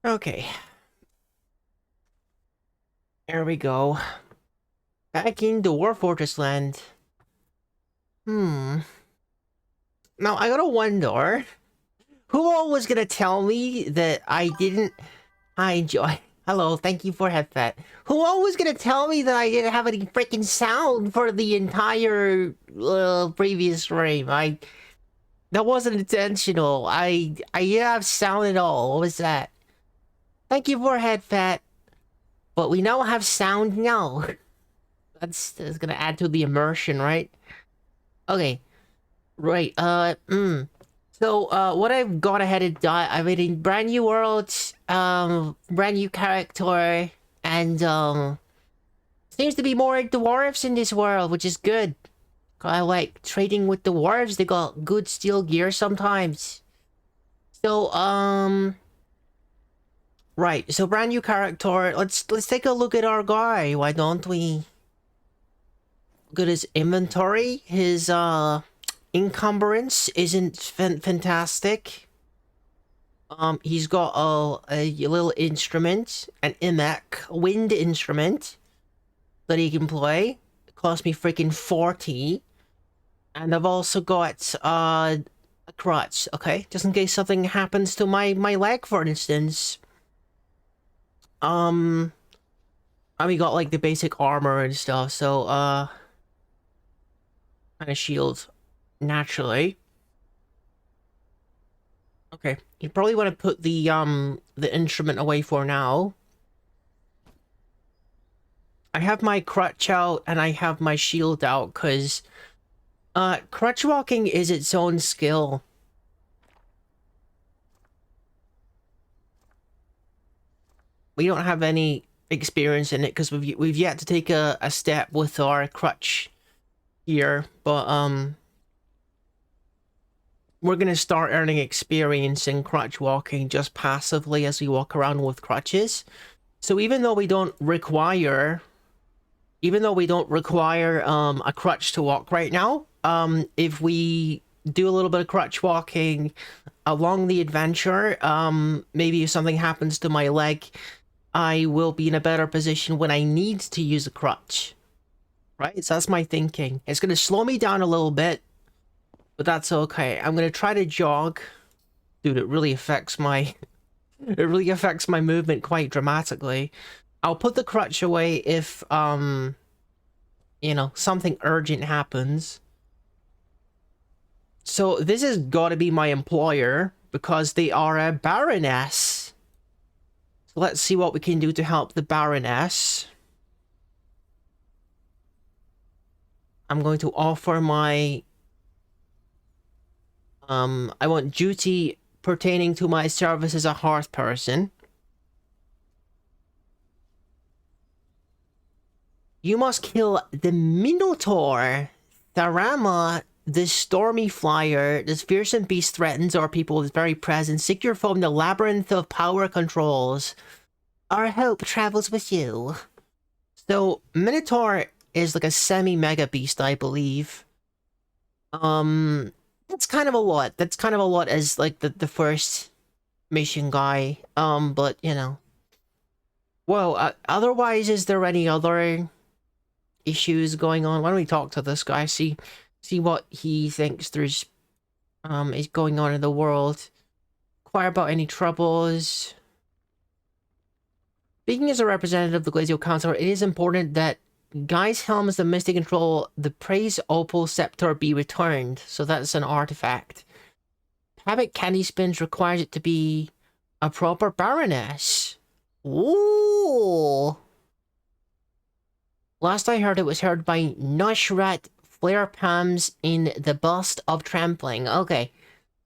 Okay, there we go. Back in Dwarf Fortress land. Hmm. Now I gotta wonder, who all was gonna tell me that I didn't... Hi, Joy. Hello, thank you for headset. Who all was gonna tell me that I didn't have any freaking sound for the entire previous stream? That wasn't intentional. I didn't have sound at all. What was that? Thank you for headset. But we now have sound now. That's gonna add to the immersion, right? Okay. Right, So, what I've gone ahead and done, I made a brand new world, brand new character, and, seems to be more dwarves in this world, which is good. I like trading with the dwarves, they got good steel gear sometimes. So, right, so brand new character, let's take a look at our guy, why don't we? Look at his inventory, his, encumbrance isn't fantastic. He's got a little instrument, an IMEC wind instrument that he can play. It cost me freaking 40. And I've also got a crutch, okay? Just in case something happens to my leg, for instance. And we got like the basic armor and stuff, so and a shield. Naturally. Okay, you probably want to put the instrument away for now. I have my crutch out and I have my shield out because crutch walking is its own skill. We don't have any experience in it because we've yet to take a step with our crutch here, but we're going to start earning experience in crutch walking just passively as we walk around with crutches. So even though we don't require a crutch to walk right now, if we do a little bit of crutch walking along the adventure, maybe if something happens to my leg, I will be in a better position when I need to use a crutch. Right? So that's my thinking. It's going to slow me down a little bit, but that's okay. I'm gonna try to jog. Dude, it really affects my... it really affects my movement quite dramatically. I'll put the crutch away if, you know, something urgent happens. So this has got to be my employer, because they are a baroness. So let's see what we can do to help the baroness. I'm going to offer my... I want duty pertaining to my service as a hearth person. You must kill the Minotaur, Tharama, the stormy flyer. This fearsome beast threatens our people with very presence. Secure from the labyrinth of power controls. Our hope travels with you. So, Minotaur is like a semi-mega beast, I believe. That's kind of a lot. That's kind of a lot as, like, the first mission guy. But, you know. Whoa, otherwise, is there any other issues going on? Why don't we talk to this guy, see what he thinks there's, is going on in the world. Inquire about any troubles. Speaking as a representative of the Glacial Council, it is important that Guy's helm is the mystic control. The praise opal scepter be returned. So that's an artifact. Habit candy spins requires it to be a proper baroness. Ooh. Last I heard, it was heard by Nushrat Flare Palms in the Bust of Trampling. Okay.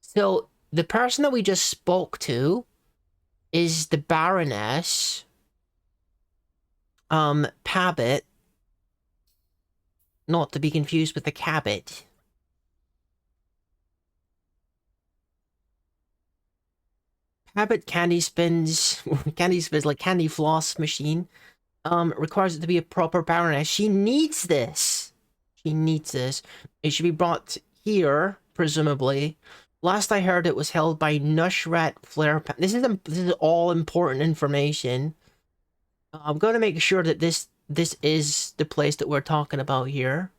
So the person that we just spoke to is the baroness. Pabbit. Not to be confused with the Cabot. Pabbit candy spins like candy floss machine. Requires it to be a proper baroness. She needs this. She needs this. It should be brought here, presumably. Last I heard, it was held by Nushrat Flare. This is all important information. I'm gonna make sure that this is the place that we're talking about here.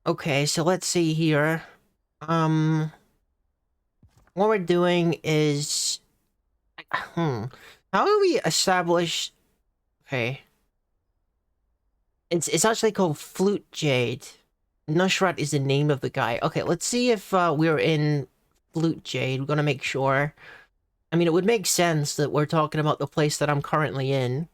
Okay, so let's see here. What we're doing is, how do we establish? Okay, it's actually called Flute Jade. Nushrat is the name of the guy. Okay, let's see if we're in Flute Jade. We're gonna make sure. I mean, it would make sense that we're talking about the place that I'm currently in.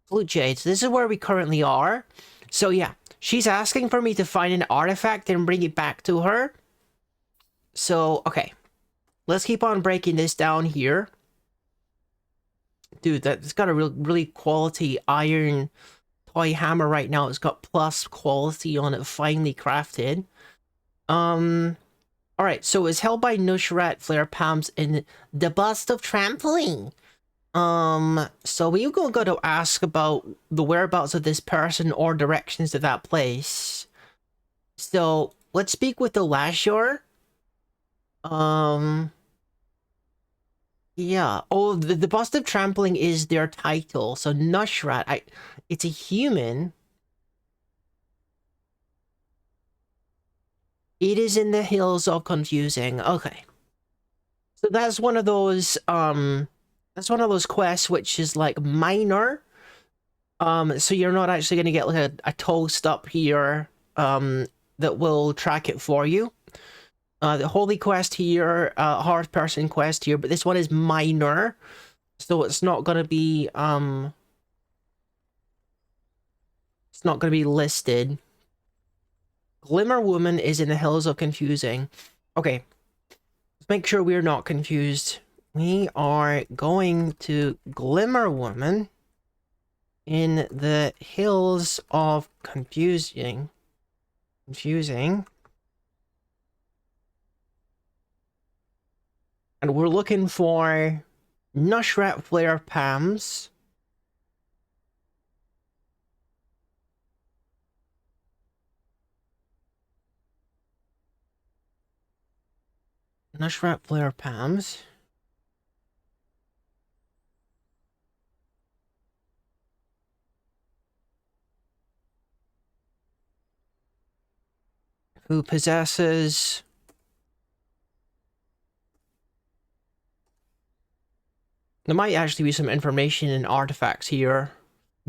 Flute Jade. So this is where we currently are. So yeah, she's asking for me to find an artifact and bring it back to her. So, okay. Let's keep on breaking this down here. Dude, that's got a really quality iron toy hammer right now. It's got plus quality on it, finely crafted. Alright, so it's held by Nushrat Flare Palms in the Bust of Trampling. So we go to ask about the whereabouts of this person or directions to that place. So let's speak with the Lashor. Yeah. Oh, the Bust of Trampling is their title. So Nushrat, it's a human. It is in the Hills of Confusing. Okay. So that's one of those quests which is like minor. So you're not actually gonna get like a toast up here that will track it for you. The holy quest here, hard person quest here, but this one is minor, so it's not gonna be listed. Glimmer Woman is in the Hills of Confusing. Okay, let's make sure we're not confused. We are going to Glimmer Woman in the Hills of Confusing. And we're looking for Nushrat Flare Palms. Nushrat Flare Palms. Who possesses... There might actually be some information and artifacts here.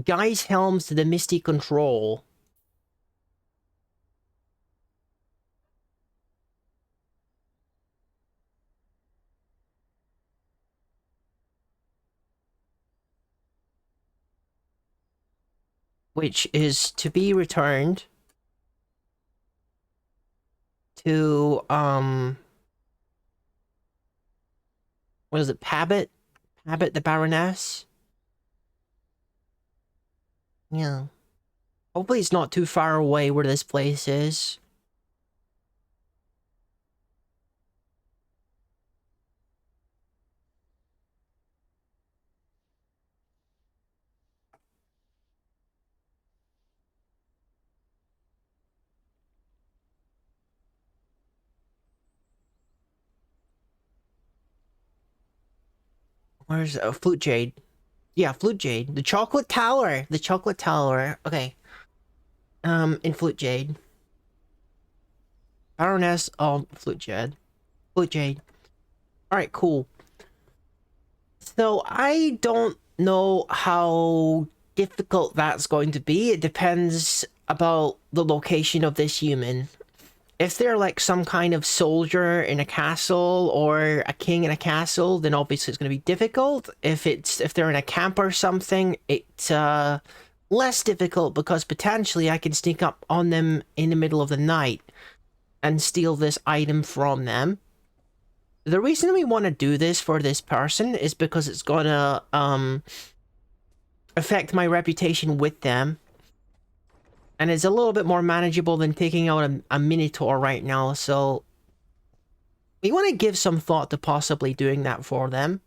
Guy's Helms to the Misty Control. Which is to be returned to, what is it, Pabbit? Pabbit the Baroness? Yeah. Hopefully it's not too far away where this place is. Where's Flute Jade? Yeah, Flute Jade. The Chocolate Tower. The Chocolate Tower. Okay. In Flute Jade. Baroness. Oh, Flute Jade. Flute Jade. Alright, cool. So, I don't know how difficult that's going to be. It depends about the location of this human. If they're like some kind of soldier in a castle or a king in a castle, then obviously it's going to be difficult. If they're in a camp or something, it's less difficult because potentially I can sneak up on them in the middle of the night and steal this item from them. The reason we want to do this for this person is because it's gonna affect my reputation with them. And it's a little bit more manageable than taking out a Minotaur right now, so... We want to give some thought to possibly doing that for them.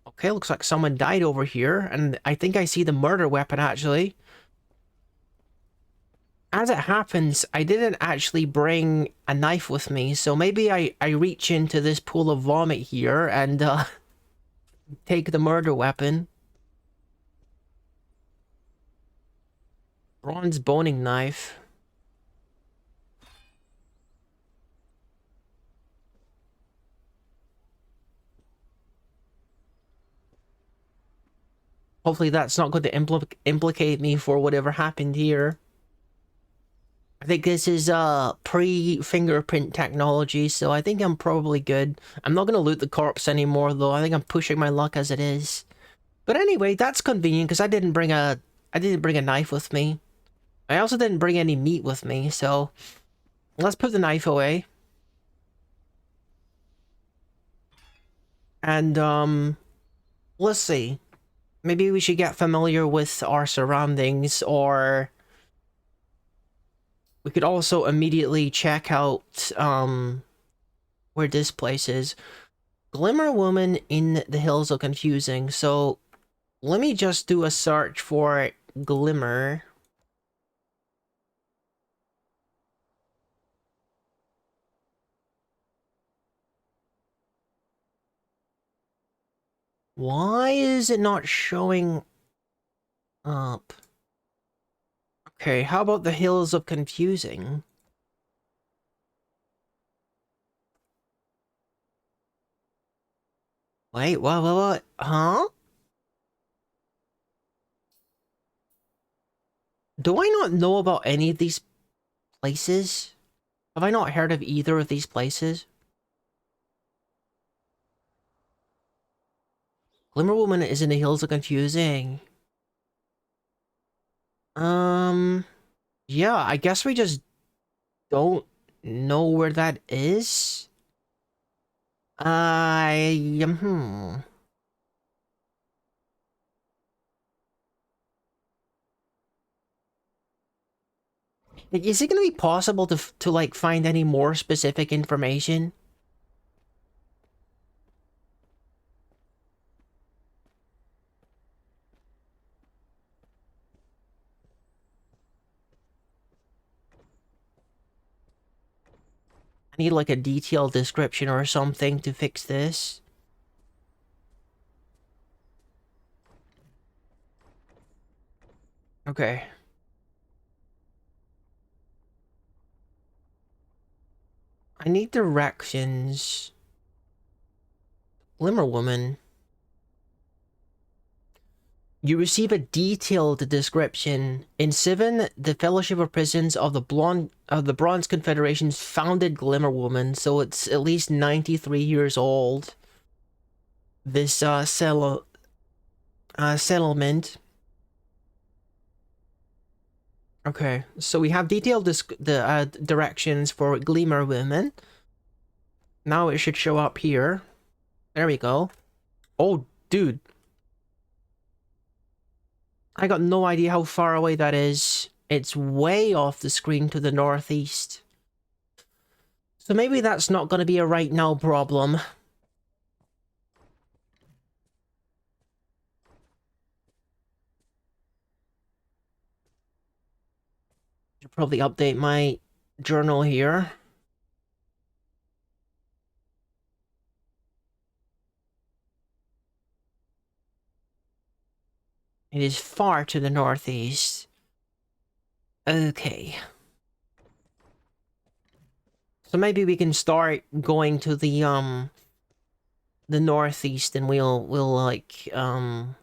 Okay, looks like someone died over here, and I think I see the murder weapon, actually. As it happens, I didn't actually bring a knife with me, so maybe I reach into this pool of vomit here and, take the murder weapon. Bronze boning knife. Hopefully that's not going to implicate me for whatever happened here. I think this is pre-fingerprint technology, so I think I'm probably good. I'm not gonna loot the corpse anymore though. I think I'm pushing my luck as it is. But anyway, that's convenient because I didn't bring a knife with me. I also didn't bring any meat with me, so let's put the knife away. And let's see. Maybe we should get familiar with our surroundings, or we could also immediately check out where this place is. Glimmer Woman in the Hills of Confusing. So let me just do a search for Glimmer. Why is it not showing up? Okay, how about the Hills of Confusing? Wait, what? Huh? Do I not know about any of these places? Have I not heard of either of these places? Glimmer Woman is in the Hills of Confusing. Um, yeah, I guess we just don't know where that is. Hmm. Like, is it gonna be possible to like find any more specific information? I need like a detailed description or something to fix this. Okay. I need directions. Glimmer Woman. You receive a detailed description. In Seven, the Fellowship of Prisons of the Bronze Confederation founded Glimmer Woman, so it's at least 93 years old. This settlement. Okay, so we have detailed directions for Glimmer Women. Now it should show up here. There we go. Oh, dude. I got no idea how far away that is. It's way off the screen to the northeast. So maybe that's not going to be a right now problem. Should probably update my journal here. It is far to the northeast. Okay. So maybe we can start going to the northeast and we'll like it'll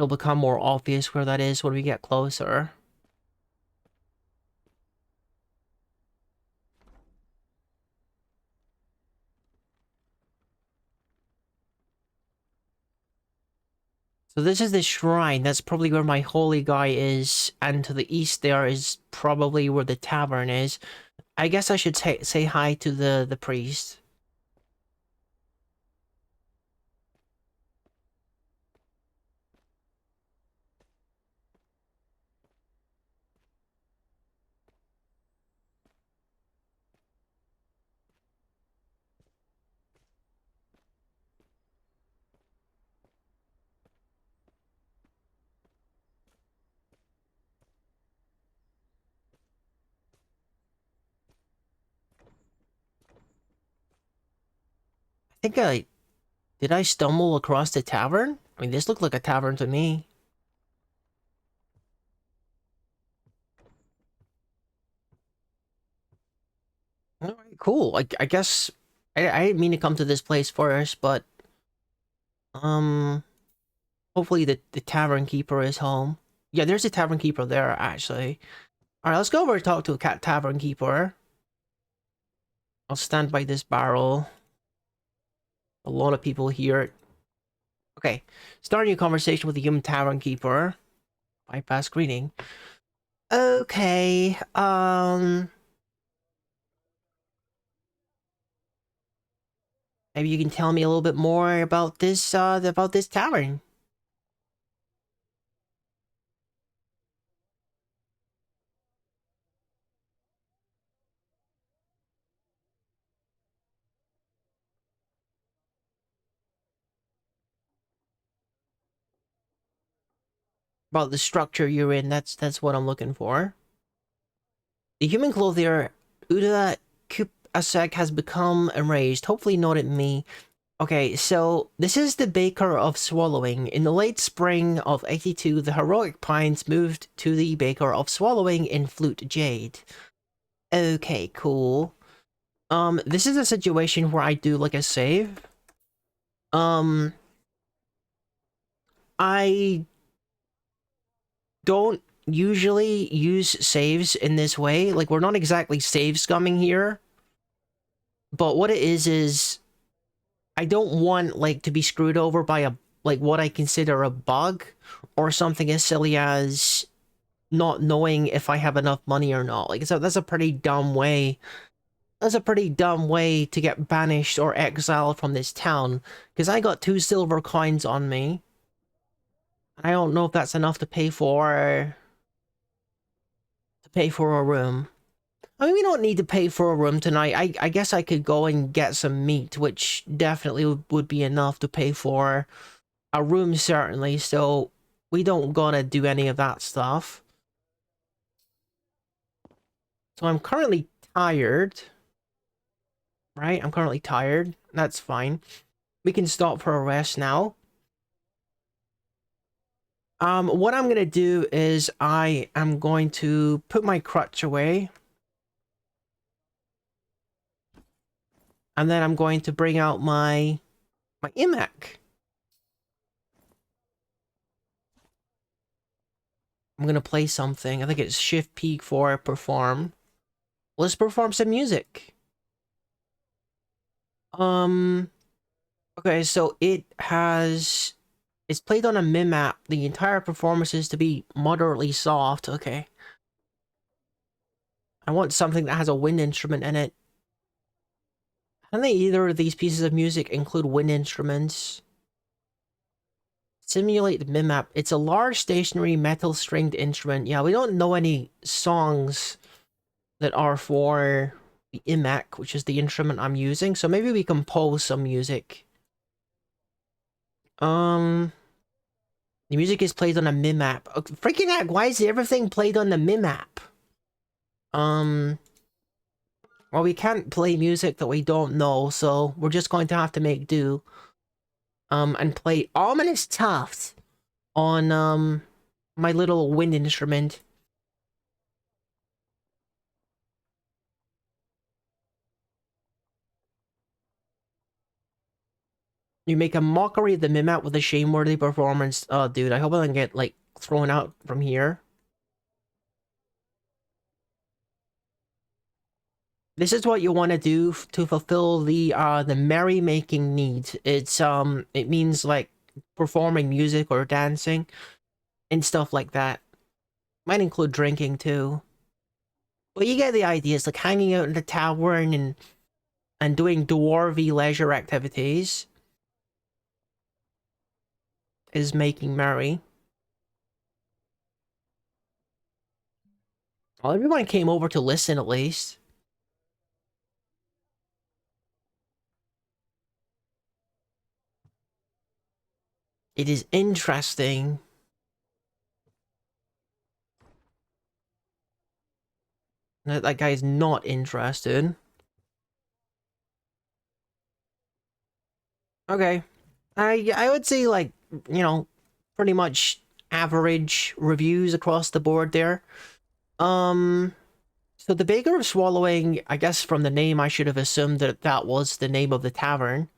become more obvious where that is when we get closer. So this is the shrine. That's probably where my holy guy is, and to the east there is probably where the tavern is. I guess I should say hi to the priest. think I... Did I stumble across the tavern? I mean, this looked like a tavern to me. Alright, cool. I guess... I didn't mean to come to this place first, but... Hopefully the tavern keeper is home. Yeah, there's a tavern keeper there, actually. Alright, let's go over and talk to a tavern keeper. I'll stand by this barrel. A lot of people here. Okay, starting a conversation with the human tavern keeper. Bypass greeting. Okay, maybe you can tell me a little bit more about this tavern. About the structure you're in, that's what I'm looking for. The human clothier, Uda Kupasek, has become enraged, hopefully not at me. Okay, so this is the Baker of Swallowing. In the late spring of 82, the heroic Pines moved to the Baker of Swallowing in Flute Jade. Okay, cool. This is a situation where I do like a save. I don't usually use saves in this way. Like, we're not exactly save scumming here. But what it is I don't want, like, to be screwed over by a, like, what I consider a bug, or something as silly as not knowing if I have enough money or not. Like, so that's a pretty dumb way. That's a pretty dumb way to get banished or exiled from this town, because I got 2 silver coins on me. I don't know if that's enough to pay for a room. I mean, we don't need to pay for a room tonight. I guess I could go and get some meat, which definitely would be enough to pay for a room, certainly, so we don't gotta do any of that stuff. So I'm currently tired. Right? I'm currently tired. That's fine. We can stop for a rest now. What I'm gonna do is I am going to put my crutch away. And then I'm going to bring out my iMac. I'm gonna play something. I think it's Shift P for perform. Let's perform some music. Okay, so it's played on a min-map. The entire performance is to be moderately soft. Okay. I want something that has a wind instrument in it. I don't think either of these pieces of music include wind instruments. Simulate the min-map. It's a large stationary metal stringed instrument. Yeah, we don't know any songs that are for the iMac, which is the instrument I'm using. So maybe we compose some music. The music is played on a min-map. Oh, freaking heck, why is everything played on the min-map? Well, we can't play music that we don't know, so we're just going to have to make do. And play Ominous Tuft on, my little wind instrument. You make a mockery of the min-map with a shame-worthy performance. Oh, dude, I hope I don't get, like, thrown out from here. This is what you want to do to fulfill the merrymaking need. It means, like, performing music or dancing and stuff like that. Might include drinking, too. But you get the idea. It's like hanging out in the tavern and doing dwarvy leisure activities is making merry. Well, everyone came over to listen, at least. It is interesting. That guy is not interested. Okay. I would say like, you know, pretty much average reviews across the board there. Um, so the Baker of Swallowing, I guess from the name I should have assumed that that was the name of the tavern.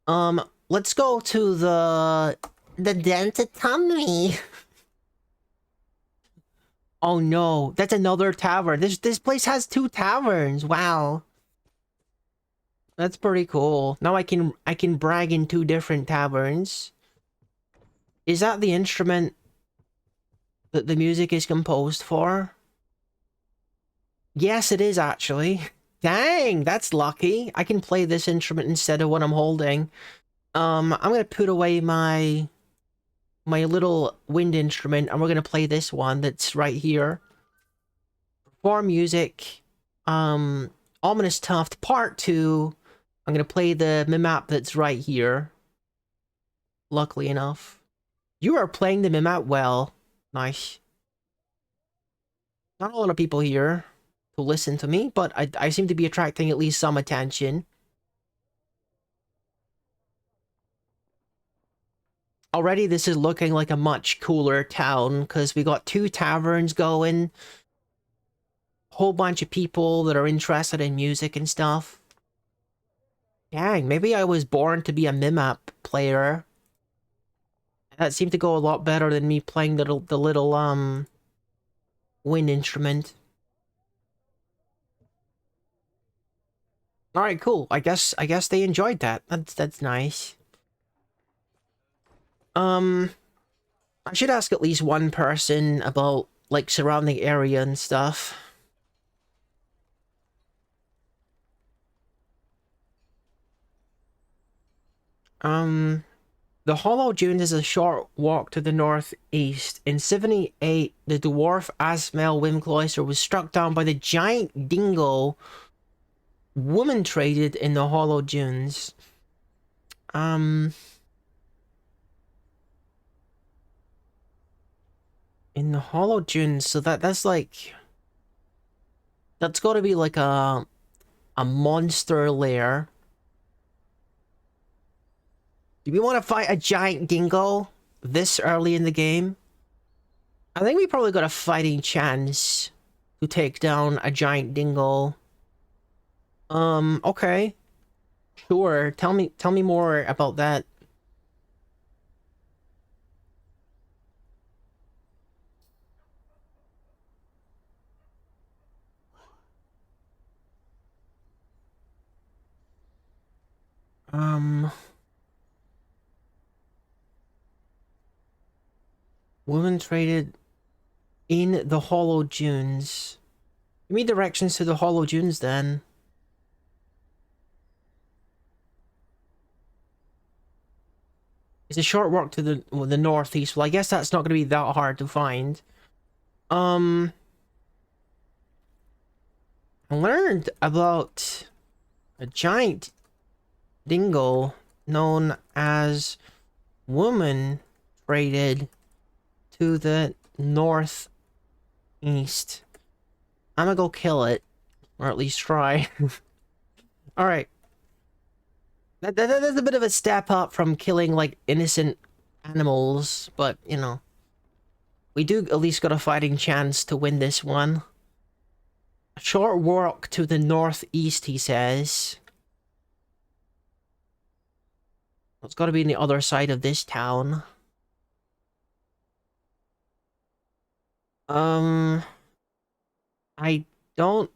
Let's go to the Dented Tummy. Oh no, that's another tavern. This place has two taverns. Wow. That's pretty cool. Now I can brag in two different taverns. Is that the instrument that the music is composed for? Yes, it is actually. Dang, that's lucky. I can play this instrument instead of what I'm holding. I'm gonna put away my little wind instrument and we're gonna play this one that's right here. For music, Ominous Tuft Part 2. I'm gonna play the map that's right here. Luckily enough. You are playing the map well. Nice. Not a lot of people here to listen to me, but I seem to be attracting at least some attention. Already this is looking like a much cooler town, because we got two taverns going, whole bunch of people that are interested in music and stuff. Dang, maybe I was born to be a Mimap player. That seemed to go a lot better than me playing the little, wind instrument. Alright, cool. I guess they enjoyed that. That's nice. I should ask at least one person about, like, surrounding area and stuff. The Hollow Dunes is a short walk to the northeast. In 78, the dwarf Asmel Wimcloyster was struck down by the giant dingo woman traded in the Hollow Dunes. In the Hollow Dunes, so that's like... That's gotta be like a monster lair. Do we want to fight a giant dingo this early in the game? I think we probably got a fighting chance to take down a giant dingo. Okay. Sure. Tell me more about that. Um, Woman traded in the Hollow Dunes. Give me directions to the Hollow Dunes then. It's a short walk to the northeast. Well, I guess that's not going to be that hard to find. Um, I learned about a giant dingo known as Woman traded to the northeast. I'm gonna go kill it. Or at least try. Alright. That's a bit of a step up from killing, like, innocent animals, but, you know. We do at least got a fighting chance to win this one. A short walk to the northeast, he says. It's gotta be on the other side of this town. Um... I don't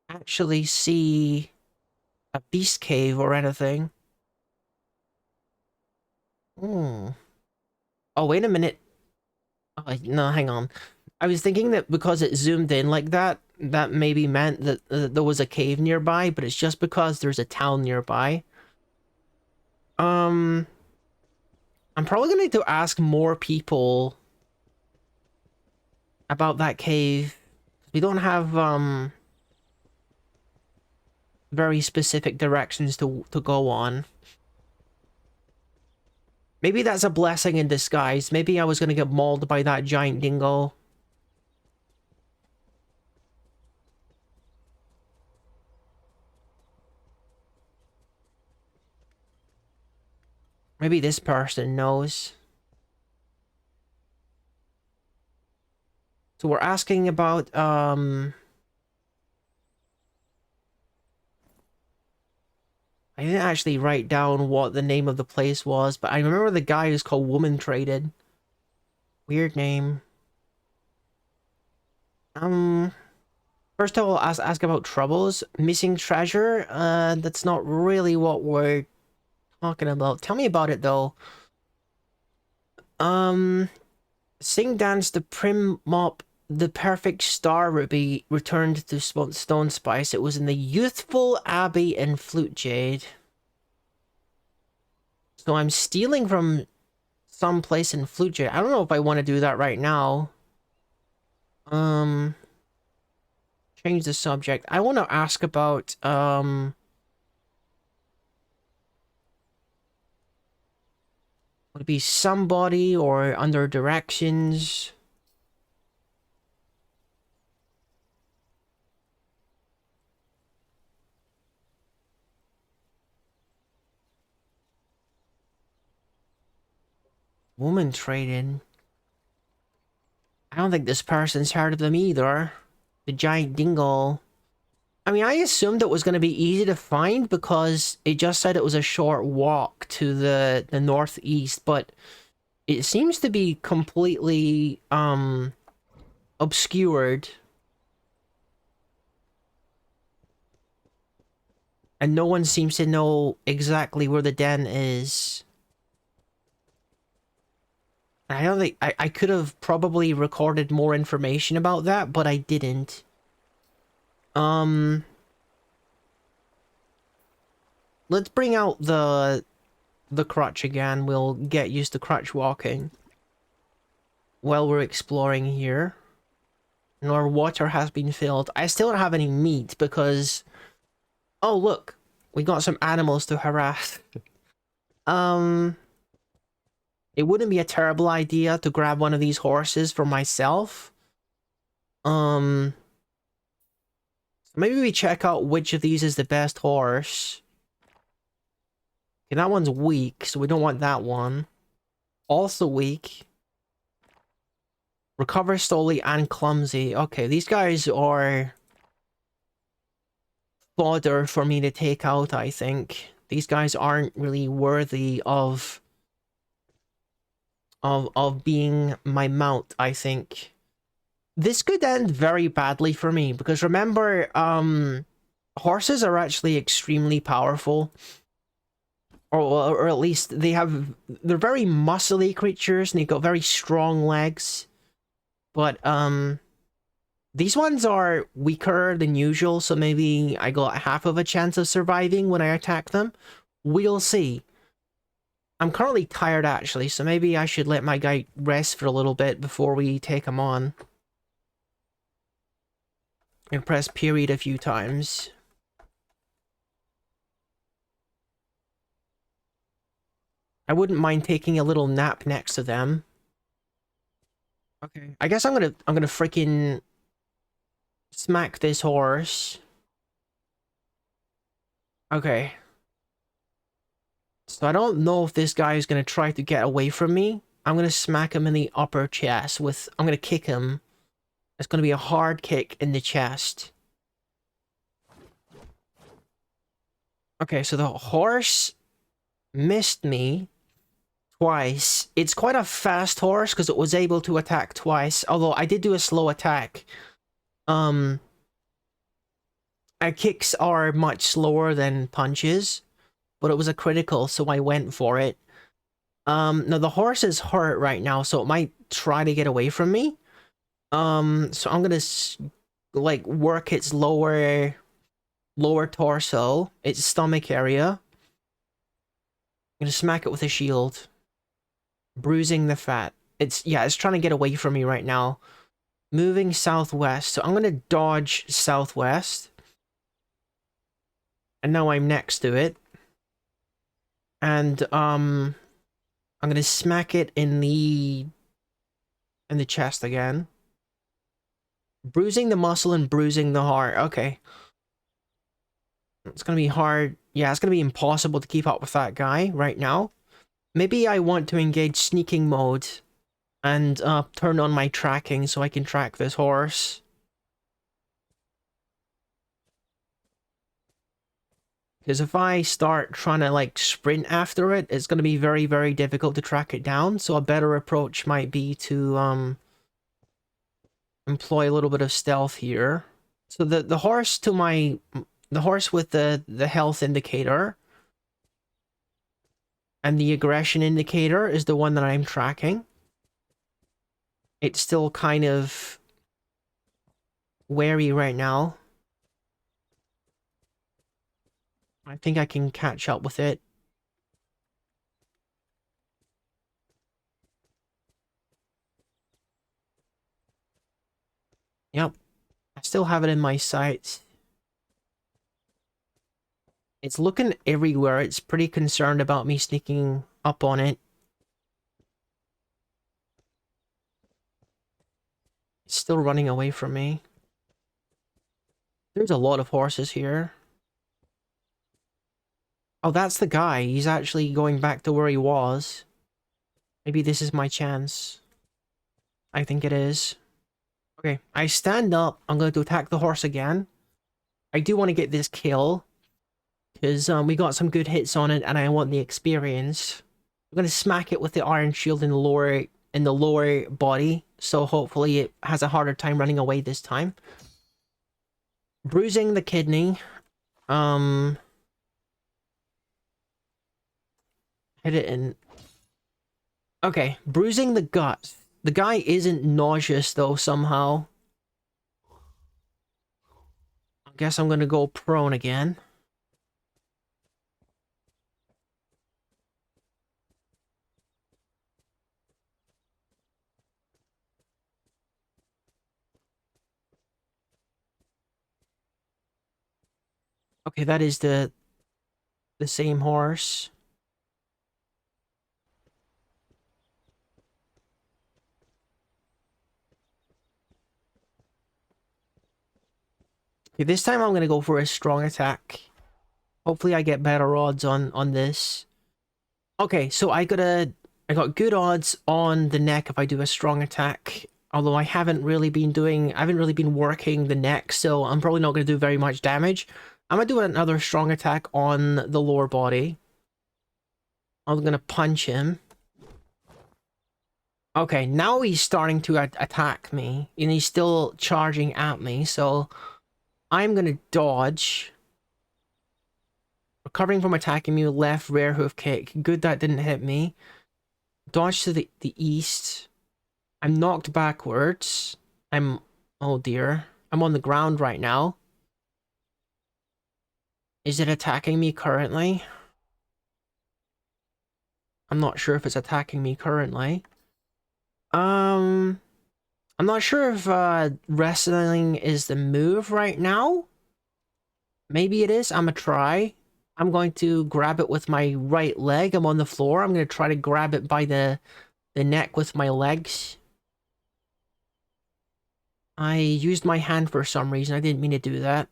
actually see a beast cave or anything. Hmm. Oh, wait a minute. Oh, no, hang on. I was thinking that because it zoomed in like that, that maybe meant that there was a cave nearby, but it's just because there's a town nearby. Um, I'm probably gonna need to ask more people about that cave. We don't have, very specific directions to go on. Maybe that's a blessing in disguise. Maybe I was gonna get mauled by that giant dingo. Maybe this person knows. So we're asking about, I didn't actually write down what the name of the place was, but I remember the guy who's called Woman Traded. Weird name. First of all, ask about troubles. Missing treasure? That's not really what we're talking about. Tell me about it, though. Sing Dance, the Prim Mop, the Perfect Star Ruby returned to Stone Spice. It was in the Youthful Abbey and Flute Jade. So I'm stealing from some place in Flute Jade. I don't know if I want to do that right now. Change the subject. I want to ask about, would it be somebody or under directions? Woman traded. I don't think this person's heard of them either. The giant dingle. I mean, I assumed it was going to be easy to find because it just said it was a short walk to the northeast, but it seems to be completely, obscured. And no one seems to know exactly where the den is. I don't think... I could have probably recorded more information about that, but I didn't. Let's bring out the crutch again. We'll get used to crutch walking while we're exploring here. And our water has been filled. I still don't have any meat because... Oh, look! We got some animals to harass. It wouldn't be a terrible idea to grab one of these horses for myself. Maybe we check out which of these is the best horse. Okay, that one's weak, so we don't want that one. Also weak. Recover slowly and clumsy. Okay, these guys are fodder for me to take out, I think. These guys aren't really worthy of being my mount, I think. This could end very badly for me, because remember, horses are actually extremely powerful. Or at least they're very muscly creatures, and they've got very strong legs. But, these ones are weaker than usual, so maybe I got half of a chance of surviving when I attack them. We'll see. I'm currently tired, actually, so maybe I should let my guy rest for a little bit before we take him on. And press period a few times. I wouldn't mind taking a little nap next to them. Okay. I guess I'm gonna freaking smack this horse. Okay. So I don't know if this guy is gonna try to get away from me. I'm gonna smack him in the upper chest with... I'm gonna kick him. It's gonna be a hard kick in the chest. Okay, so the horse missed me twice. It's quite a fast horse because it was able to attack twice. Although I did do a slow attack. Our kicks are much slower than punches. But it was a critical, so I went for it. Now the horse is hurt right now, so it might try to get away from me. So I'm gonna like work its lower torso, its stomach area. I'm gonna smack it with a shield, bruising the fat. It's trying to get away from me right now. Moving southwest, so I'm gonna dodge southwest, and now I'm next to it. And I'm gonna smack it in the chest again. Bruising the muscle and bruising the heart. Okay. It's gonna be hard. Yeah, it's gonna be impossible to keep up with that guy right now. Maybe I want to engage sneaking mode and turn on my tracking so I can track this horse. Because if I start trying to like sprint after it, it's going to be very, very difficult to track it down. So a better approach might be to employ a little bit of stealth here. So the horse to my the horse with the health indicator and the aggression indicator is the one that I'm tracking. It's still kind of wary right now. I think I can catch up with it. Yep. I still have it in my sights. It's looking everywhere. It's pretty concerned about me sneaking up on it. It's still running away from me. There's a lot of horses here. Oh, that's the guy. He's actually going back to where he was. Maybe this is my chance. I think it is. Okay, I stand up. I'm going to attack the horse again. I do want to get this kill. Because we got some good hits on it and I want the experience. I'm going to smack it with the iron shield in the lower body. So hopefully it has a harder time running away this time. Bruising the kidney. Hit it in. Okay, bruising the gut. The guy isn't nauseous though somehow. I guess I'm gonna go prone again. Okay, that is the same horse. Okay, this time I'm gonna go for a strong attack. Hopefully I get better odds on this. Okay, so I got good odds on the neck if I do a strong attack. Although I haven't really been working the neck, so I'm probably not going to do very much damage. I'm going to do another strong attack on the lower body. I'm going to punch him. Okay, now he's starting to attack me, and he's still charging at me, so I'm going to dodge. Recovering from attacking me with left rear hoof kick. Good that didn't hit me. Dodge to the east. I'm knocked backwards. Oh dear. I'm on the ground right now. Is it attacking me currently? I'm not sure if it's attacking me currently. I'm not sure if wrestling is the move right now. Maybe it is. I'm gonna try. I'm going to grab it with my right leg. I'm on the floor. I'm gonna try to grab it by the neck with my legs. I used my hand for some reason. I didn't mean to do that.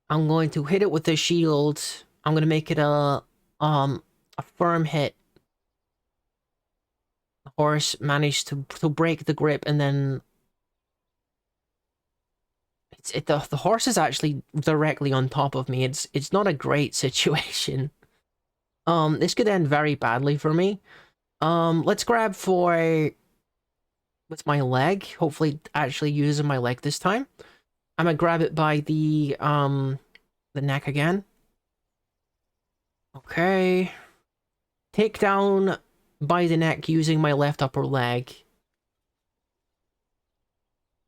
I'm going to hit it with the shield. I'm gonna make it a firm hit. The horse managed to break the grip, and then the horse is actually directly on top of me. It's not a great situation. This could end very badly for me. Let's grab for with my leg. Hopefully actually using my leg this time. I'm gonna grab it by the neck again. Okay. Take down by the neck using my left upper leg.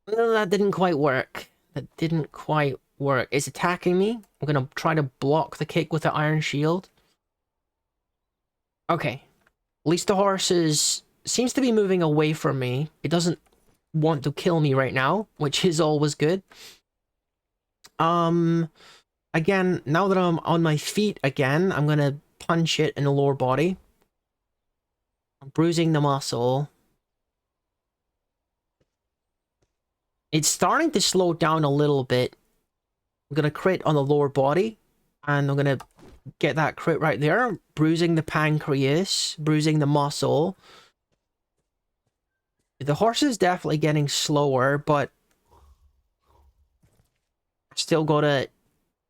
That didn't quite work. That didn't quite work. It's attacking me. I'm gonna try to block the kick with the iron shield. Okay. At least the horse seems to be moving away from me. It doesn't want to kill me right now, which is always good. Again, now that I'm on my feet again, I'm gonna punch it in the lower body. I'm bruising the muscle. It's starting to slow down a little bit. I'm gonna crit on the lower body, and I'm gonna get that crit right there. Bruising the pancreas, bruising the muscle. The horse is definitely getting slower, but still gotta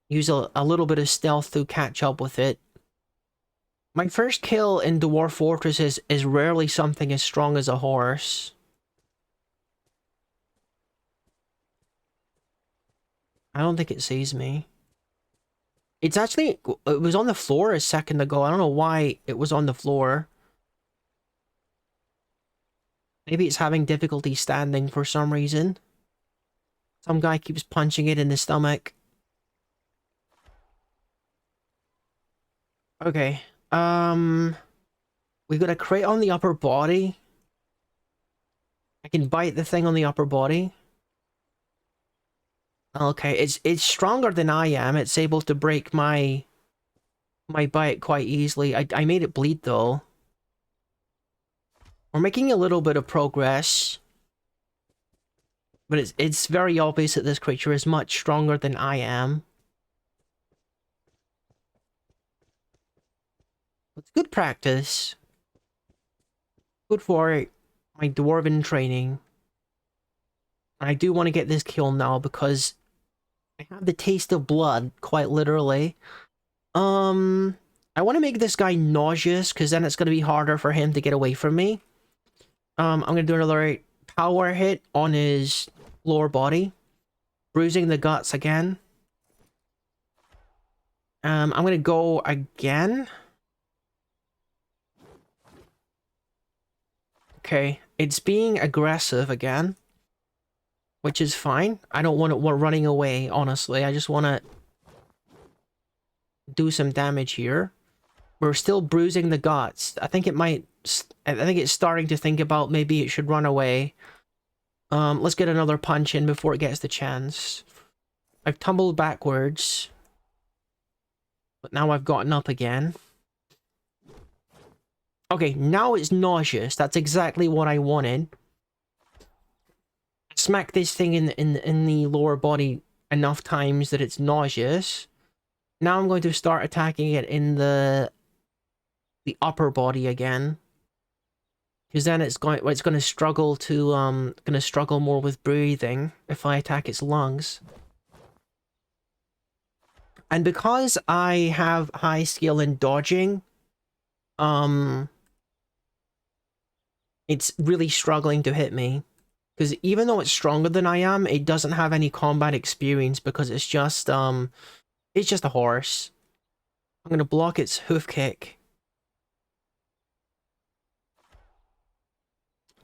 use a little bit of stealth to catch up with it. My first kill in Dwarf Fortress is rarely something as strong as a horse. I don't think it sees me. It's actually... It was on the floor a second ago. I don't know why it was on the floor. Maybe it's having difficulty standing for some reason. Some guy keeps punching it in the stomach. Okay. We got a crate on the upper body. I can bite the thing on the upper body. Okay, it's stronger than I am. It's able to break my bite quite easily. I made it bleed though. We're making a little bit of progress. But it's very obvious that this creature is much stronger than I am. It's good practice. Good for my dwarven training. I do want to get this kill now because I have the taste of blood, quite literally. I want to make this guy nauseous because then it's going to be harder for him to get away from me. I'm going to do another power hit on his lower body. Bruising the guts again. I'm going to go again. Okay, it's being aggressive again. Which is fine. I don't want it running away, honestly. I just want to do some damage here. We're still bruising the guts. I think it might... I think it's starting to think about maybe it should run away. Let's get another punch in before it gets the chance. I've tumbled backwards. But now I've gotten up again. Okay, now it's nauseous. That's exactly what I wanted. Smack this thing in the lower body enough times that it's nauseous. Now I'm going to start attacking it in the upper body again. Because then it's going to struggle to struggle more with breathing if I attack its lungs. And because I have high skill in dodging, it's really struggling to hit me. Because even though it's stronger than I am, it doesn't have any combat experience because it's just a horse. I'm gonna block its hoof kick.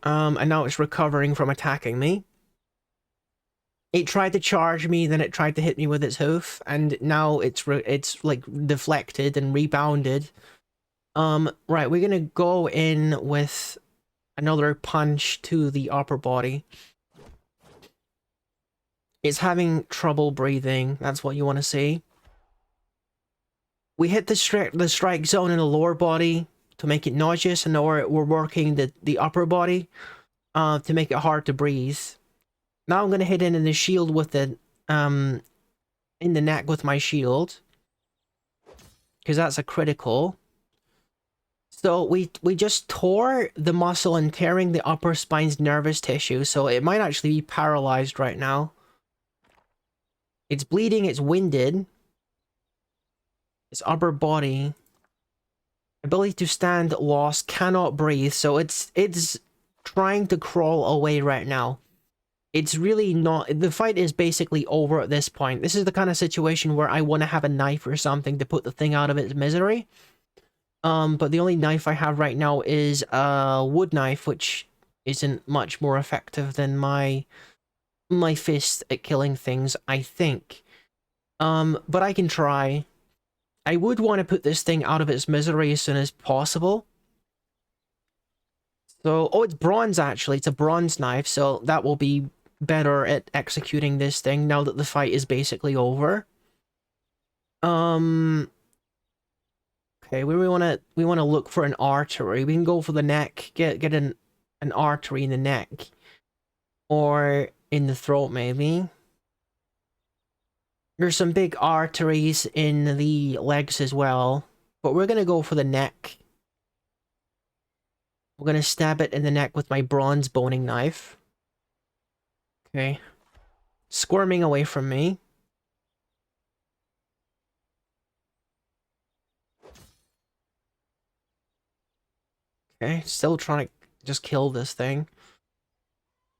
And now it's recovering from attacking me. It tried to charge me, then it tried to hit me with its hoof, and now it's like deflected and rebounded. Right, we're gonna go in with another punch to the upper body. It's having trouble breathing. That's what you want to see. We hit the strike zone in the lower body to make it nauseous, and now we're working the upper body to make it hard to breathe. Now I'm going to hit in the shield with the in the neck with my shield, because that's a critical. So we just tore the muscle and tearing the upper spine's nervous tissue, so it might actually be paralyzed right now. It's bleeding, it's winded. Its upper body. Ability to stand lost, cannot breathe, so it's trying to crawl away right now. It's really not... The fight is basically over at this point. This is the kind of situation where I want to have a knife or something to put the thing out of its misery. But the only knife I have right now is a wood knife, which isn't much more effective than my fist at killing things, I think. But I can try. I would want to put this thing out of its misery as soon as possible. So, oh, it's bronze actually. It's a bronze knife, so that will be better at executing this thing now that the fight is basically over. Okay, we want to look for an artery. We can go for the neck, get an artery in the neck, or in the throat maybe. There's some big arteries in the legs as well, but we're gonna go for the neck. We're gonna stab it in the neck with my bronze boning knife. Okay. Squirming away from me. Okay, still trying to just kill this thing.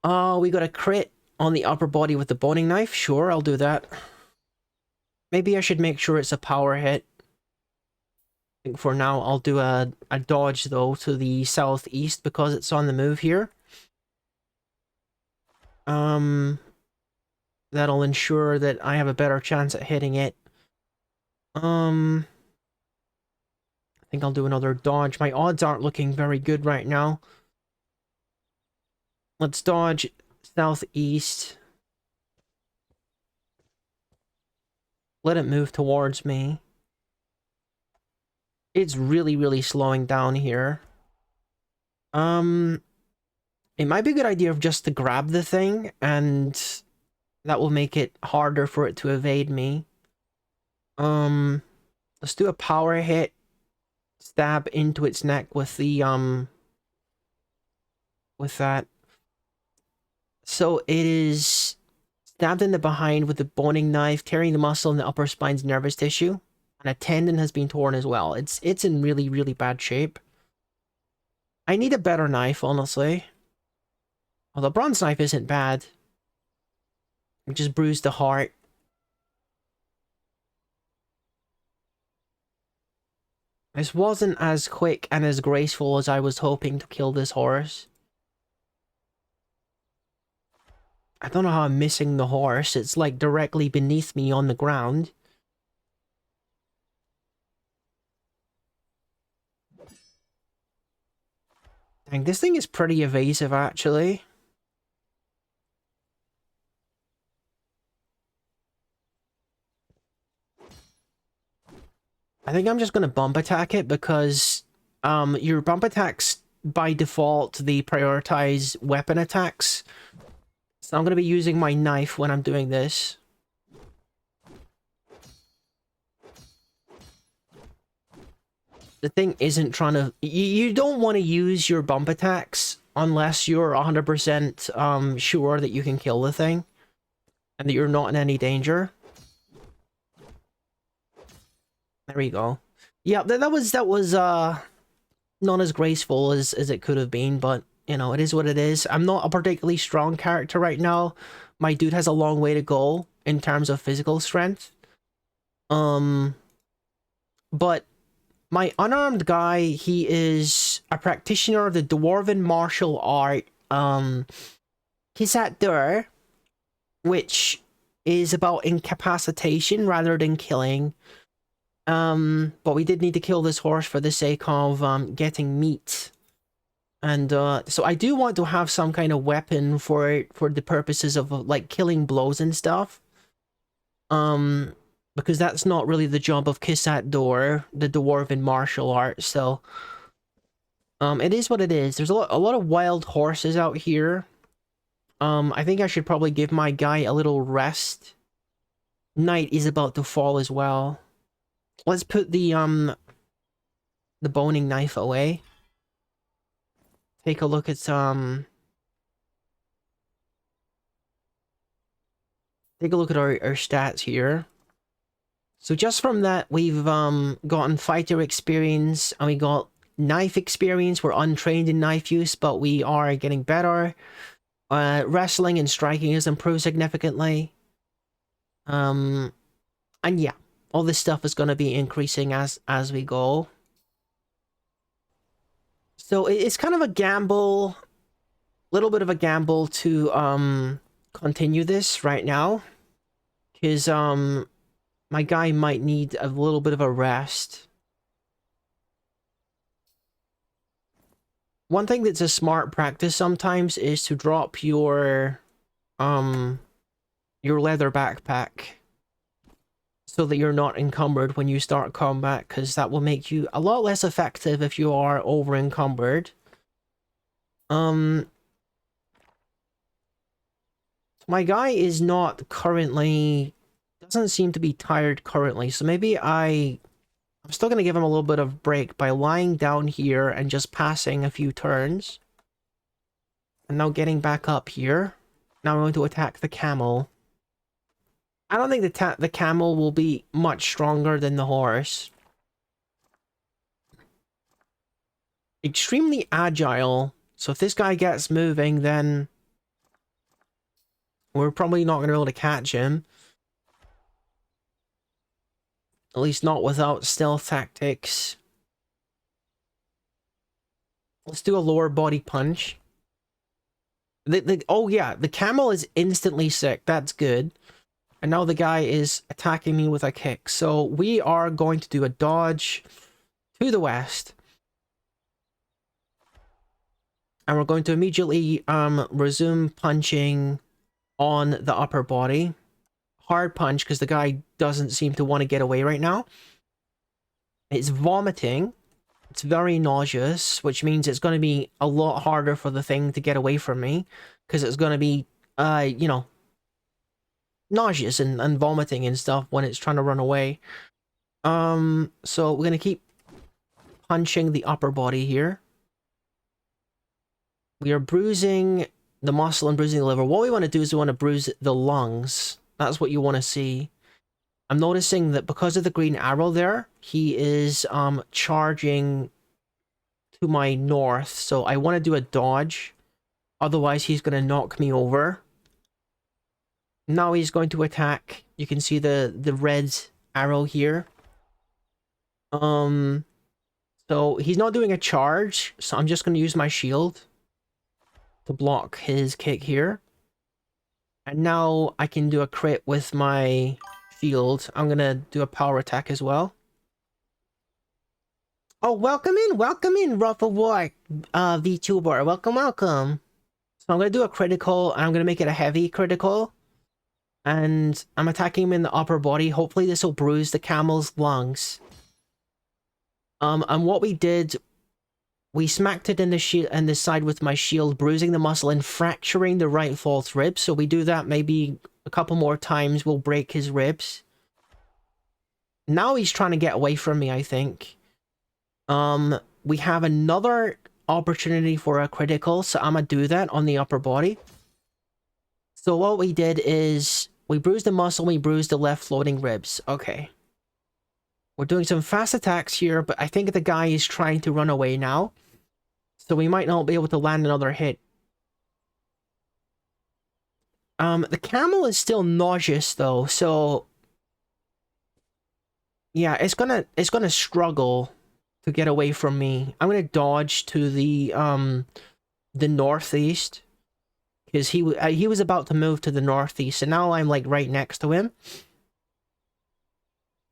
Oh, we got a crit on the upper body with the boning knife. Sure, I'll do that. Maybe I should make sure it's a power hit. I think for now, I'll do a dodge, though, to the southeast because it's on the move here. That'll ensure that I have a better chance at hitting it. I think I'll do another dodge. My odds aren't looking very good right now. Let's dodge southeast. Let it move towards me. It's really, really slowing down here. It might be a good idea of just to grab the thing, and that will make it harder for it to evade me. Let's do a power hit. Stab into its neck with the, with that. So it is stabbed in the behind with the boning knife, tearing the muscle in the upper spine's nervous tissue. And a tendon has been torn as well. It's in really, really bad shape. I need a better knife, honestly. Well, the bronze knife isn't bad. It just bruised the heart. This wasn't as quick and as graceful as I was hoping to kill this horse. I don't know how I'm missing the horse. It's like directly beneath me on the ground. Dang, this thing is pretty evasive, actually. I think I'm just going to bump attack it because your bump attacks, by default, they prioritize weapon attacks. So I'm going to be using my knife when I'm doing this. The thing isn't trying to... You don't want to use your bump attacks unless you're 100% sure that you can kill the thing. And that you're not in any danger. There we go. Yeah, that was not as graceful as it could have been, but, you know, it is what it is. I'm not a particularly strong character right now. My dude has a long way to go in terms of physical strength. But my unarmed guy, he is a practitioner of the Dwarven martial art, Kisat, which is about incapacitation rather than killing. But we did need to kill this horse for the sake of, getting meat. And, so I do want to have some kind of weapon for the purposes of, like, killing blows and stuff. Because that's not really the job of Kisat, the Dwarven martial art, so... it is what it is. There's a lot of wild horses out here. I think I should probably give my guy a little rest. Night is about to fall as well. Let's put the boning knife away. Take a look at take a look at our stats here. So just from that, we've gotten fighter experience, and we got knife experience. We're untrained in knife use, but we are getting better. Wrestling and striking has improved significantly. And yeah, all this stuff is going to be increasing as we go. So it's kind of a gamble, little bit of a gamble to continue this right now, because my guy might need a little bit of a rest. One thing that's a smart practice sometimes is to drop your leather backpack so that you're not encumbered when you start combat, because that will make you a lot less effective if you are over encumbered. My guy is not currently doesn't seem to be tired currently, so maybe I'm still gonna give him a little bit of break by lying down here and just passing a few turns. And now getting back up here. Now I'm going to attack the camel. I don't think the camel will be much stronger than the horse. Extremely agile. So if this guy gets moving, then we're probably not going to be able to catch him. At least not without stealth tactics. Let's do a lower body punch. Oh yeah, the camel is instantly sick. That's good. And now the guy is attacking me with a kick. So we are going to do a dodge to the west. And we're going to immediately resume punching on the upper body. Hard punch, because the guy doesn't seem to want to get away right now. It's vomiting. It's very nauseous, which means it's going to be a lot harder for the thing to get away from me. Because it's going to be, you know, nauseous and vomiting and stuff when it's trying to run away. So we're going to keep punching the upper body here. We are bruising the muscle and bruising the liver. What we want to do is we want to bruise the lungs. That's what you want to see. I'm noticing that because of the green arrow there, he is charging to my north. So I want to do a dodge. Otherwise, he's going to knock me over. Now he's going to attack. You can see the red arrow here. So he's not doing a charge. So I'm just going to use my shield to block his kick here. And now I can do a crit with my shield. I'm gonna do a power attack as well. Oh, welcome in, Ruffle Boy, VTuber. Welcome, welcome. So I'm gonna do a critical, and I'm gonna make it a heavy critical. And I'm attacking him in the upper body. Hopefully this will bruise the camel's lungs. And what we did, we smacked it in the shield and the side with my shield, bruising the muscle and fracturing the right false rib. So we do that maybe a couple more times, we'll break his ribs. Now he's trying to get away from me, I think. We have another opportunity for a critical, so I'm gonna do that on the upper body. So what we did is we bruised the muscle, we bruised the left floating ribs. Okay. We're doing some fast attacks here, but I think the guy is trying to run away now. So we might not be able to land another hit. The camel is still nauseous though, so yeah, it's gonna struggle to get away from me. I'm gonna dodge to the northeast because he was about to move to the northeast, and now I'm like right next to him.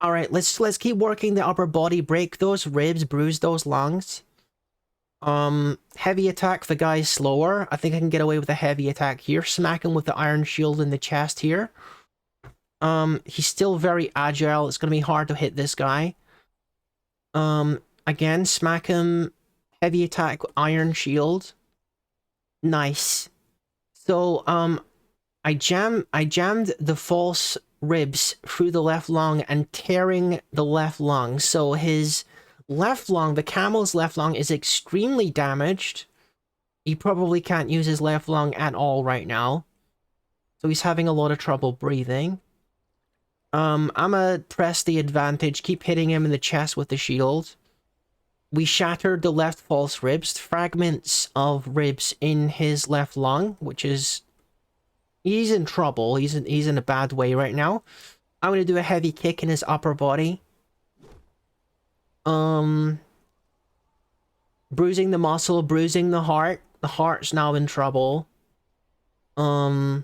All right, let's keep working the upper body, break those ribs, bruise those lungs. Heavy attack, the guy's slower. I think I can get away with a heavy attack here. Smack him with the iron shield in the chest here. He's still very agile. It's gonna be hard to hit this guy. Again, smack him. Heavy attack, iron shield. Nice. So, I jammed the false ribs through the left lung and tearing the left lung. So his left lung, the camel's left lung, is extremely damaged. He probably can't use his left lung at all right now. So he's having a lot of trouble breathing. I'ma press the advantage, keep hitting him in the chest with the shield. We shattered the left false ribs, fragments of ribs in his left lung, which is... he's in trouble. He's in a bad way right now. I'm gonna do a heavy kick in his upper body. Bruising the muscle, bruising the heart. The heart's now in trouble. Let's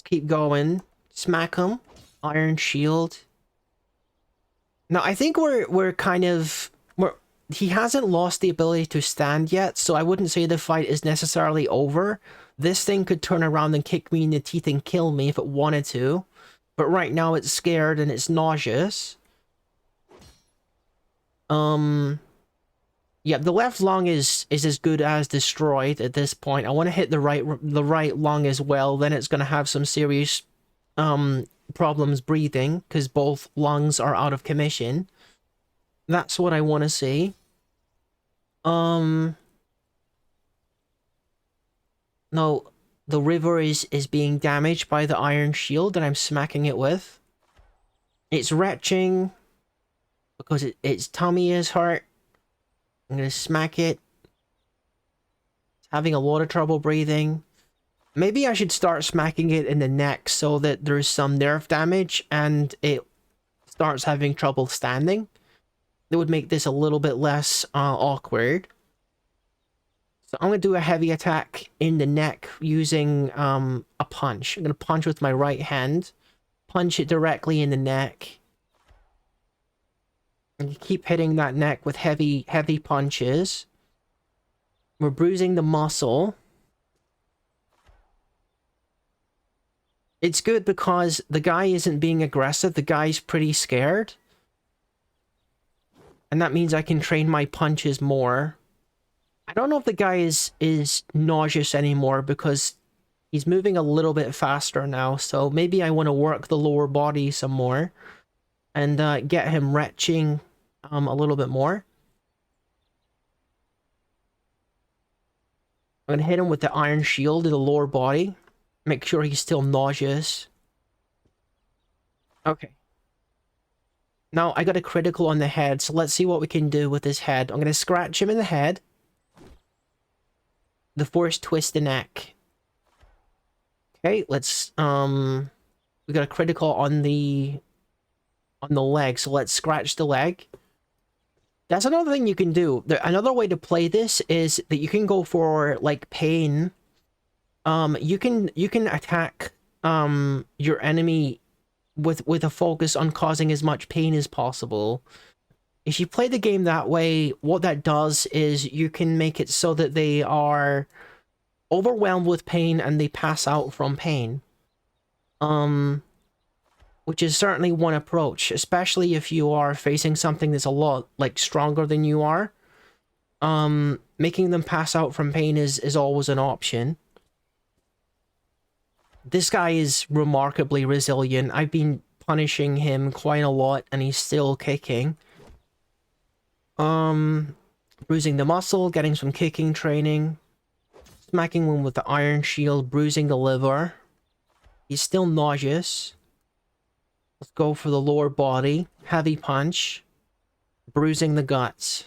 keep going. Smack him. Iron shield. Now I think we're kind of... he hasn't lost the ability to stand yet, so I wouldn't say the fight is necessarily over. This thing could turn around and kick me in the teeth and kill me if it wanted to. But right now it's scared and it's nauseous. Yeah, the left lung is as good as destroyed at this point. I want to hit the right lung as well, then it's going to have some serious problems breathing because both lungs are out of commission. That's what I want to see. No, the river is being damaged by the iron shield that I'm smacking it with. It's retching because its tummy is hurt. I'm gonna smack it. It's having a lot of trouble breathing. Maybe I should start smacking it in the neck so that there's some nerve damage and it starts having trouble standing. That would make this a little bit less awkward. So I'm going to do a heavy attack in the neck using a punch. I'm going to punch with my right hand. Punch it directly in the neck. And you keep hitting that neck with heavy punches. We're bruising the muscle. It's good because the guy isn't being aggressive. The guy's pretty scared. And that means I can train my punches more. I don't know if the guy is nauseous anymore because he's moving a little bit faster now. So maybe I want to work the lower body some more. And get him retching a little bit more. I'm going to hit him with the iron shield in the lower body. Make sure he's still nauseous. Okay. Now, I got a critical on the head, so let's see what we can do with his head. I'm going to scratch him in the head. The force twist the neck. Okay, let's, we got a critical on the leg, so let's scratch the leg. That's another thing you can do. Another way to play this is that you can go for, like, pain. You can attack, your enemy with a focus on causing as much pain as possible. If you play the game that way, what that does is you can make it so that they are overwhelmed with pain and they pass out from pain. Which is certainly one approach, especially if you are facing something that's a lot, like, stronger than you are. Making them pass out from pain is always an option. This guy is remarkably resilient. I've been punishing him quite a lot and he's still kicking. Bruising the muscle, getting some kicking training. Smacking him with the iron shield, bruising the liver. He's still nauseous. Let's go for the lower body. Heavy punch. Bruising the guts.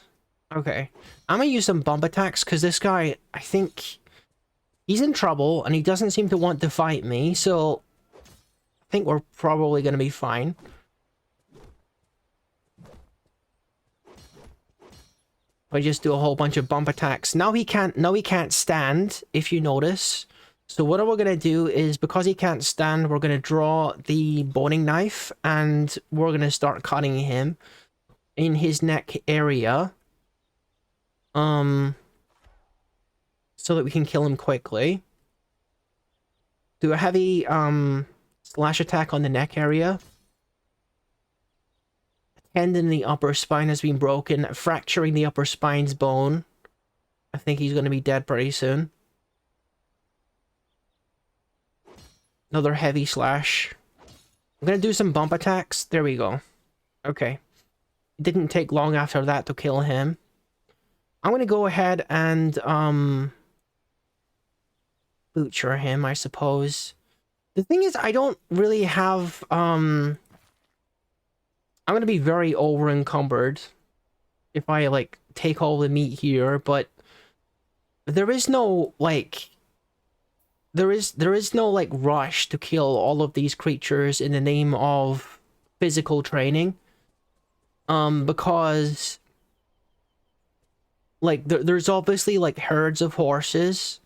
Okay. I'm gonna use some bump attacks because this guy, I think he's in trouble and he doesn't seem to want to fight me, so I think we're probably gonna be fine. I just do a whole bunch of bump attacks. Now he can't stand, if you notice. So what we're gonna do is, because he can't stand, we're gonna draw the boning knife and we're gonna start cutting him in his neck area. So that we can kill him quickly. Do a heavy slash attack on the neck area. A tendon in the upper spine has been broken, fracturing the upper spine's bone. I think he's gonna be dead pretty soon. Another heavy slash. I'm gonna do some bump attacks. There we go. Okay. It didn't take long after that to kill him. I'm gonna go ahead and, butcher him, I suppose. The thing is, I don't really have, I'm gonna be very over-encumbered if I, like, take all the meat here, but there is no, like, there is no, like, rush to kill all of these creatures in the name of physical training. Because, like, there's obviously, like, herds of horses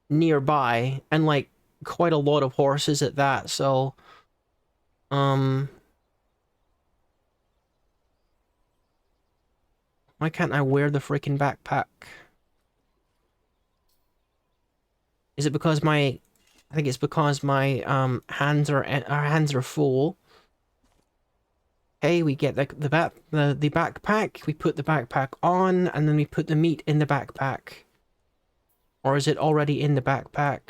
nearby, and, like, quite a lot of horses at that, so, why can't I wear the freaking backpack? Is it because my... I think it's because my, hands are full. Okay, we get the backpack, we put the backpack on, and then we put the meat in the backpack. Or is it already in the backpack?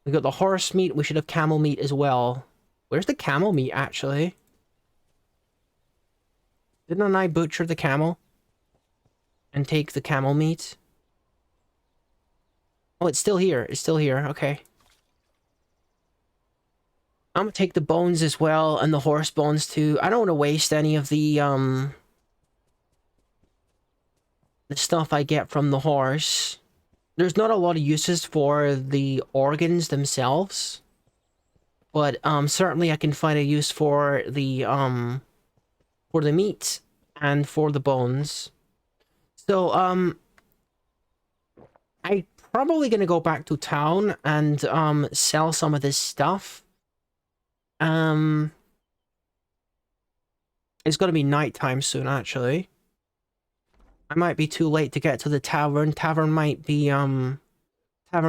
We got the horse meat. We should have camel meat as well. Where's the camel meat, actually? Didn't I butcher the camel? And take the camel meat? Oh, it's still here. It's still here. Okay. I'm gonna take the bones as well, and the horse bones too. I don't want to waste any of the stuff I get from the horse. There's not a lot of uses for the organs themselves, but certainly I can find a use for the meat and for the bones. So I probably gonna go back to town and sell some of this stuff. It's gonna be nighttime soon, actually. I might be too late to get to the tavern. Tavern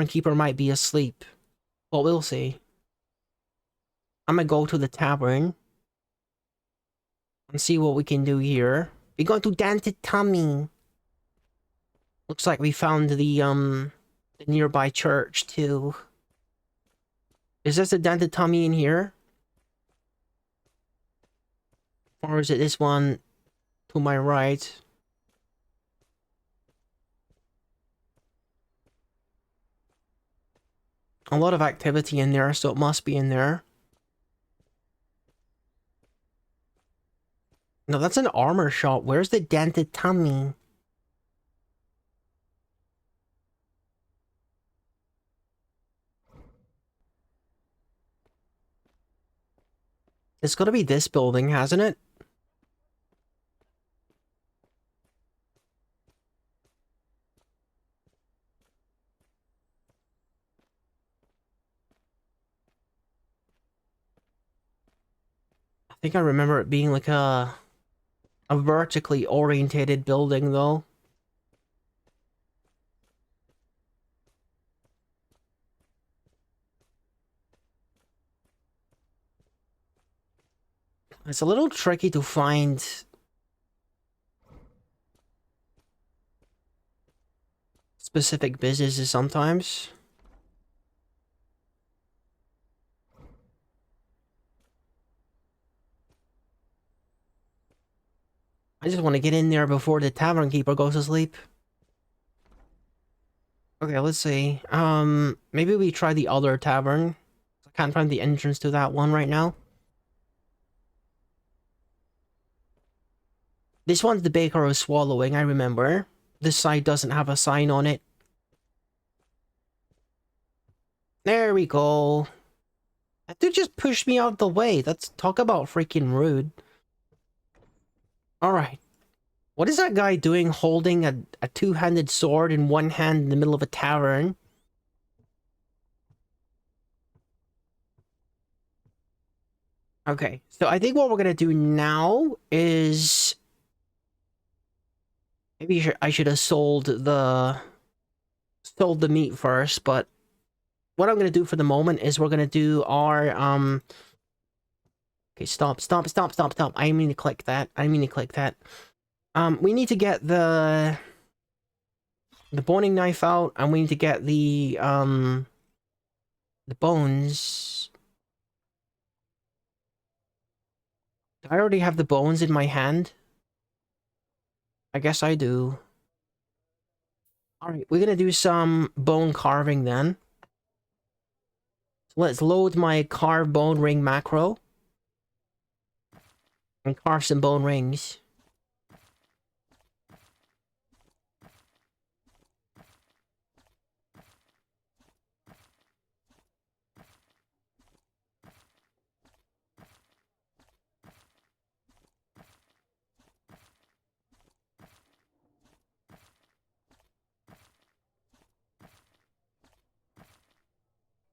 keeper might be asleep. But we'll see. I'm gonna go to the tavern and see what we can do here. We go to Dented Tummy. Looks like we found the nearby church too. Is this a Dented Tummy in here? Or is it this one to my right? A lot of activity in there, so it must be in there. No, that's an armor shop. Where's the Dented Tummy? It's gotta be this building, hasn't it? I think I remember it being like a vertically orientated building, though. It's a little tricky to find specific businesses sometimes. I just want to get in there before the tavern keeper goes to sleep. Okay, let's see. Maybe we try the other tavern. I can't find the entrance to that one right now. This one's the Baker of Swallowing, I remember. This side doesn't have a sign on it. There we go. That dude just pushed me out the way. That's talk about freaking rude. Alright. What is that guy doing holding a two-handed sword in one hand in the middle of a tavern? Okay, so I think what we're gonna do now is... Maybe I should have sold the meat first, but what I'm gonna do for the moment is we're gonna do our Okay, stop. I mean to click that. We need to get the boning knife out, and we need to get the bones. Do I already have the bones in my hand? I guess I do. Alright, we're gonna do some bone carving then. So let's load my carve bone ring macro. And carve some bone rings.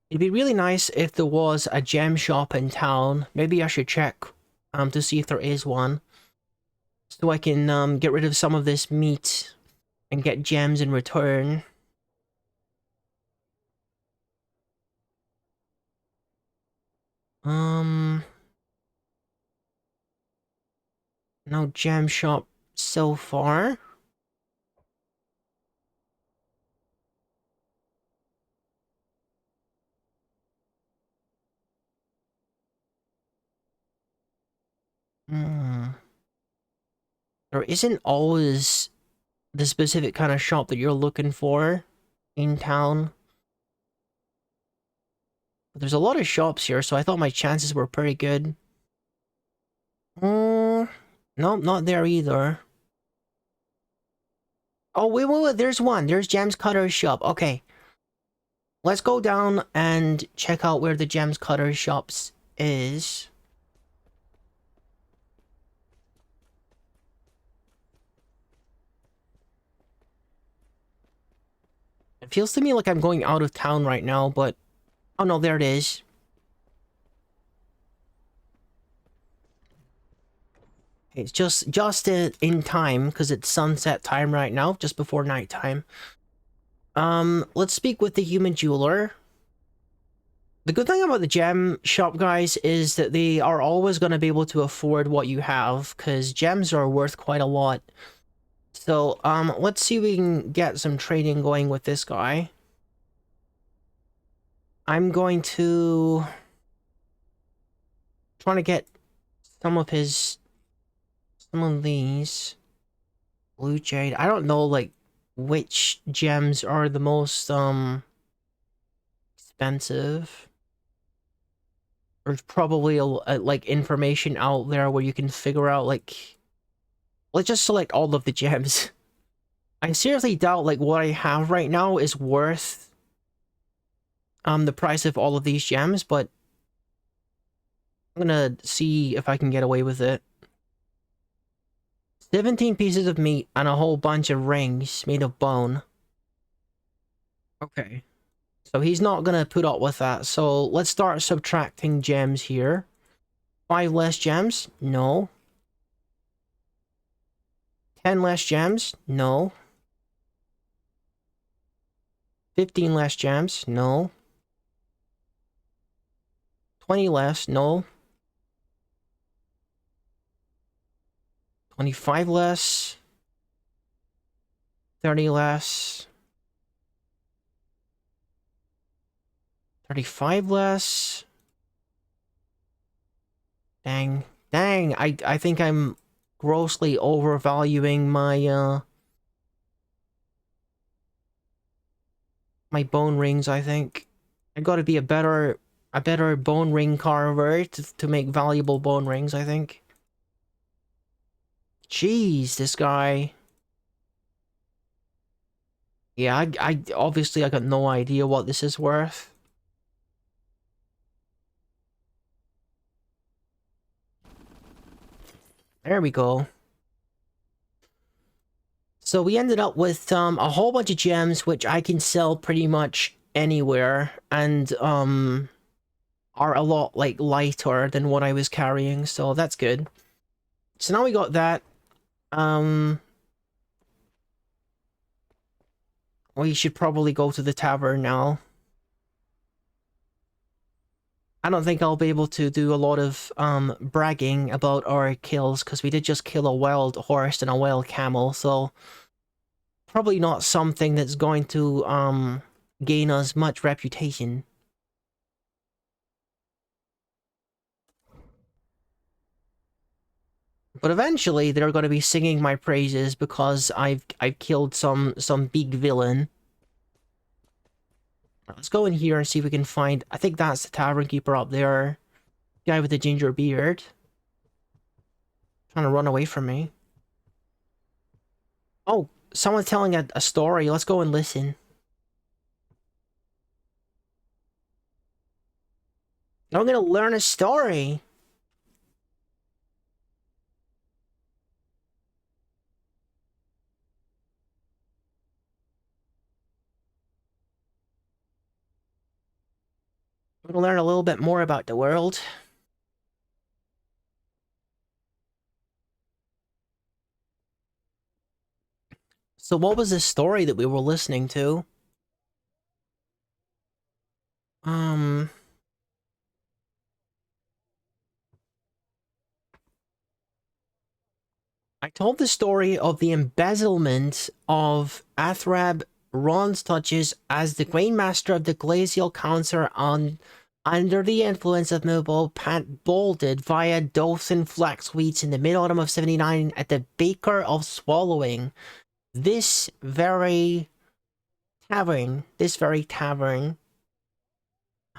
It'd be really nice if there was a gem shop in town. Maybe I should check to see if there is one. So I can get rid of some of this meat and get gems in return. No gem shop so far. Hmm. There isn't always the specific kind of shop that you're looking for in town. But there's a lot of shops here, so I thought my chances were pretty good. No, not there either. Oh, wait, there's one. There's Gems Cutter's shop. Okay. Let's go down and check out where the Gems Cutter's shops is. It feels to me like I'm going out of town right now, but... Oh no, there it is. It's just in time, because it's sunset time right now, just before nighttime. Let's speak with the human jeweler. The good thing about the gem shop, guys, is that they are always going to be able to afford what you have, because gems are worth quite a lot. So, let's see if we can get some trading going with this guy. I'm going to... trying to get some of his... some of these. Blue jade. I don't know, like, which gems are the most, expensive. There's probably like, information out there where you can figure out, like... Let's just select all of the gems. I seriously doubt, like, what I have right now is worth... the price of all of these gems, but... I'm gonna see if I can get away with it. 17 pieces of meat and a whole bunch of rings made of bone. Okay. So he's not gonna put up with that, so let's start subtracting gems here. 5 less gems? No. 10 less gems? No. 15 less gems? No. 20 less? No. 25 less. 30 less. 35 less. Dang. Dang, I think I'm grossly overvaluing my, my bone rings, I think. I gotta be a better bone ring carver to make valuable bone rings, I think. Jeez, this guy. Yeah, I obviously I got no idea what this is worth. There we go. So we ended up with a whole bunch of gems which I can sell pretty much anywhere and are a lot like lighter than what I was carrying, so that's good. So now we got that. We should probably go to the tavern now. I don't think I'll be able to do a lot of bragging about our kills, because we did just kill a wild horse and a wild camel, so probably not something that's going to gain us much reputation. But eventually they're going to be singing my praises because I've killed some big villain. Let's go in here and see if we can find... I think that's the tavern keeper up there. Guy with the ginger beard. Trying to run away from me. Oh, someone's telling a story. Let's go and listen. I'm gonna learn a story. I'm gonna learn a little bit more about the world. So what was the story that we were listening to? I told the story of the embezzlement of Athrab Ron's touches as the Grandmaster of the Glacial Council on Under the influence of mobile, Pant bolted via Dolphin Flax Wheats in the mid-autumn of 79 at the Baker of Swallowing. This very tavern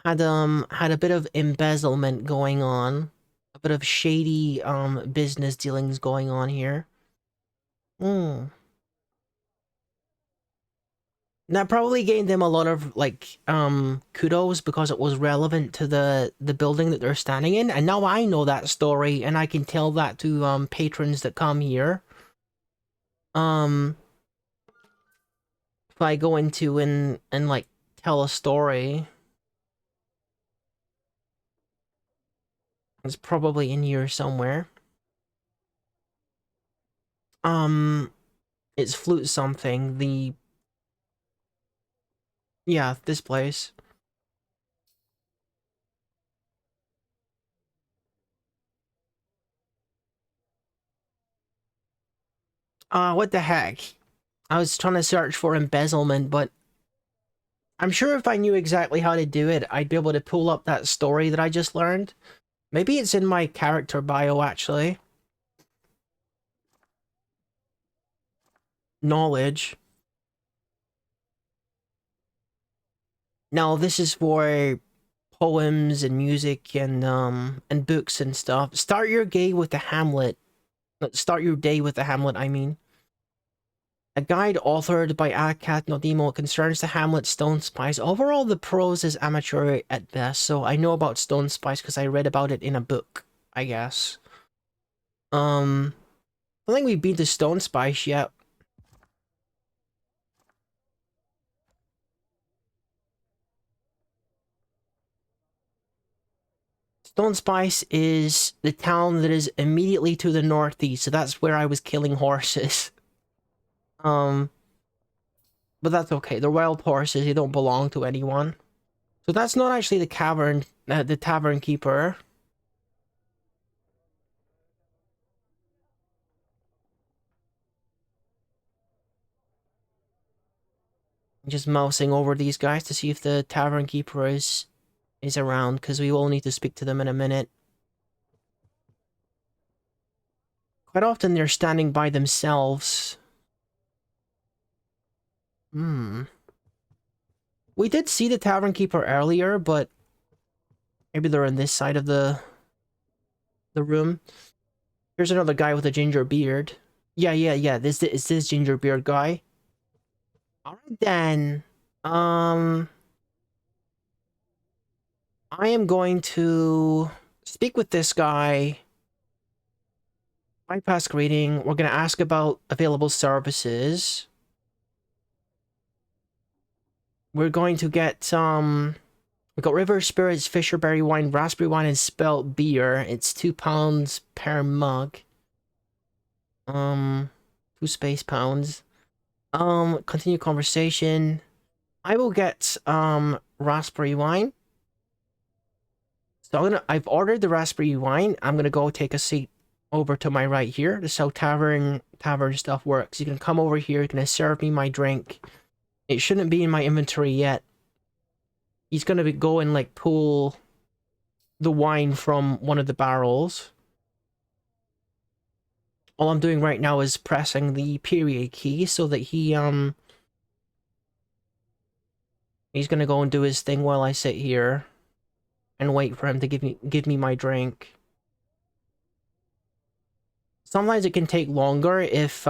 had a bit of embezzlement going on, a bit of shady business dealings going on here. That probably gained them a lot of like kudos because it was relevant to the building that they're standing in, and now I know that story and I can tell that to patrons that come here. If I go into and like tell a story, it's probably in here somewhere. It's flute something. Yeah, this place. What the heck? I was trying to search for embezzlement, but I'm sure if I knew exactly how to do it, I'd be able to pull up that story that I just learned. Maybe it's in my character bio, actually. Knowledge. No, this is for poems and music and books and stuff. Start your day with the Hamlet. Start your day with the Hamlet, I mean. A guide authored by Akat Nodimo concerns the Hamlet Stone Spice. Overall, the prose is amateur at best, so I know about Stone Spice because I read about it in a book, I guess. I don't think we've been to Stone Spice yet. Stone Spice is the town that is immediately to the northeast, so that's where I was killing horses. But that's okay. They're wild horses. They don't belong to anyone. So that's not actually the tavern keeper. I'm just mousing over these guys to see if the tavern keeper is around, because we will need to speak to them in a minute. Quite often they're standing by themselves. We did see the tavern keeper earlier, but maybe they're on this side of the room. Here's another guy with a ginger beard. Yeah. This is this ginger beard guy. Alright then. I am going to speak with this guy. Bypass greeting. We're gonna ask about available services. We're going to get we got river spirits, fisherberry wine, raspberry wine, and spelt beer. It's £2 per mug. 2 space pounds. Continue conversation. I will get raspberry wine. So I've ordered the raspberry wine. I'm gonna go take a seat over to my right here. This is how tavern stuff works. You can come over here, you're gonna serve me my drink. It shouldn't be in my inventory yet. He's gonna go and like pull the wine from one of the barrels. All I'm doing right now is pressing the period key so that he's gonna go and do his thing while I sit here and wait for him to give me my drink. Sometimes it can take longer if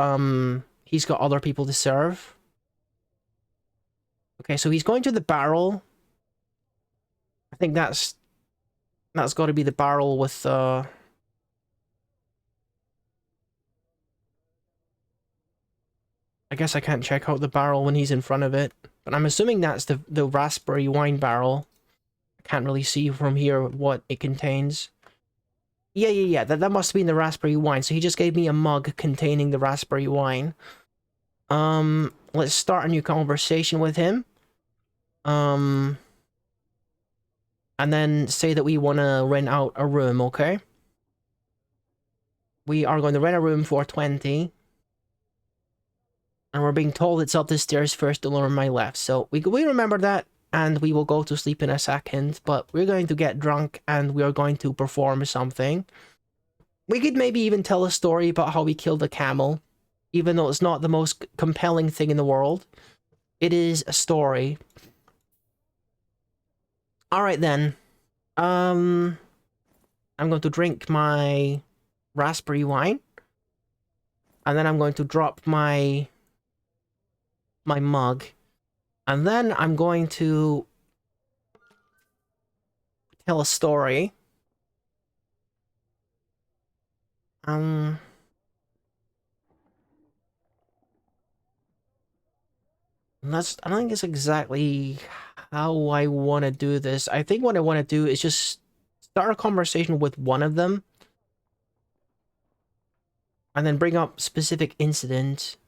he's got other people to serve. Okay, so he's going to the barrel. I think that's got to be the barrel with I guess I can't check out the barrel when he's in front of it, but I'm assuming that's the raspberry wine barrel. I can't really see from here what it contains. Yeah. That must have been the raspberry wine. So he just gave me a mug containing the raspberry wine. Let's start a new conversation with him. And then say that we want to rent out a room, okay? We are going to rent a room for 20. And we're being told it's up the stairs first, door on my left. So we remember that. and we will go to sleep in a second, but we're going to get drunk and we are going to perform something. We could maybe even tell a story about how we killed a camel, even though it's not the most compelling thing in the world. It is a story. Alright then. I'm going to drink my raspberry wine. And then I'm going to drop my mug. And then I'm going to tell a story. I don't think it's exactly how I want to do this. I think what I want to do is just start a conversation with one of them. And then bring up specific incident.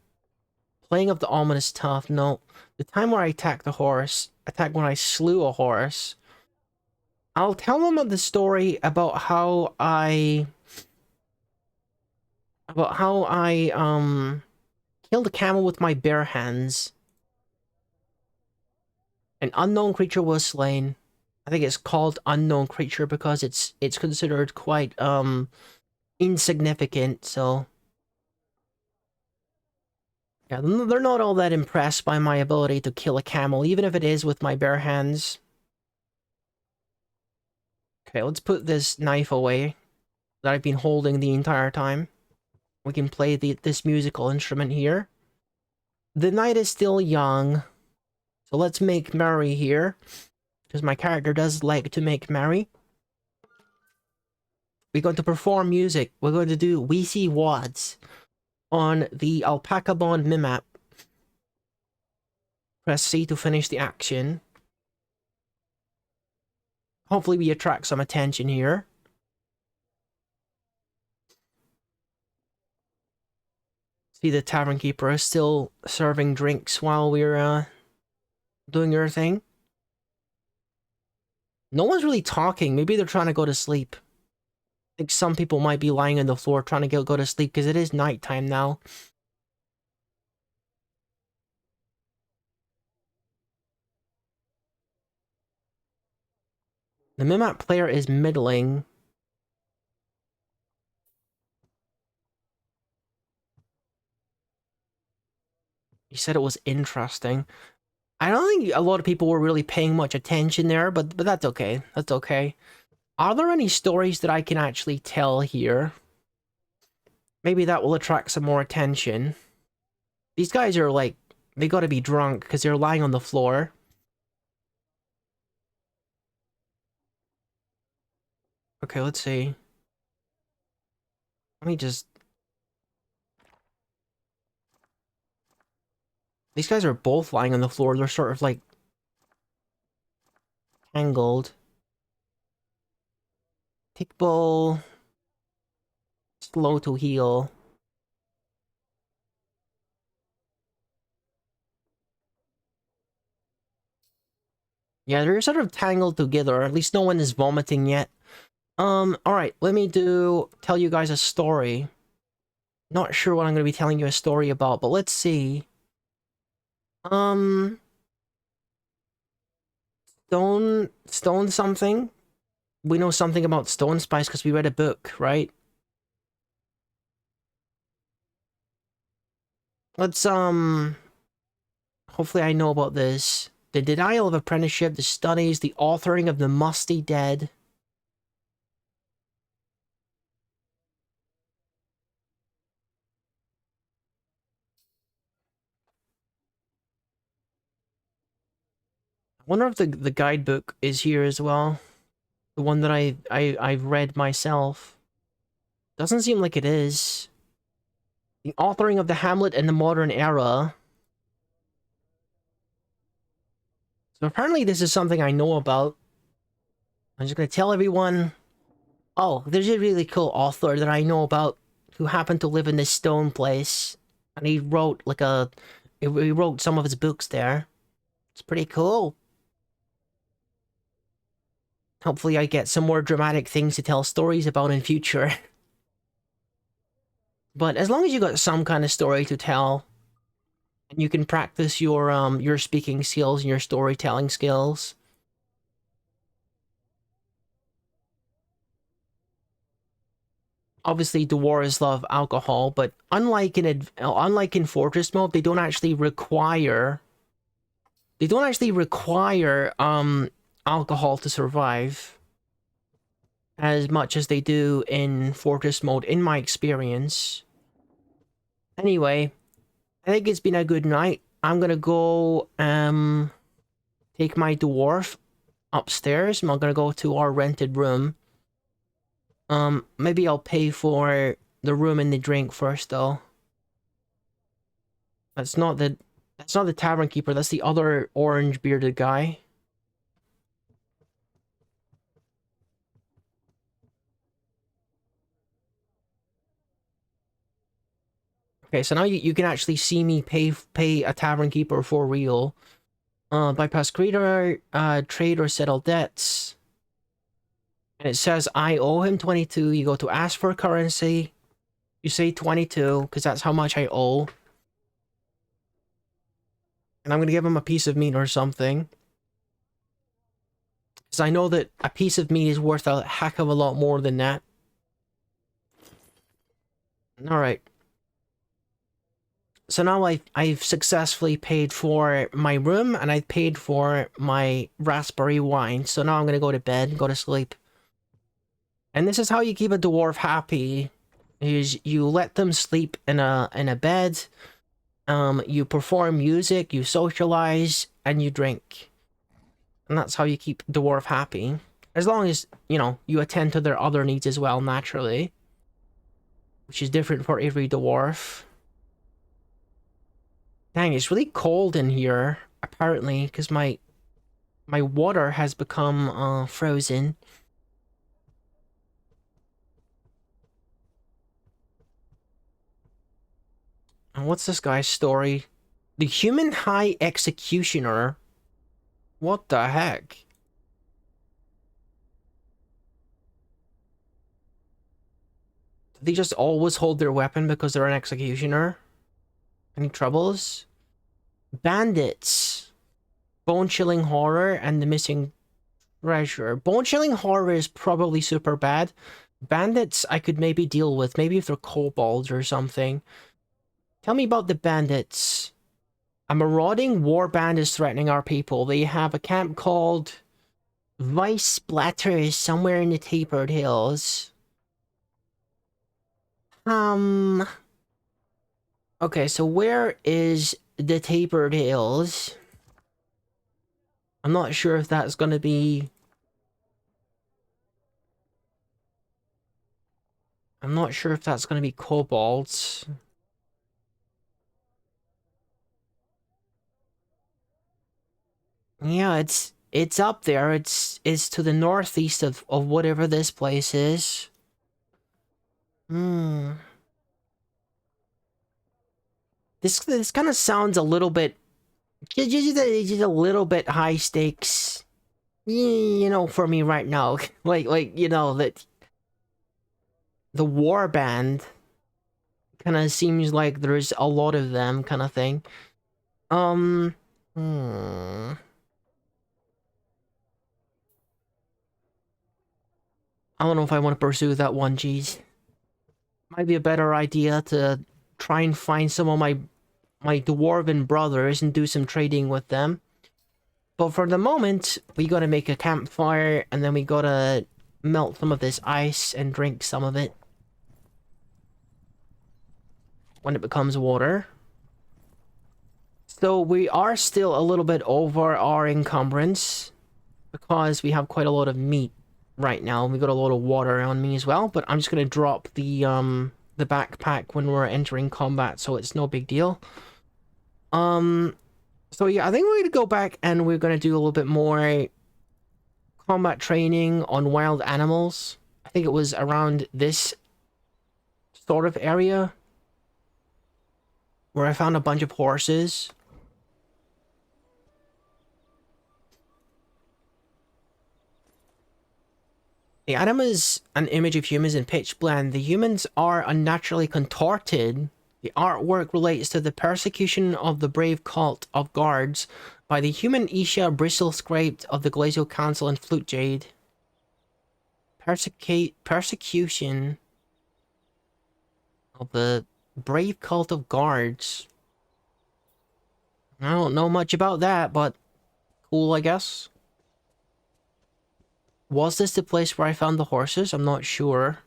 Playing up the ominous tough. No. The time where I attacked the horse. Attack when I slew a horse. I'll tell them the story about how I killed a camel with my bare hands. An unknown creature was slain. I think it's called unknown creature because it's considered quite insignificant, so yeah, they're not all that impressed by my ability to kill a camel, even if it is with my bare hands. Okay, let's put this knife away that I've been holding the entire time. We can play this musical instrument here. The night is still young, so let's make merry here, because my character does like to make merry. We're going to perform music. We're going to do We See Wads on the Alpaca Bond mimap. Press C to finish the action. Hopefully we attract some attention here. See, the tavern keeper is still serving drinks while we're doing our thing. No one's really talking. Maybe they're trying to go to sleep. I think some people might be lying on the floor trying to go to sleep because it is nighttime now. The mimap player is middling. You said it was interesting. I don't think a lot of people were really paying much attention there, but that's okay. That's okay. Are there any stories that I can actually tell here? Maybe that will attract some more attention. These guys are like, they gotta be drunk because they're lying on the floor. Okay, let's see. Let me just... These guys are both lying on the floor. They're sort of like... tangled. Tickball. Slow to heal. Yeah, they're sort of tangled together. At least no one is vomiting yet. Alright, let me tell you guys a story. Not sure what I'm gonna be telling you a story about, but let's see. Stone something? We know something about stone spice because we read a book, right? Let's, hopefully I know about this. The denial of apprenticeship, the studies, the authoring of the musty dead. I wonder if the guidebook is here as well. The one that I've read myself. Doesn't seem like it is. The authoring of the Hamlet in the modern era. So apparently this is something I know about. I'm just gonna tell everyone, oh, there's a really cool author that I know about who happened to live in this stone place. And he wrote like he wrote some of his books there. It's pretty cool. Hopefully I get some more dramatic things to tell stories about in future. But as long as you got some kind of story to tell, You can practice your speaking skills and your storytelling skills. Obviously, dwarves love alcohol, but unlike in Fortress mode, they don't actually require alcohol to survive as much as they do in Fortress mode, in my experience. Anyway, I think it's been a good night. I'm gonna go take my dwarf upstairs. I'm gonna go to our rented room. Maybe I'll pay for the room and the drink first, though. That's not the tavern keeper. That's the other orange bearded guy. Okay, so now you can actually see me pay a tavern keeper for real. Bypass creator, trade or settle debts. And it says I owe him 22. You go to ask for currency. You say 22, because that's how much I owe. And I'm gonna give him a piece of meat or something. Because I know that a piece of meat is worth a heck of a lot more than that. Alright. So now I've successfully paid for my room, and I've paid for my raspberry wine. So now I'm gonna go to bed, go to sleep. And this is how you keep a dwarf happy, is you let them sleep in a bed, you perform music, you socialize, and you drink. And that's how you keep dwarf happy. As long as, you know, you attend to their other needs as well, naturally. Which is different for every dwarf. Dang, it's really cold in here, apparently, because my water has become frozen. And what's this guy's story? The Human High Executioner? What the heck? Do they just always hold their weapon because they're an executioner? Any troubles? Bandits. Bone-chilling horror and the missing treasure. Bone-chilling horror is probably super bad. Bandits I could maybe deal with. Maybe if they're kobolds or something. Tell me about the bandits. A marauding war band is threatening our people. They have a camp called Vice Splatters somewhere in the Tapered Hills. Okay, so where is the Tapered Hills? I'm not sure if that's gonna be... I'm not sure if that's gonna be kobolds. Yeah, it's up there. It's to the northeast of whatever this place is. This kind of sounds a little bit just a little bit high stakes. You know, for me right now. like you know, that the war band kind of seems like there's a lot of them kind of thing. I don't know if I want to pursue that one, geez. Might be a better idea to try and find some of my dwarven brothers and do some trading with them. But for the moment, we gotta make a campfire, and then we gotta melt some of this ice and drink some of it when it becomes water. So we are still a little bit over our encumbrance because we have quite a lot of meat right now. We got a lot of water on me as well, but I'm just gonna drop the backpack when we're entering combat, so it's no big deal. So yeah, I think we're gonna go back and we're gonna do a little bit more combat training on wild animals. I think it was around this sort of area where I found a bunch of horses. The item is an image of humans in pitch blend. The humans are unnaturally contorted The artwork relates to the persecution of the brave cult of guards by the human Isha bristle scraped of the Glacial Council and Flute Jade. Persecution of the brave cult of guards. I don't know much about that, but cool, I guess. Was this the place where I found the horses? I'm not sure.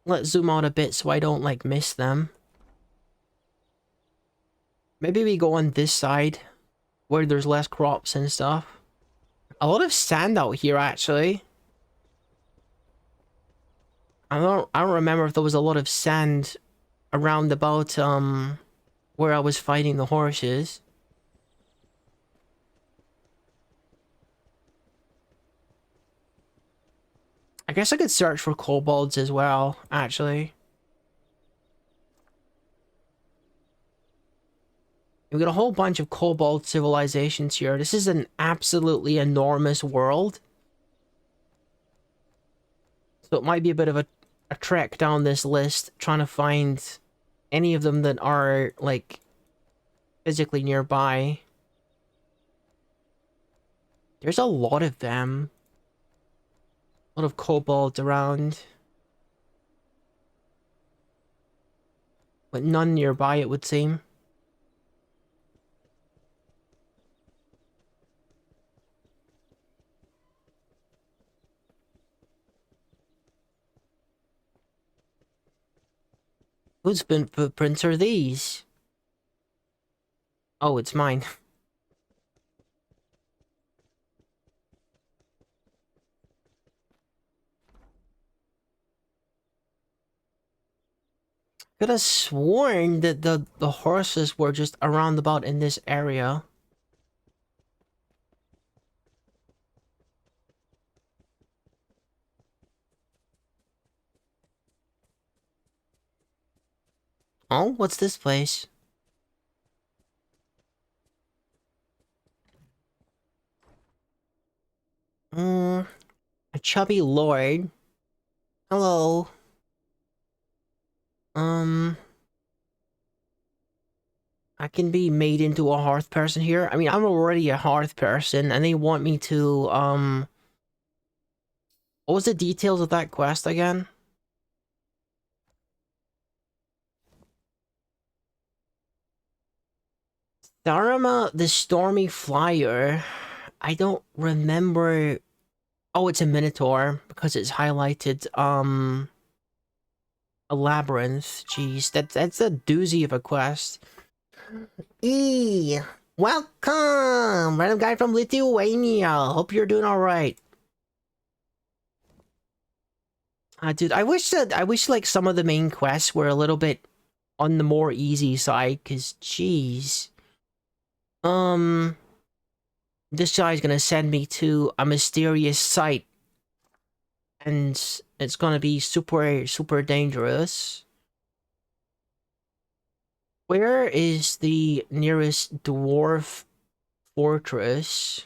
Let's zoom out a bit so I don't, like, miss them. Maybe we go on this side, where there's less crops and stuff. A lot of sand out here, actually. I don't remember if there was a lot of sand around about, where I was fighting the horses. I guess I could search for kobolds as well, actually. We've got a whole bunch of kobold civilizations here. This is an absolutely enormous world. So it might be a bit of a trek down this list, trying to find any of them that are, like, physically nearby. There's a lot of them. A lot of kobolds around. But none nearby, it would seem. Whose footprints are these? Oh, it's mine. Could have sworn that the horses were just around about in this area. Oh, what's this place? A chubby lord. Hello. I can be made into a hearth person here. I mean, I'm already a hearth person, and they want me to, what was the details of that quest again? Dharma the Stormy Flyer. I don't remember. Oh, it's a Minotaur, because it's highlighted, a labyrinth. Jeez, that's a doozy of a quest. Welcome! Random guy from Lithuania. Hope you're doing alright. Dude, I wish like some of the main quests were a little bit on the more easy side, cause jeez. This guy's gonna send me to a mysterious site. And it's gonna be super, super dangerous. Where is the nearest Dwarf Fortress?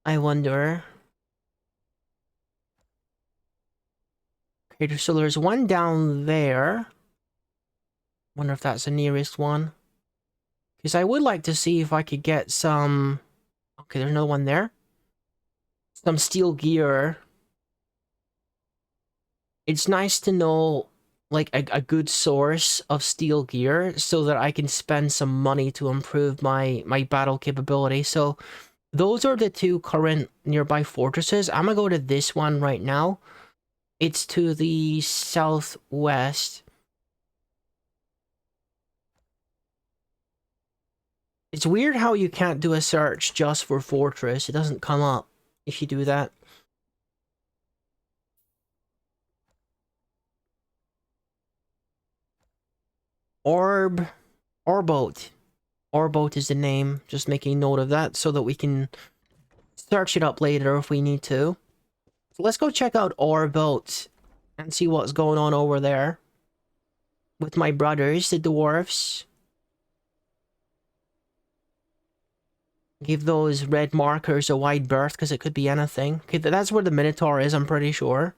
I wonder. Okay, so there's one down there. Wonder if that's the nearest one. Because I would like to see if I could get some... Okay, there's another one there. Some steel gear. It's nice to know, like, a good source of steel gear so that I can spend some money to improve my battle capability. So those are the two current nearby fortresses. I'm gonna go to this one right now. It's to the southwest. It's weird how you can't do a search just for fortress. It doesn't come up if you do that. Orbote. Orbote is the name. Just making note of that so that we can search it up later if we need to. So let's go check out Orbote and see what's going on over there with my brothers, the dwarfs. Give those red markers a wide berth because it could be anything. Okay, that's where the Minotaur is, I'm pretty sure.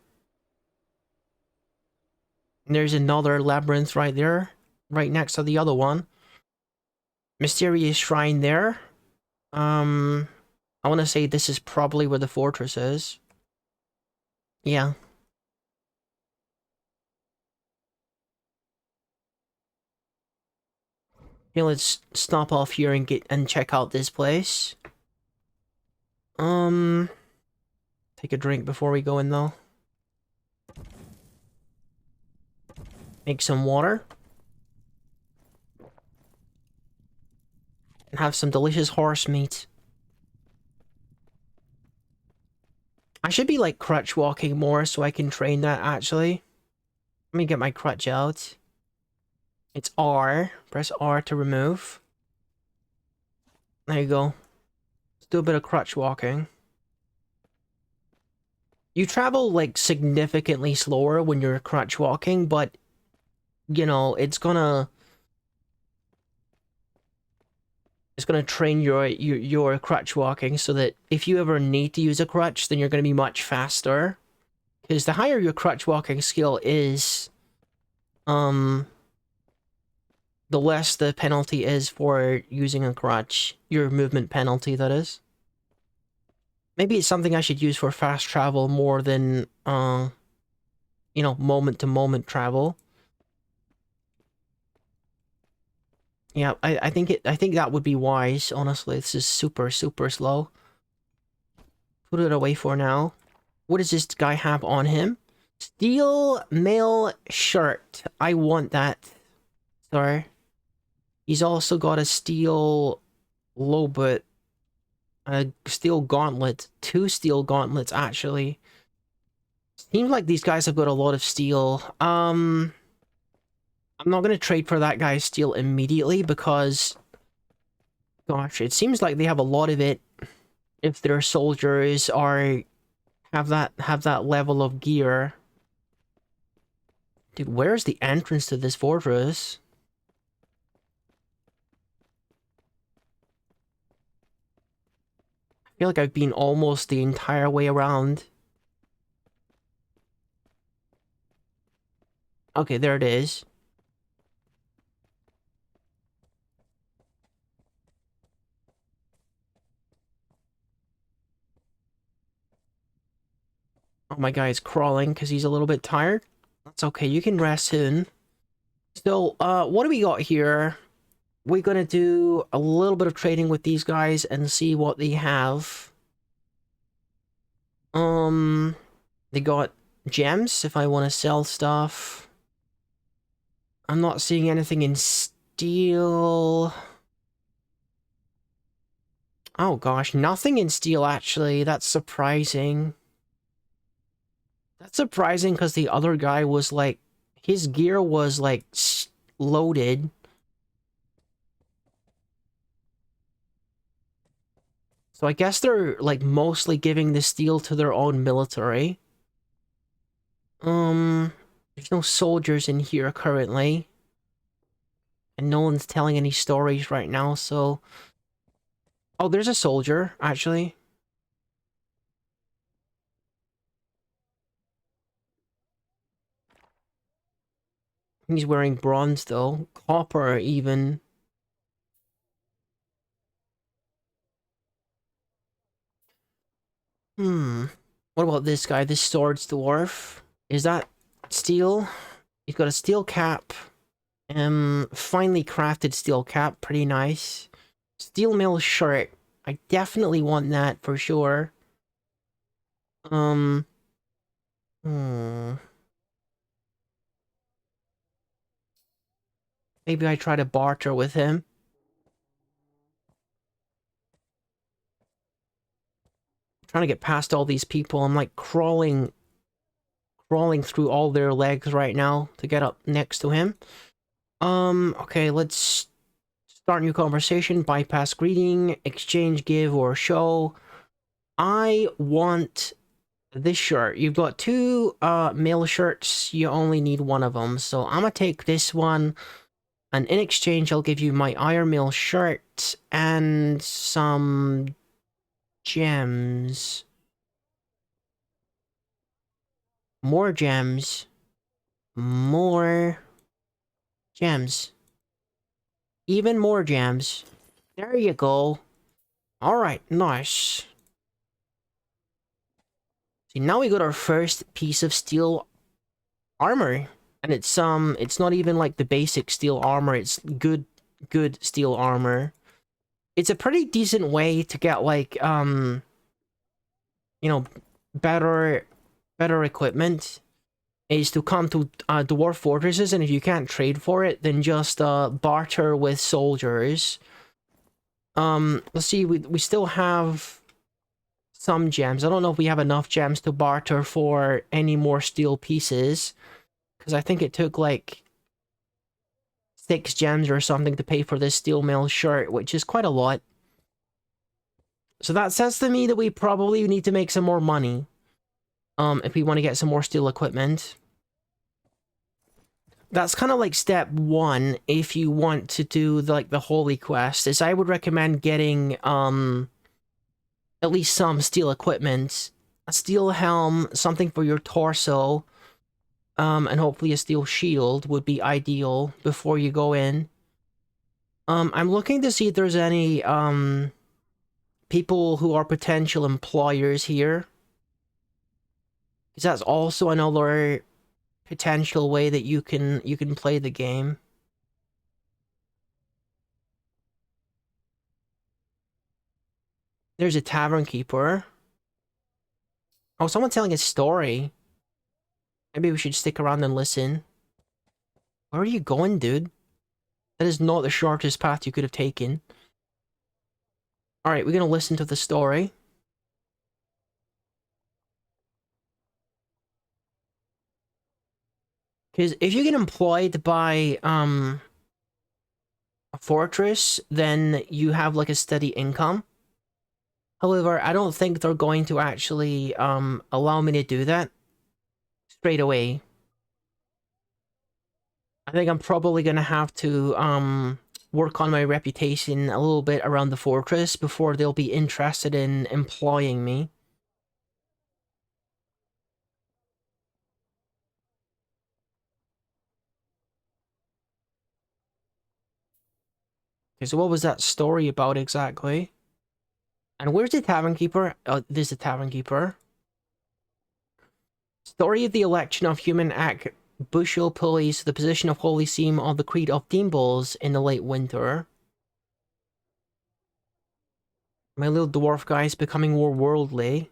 There's another labyrinth right there, right next to the other one. Mysterious shrine there. I want to say this is probably where the fortress is. Yeah. Okay, let's stop off here and check out this place. Take a drink before we go in though. Make some water. And have some delicious horse meat. I should be like crutch walking more so I can train that actually. Let me get my crutch out. It's R. Press R to remove. There you go. Let's do a bit of crutch walking. You travel like significantly slower when you're crutch walking, but you know, it's gonna train your crutch walking so that if you ever need to use a crutch, then you're gonna be much faster. Because the higher your crutch walking skill is, the less the penalty is for using a crutch. Your movement penalty, that is. Maybe it's something I should use for fast travel more than, you know, moment-to-moment travel. Yeah, I think that would be wise, honestly. This is super, super slow. Put it away for now. What does this guy have on him? Steel mail shirt. I want that. Sorry. He's also got a steel lobot. A steel gauntlet. 2 steel gauntlets, actually. Seems like these guys have got a lot of steel. I'm not going to trade for that guy's steel immediately because, gosh, it seems like they have a lot of it if their soldiers have that level of gear. Dude, where's the entrance to this fortress? I feel like I've been almost the entire way around. Okay, there it is. Oh, my guy is crawling because he's a little bit tired. That's okay, you can rest soon. So, what do we got here? We're gonna do a little bit of trading with these guys and see what they have. They got gems if I want to sell stuff. I'm not seeing anything in steel. Oh gosh, nothing in steel actually. That's surprising. That's surprising because the other guy was like, his gear was like loaded. So I guess they're like mostly giving the steel to their own military. There's no soldiers in here currently. And no one's telling any stories right now, so... Oh, there's a soldier, actually. He's wearing bronze, though. Copper, even. What about this guy? This swords dwarf? Is that steel? He's got a steel cap. Finely crafted steel cap. Pretty nice. Steel mill shirt. I definitely want that for sure. Hmm. Maybe I try to barter with him. I'm trying to get past all these people. I'm like crawling through all their legs right now to get up next to him. Okay, let's start new conversation, bypass greeting, exchange, give, or show. I want this shirt. You've got 2 male shirts. You only need one of them. So I'm gonna take this one. And in exchange, I'll give you my Iron Mill shirt and some gems. More gems. More gems. Even more gems. There you go. Alright, nice. See, now we got our first piece of steel armor. And it's not even like the basic steel armor, it's good steel armor. It's a pretty decent way to get like, you know, better equipment, is to come to dwarf fortresses, and if you can't trade for it, then just barter with soldiers. Let's see, we still have some gems. I don't know if we have enough gems to barter for any more steel pieces, because I think it took like 6 gems or something to pay for this steel mill shirt, which is quite a lot. So that says to me that we probably need to make some more money, if we want to get some more steel equipment. That's kind of like step 1 if you want to do like the holy quest, is I would recommend getting at least some steel equipment. A steel helm, something for your torso, and hopefully a steel shield would be ideal before you go in. I'm looking to see if there's any people who are potential employers here, because that's also another potential way that you can play the game. There's a tavern keeper. Oh, someone's telling a story. Maybe we should stick around and listen. Where are you going, dude? That is not the shortest path you could have taken. Alright, we're gonna listen to the story. Because if you get employed by, a fortress, then you have, like, a steady income. However, I don't think they're going to actually, allow me to do that straight away. I think I'm probably gonna have to, work on my reputation a little bit around the fortress before they'll be interested in employing me. Okay, so what was that story about exactly? And where's the tavern keeper? Oh, there's the tavern keeper. Story of the election of human act bushel pulleys to the position of holy seam of the creed of Thimbles in the late winter. My little dwarf guy is becoming more worldly.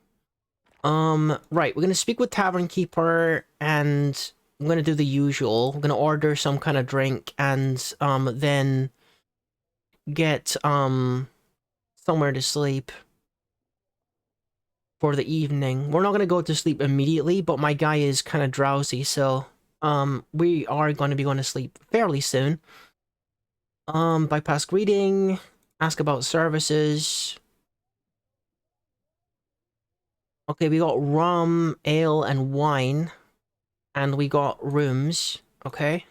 Right, we're gonna speak with tavern keeper, and I'm gonna do the usual. I'm gonna order some kind of drink, and then get somewhere to sleep for the evening. We're not gonna go to sleep immediately, but my guy is kind of drowsy, so we are going to be going to sleep fairly soon. Bypass greeting, ask about services. Okay, we got rum, ale, and wine, and we got rooms. Okay,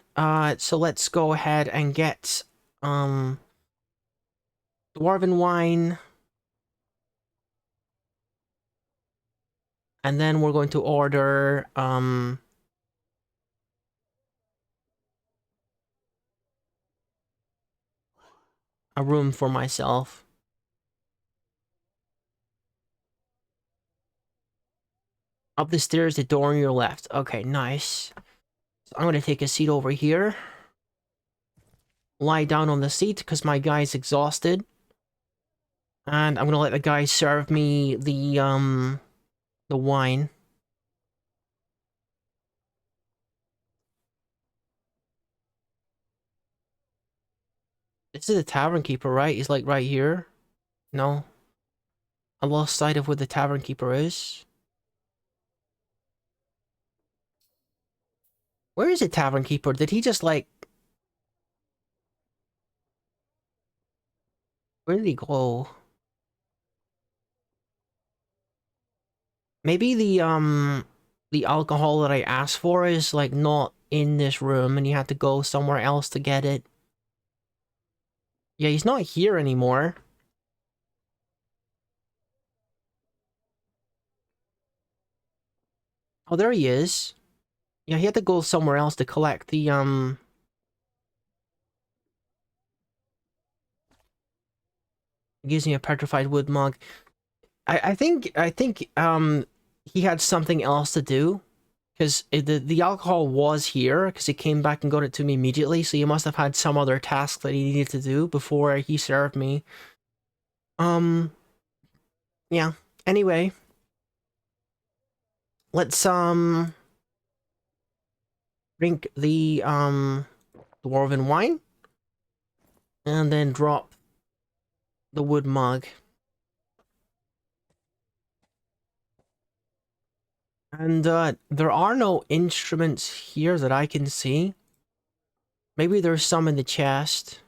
so let's go ahead and get dwarven wine, and then we're going to order a room for myself. Up the stairs, the door on your left. Okay, nice. So I'm gonna take a seat over here. Lie down on the seat because my guy's exhausted. And I'm gonna let the guy serve me the wine. This is the tavern keeper, right? He's like right here. No. I lost sight of where the tavern keeper is. Where is the tavern keeper? Did he just like... Where did he go? Maybe the alcohol that I asked for is like not in this room and you had to go somewhere else to get it. Yeah, he's not here anymore. Oh, there he is. Yeah, he had to go somewhere else to collect the, using a petrified wood mug. I think he had something else to do, because the alcohol was here, because he came back and got it to me immediately, so he must have had some other task that he needed to do before he served me. Um, yeah. Anyway, let's, drink the, dwarven wine, and then drop the wood mug. And, there are no instruments here that I can see. Maybe there's some in the chest.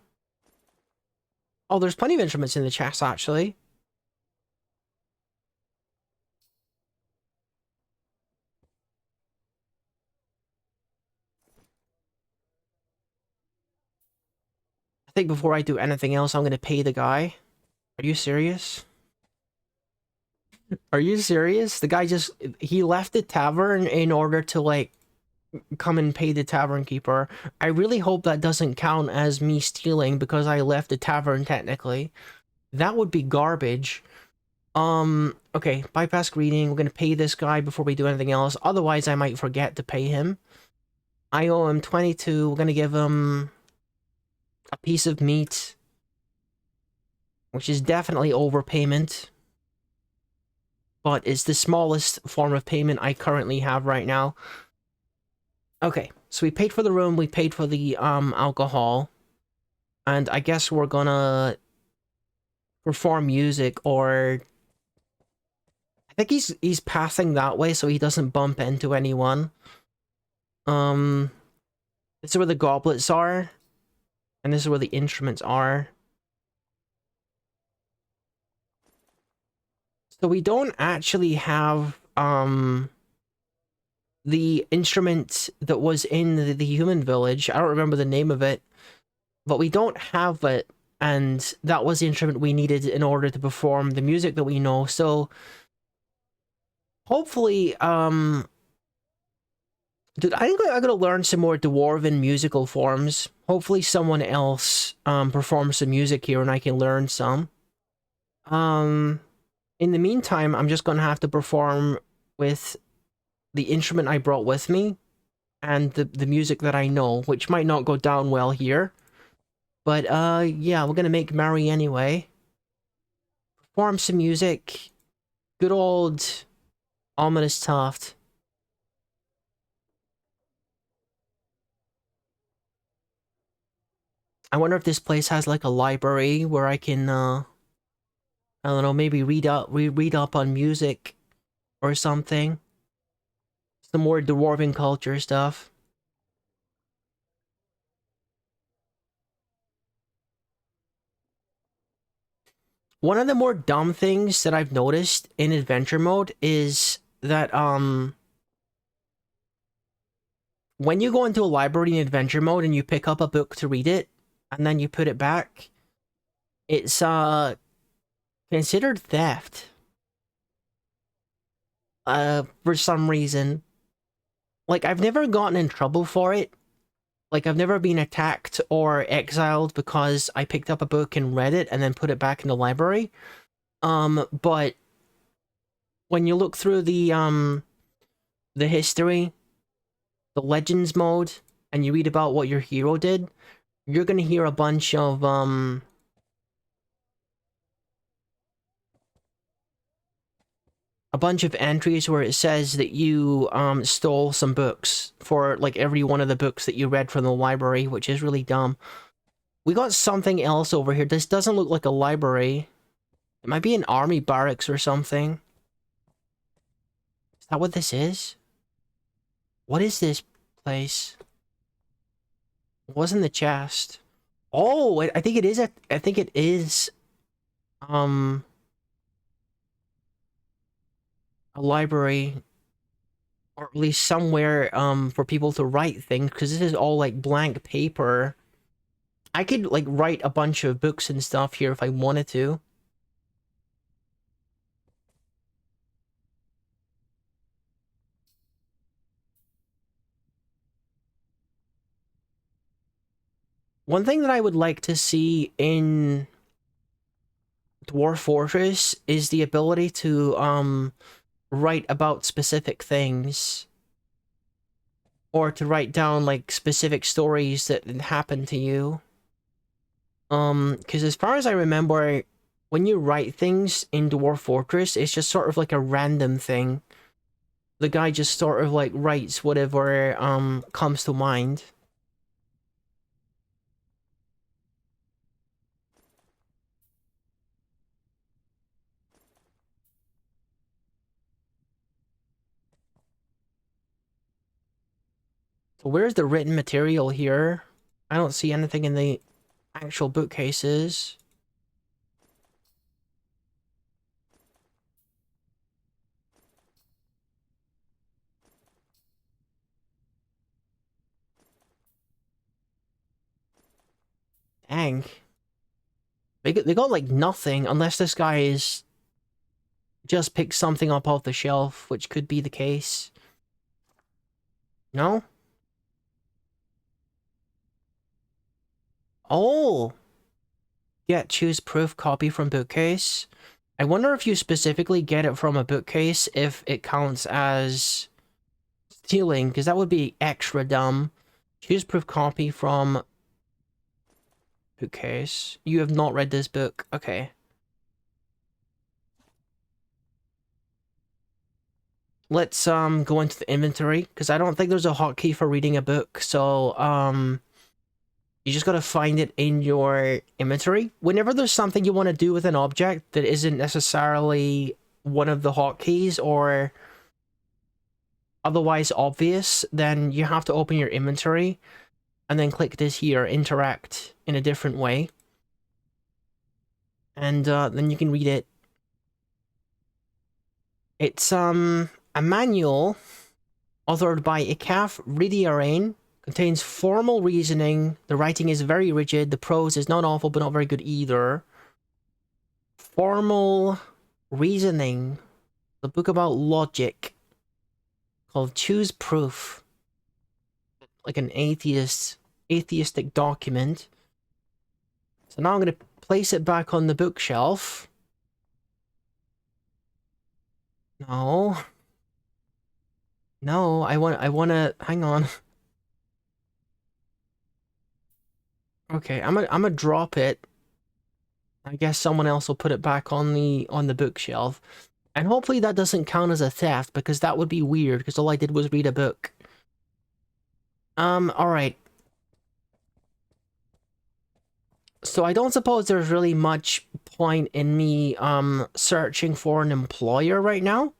Oh, there's plenty of instruments in the chest, actually. I think before I do anything else, I'm gonna pay the guy. Are you serious? Are you serious? The guy just... he left the tavern in order to, like, come and pay the tavern keeper. I really hope that doesn't count as me stealing because I left the tavern, technically. That would be garbage. Okay, bypass greeting. We're gonna pay this guy before we do anything else. Otherwise, I might forget to pay him. I owe him 22. We're gonna give him a piece of meat, which is definitely overpayment, but it's the smallest form of payment I currently have right now. Okay, so we paid for the room, we paid for the alcohol, and I guess we're gonna perform music, or I think he's passing that way so he doesn't bump into anyone. This is where the goblets are, and this is where the instruments are. So we don't actually have the instrument that was in the human village. I don't remember the name of it, but we don't have it, and that was the instrument we needed in order to perform the music that we know. So hopefully, dude, I think I'm gonna learn some more dwarven musical forms. Hopefully someone else performs some music here and I can learn some. In the meantime, I'm just gonna have to perform with the instrument I brought with me and the music that I know, which might not go down well here. But, yeah, we're gonna make merry anyway. Perform some music. Good old Ominous Tuft. I wonder if this place has, like, a library where I can, I don't know, maybe read up on music or something. Some more dwarven culture stuff. One of the more dumb things that I've noticed in adventure mode is that, when you go into a library in adventure mode and you pick up a book to read it, and then you put it back, it's, considered theft. For some reason. Like, I've never gotten in trouble for it. Like, I've never been attacked or exiled because I picked up a book and read it and then put it back in the library. But when you look through the history, the legends mode, and you read about what your hero did, you're gonna hear a bunch of entries where it says that you stole some books for like every one of the books that you read from the library, which is really dumb. We got something else over here. This doesn't look like a library. It might be an army barracks or something. Is that what this is? What is this place? It wasn't the chest. Oh, I think it is I think it is um a library, or at least somewhere for people to write things, because this is all like blank paper. I could like write a bunch of books and stuff here if I wanted to. One thing that I would like to see in Dwarf Fortress is the ability to write about specific things, or to write down like specific stories that happened to you. Because as far as I remember, when you write things in Dwarf Fortress, it's just sort of like a random thing. The guy just sort of like writes whatever comes to mind. So where's the written material here? I don't see anything in the actual bookcases. Dang. They got like nothing, unless this guy is just picked something up off the shelf, which could be the case. No? Oh! Yeah, choose proof copy from bookcase. I wonder if you specifically get it from a bookcase, if it counts as stealing, because that would be extra dumb. Choose proof copy from bookcase. You have not read this book. Okay. Let's go into the inventory, because I don't think there's a hotkey for reading a book, so you just gotta find it in your inventory. Whenever there's something you want to do with an object that isn't necessarily one of the hotkeys or otherwise obvious, then you have to open your inventory and then click this here, interact in a different way. And then you can read it. It's a manual authored by Ikaf Ridiarain. Contains formal reasoning. The writing is very rigid. The prose is not awful, but not very good either. Formal reasoning. The book about logic. Called Choose Proof. Like an atheistic document. So now I'm going to place it back on the bookshelf. No. No, I want to, hang on. Okay, I'm gonna drop it. I guess someone else will put it back on the bookshelf. And hopefully that doesn't count as a theft, because that would be weird, because all I did was read a book. Alright. So I don't suppose there's really much point in me, searching for an employer right now.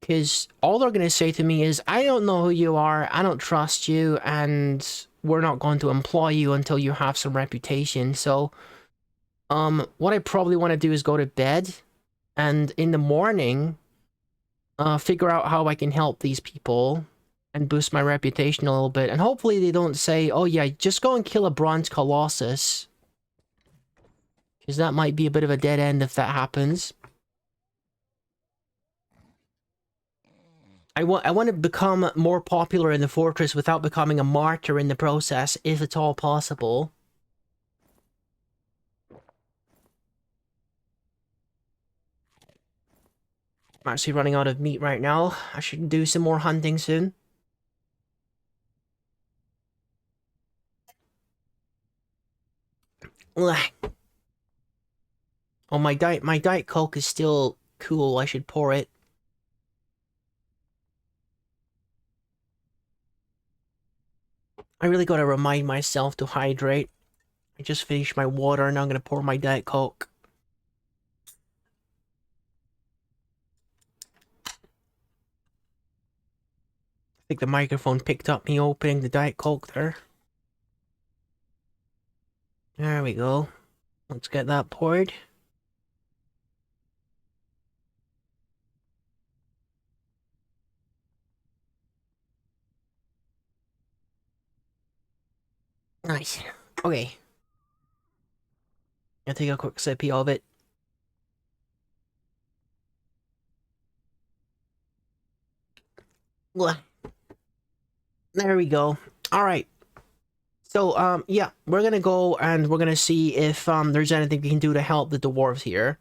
Because all they're gonna say to me is, I don't know who you are, I don't trust you, and we're not going to employ you until you have some reputation. So, what I probably want to do is go to bed, and in the morning, figure out how I can help these people and boost my reputation a little bit. And hopefully they don't say, oh yeah, just go and kill a bronze colossus. Because that might be a bit of a dead end if that happens. I want to become more popular in the fortress without becoming a martyr in the process, if it's all possible. I'm actually running out of meat right now. I should do some more hunting soon. Ugh. Oh, my Diet Coke is still cool. I should pour it. I really gotta remind myself to hydrate. I just finished my water and now I'm gonna pour my Diet Coke. I think the microphone picked up me opening the Diet Coke there. There we go. Let's get that poured. Nice. Okay. I'll take a quick sippy of it. There we go. Alright. So, yeah, we're gonna go and we're gonna see if, there's anything we can do to help the dwarves here.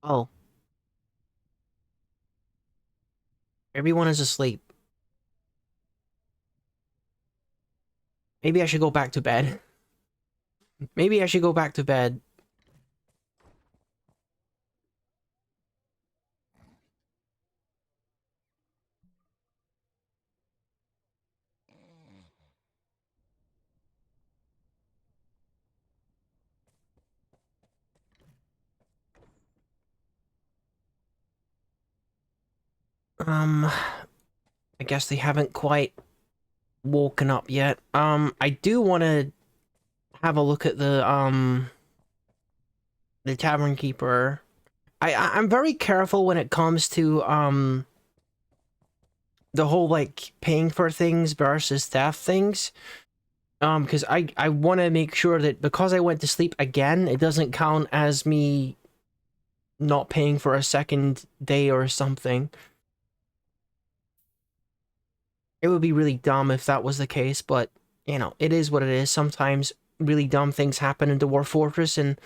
Oh. Everyone is asleep. Maybe I should go back to bed. Maybe I should go back to bed. I guess they haven't quite woken up yet. I do want to have a look at the tavern keeper. I'm very careful when it comes to, the whole, like, paying for things versus theft things. Because I want to make sure that because I went to sleep again, it doesn't count as me not paying for a second day or something. It would be really dumb if that was the case, but, you know, it is what it is. Sometimes really dumb things happen in Dwarf Fortress, and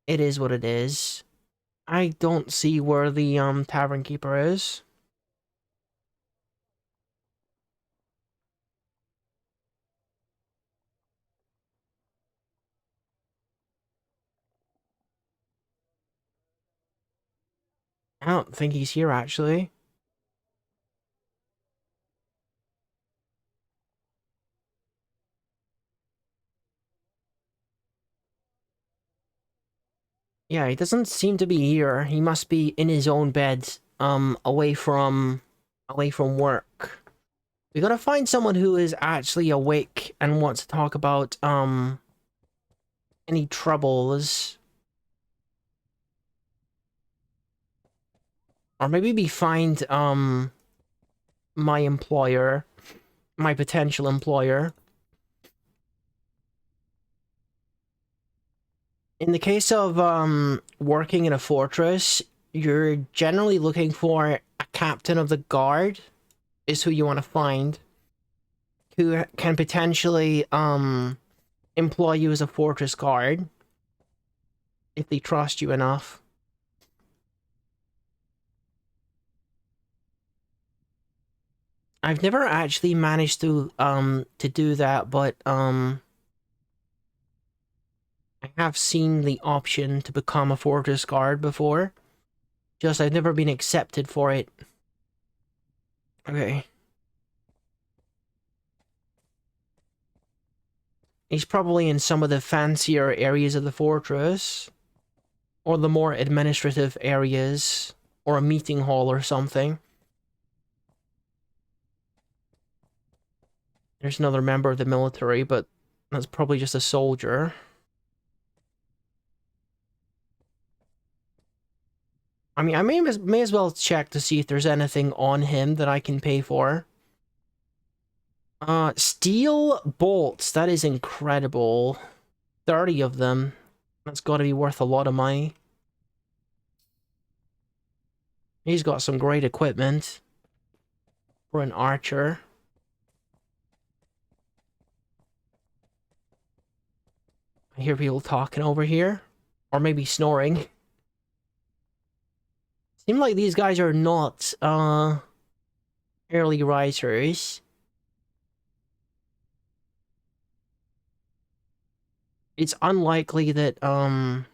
it is what it is. I don't see where the, tavern keeper is. I don't think he's here, actually. Yeah, he doesn't seem to be here. He must be in his own bed, away from work. We gotta find someone who is actually awake and wants to talk about, any troubles. Or maybe we find, my employer, my potential employer. In the case of, working in a fortress, you're generally looking for a captain of the guard, is who you want to find, who can potentially, employ you as a fortress guard, if they trust you enough. I've never actually managed to do that, but, I have seen the option to become a fortress guard before. Just I've never been accepted for it. Okay. He's probably in some of the fancier areas of the fortress. Or the more administrative areas. Or a meeting hall or something. There's another member of the military, but that's probably just a soldier. I mean, I may as well check to see if there's anything on him that I can pay for. Steel bolts. That is incredible. 30 of them. That's gotta be worth a lot of money. He's got some great equipment. For an archer. I hear people talking over here. Or maybe snoring. Seem like these guys are not, early risers. It's unlikely that, our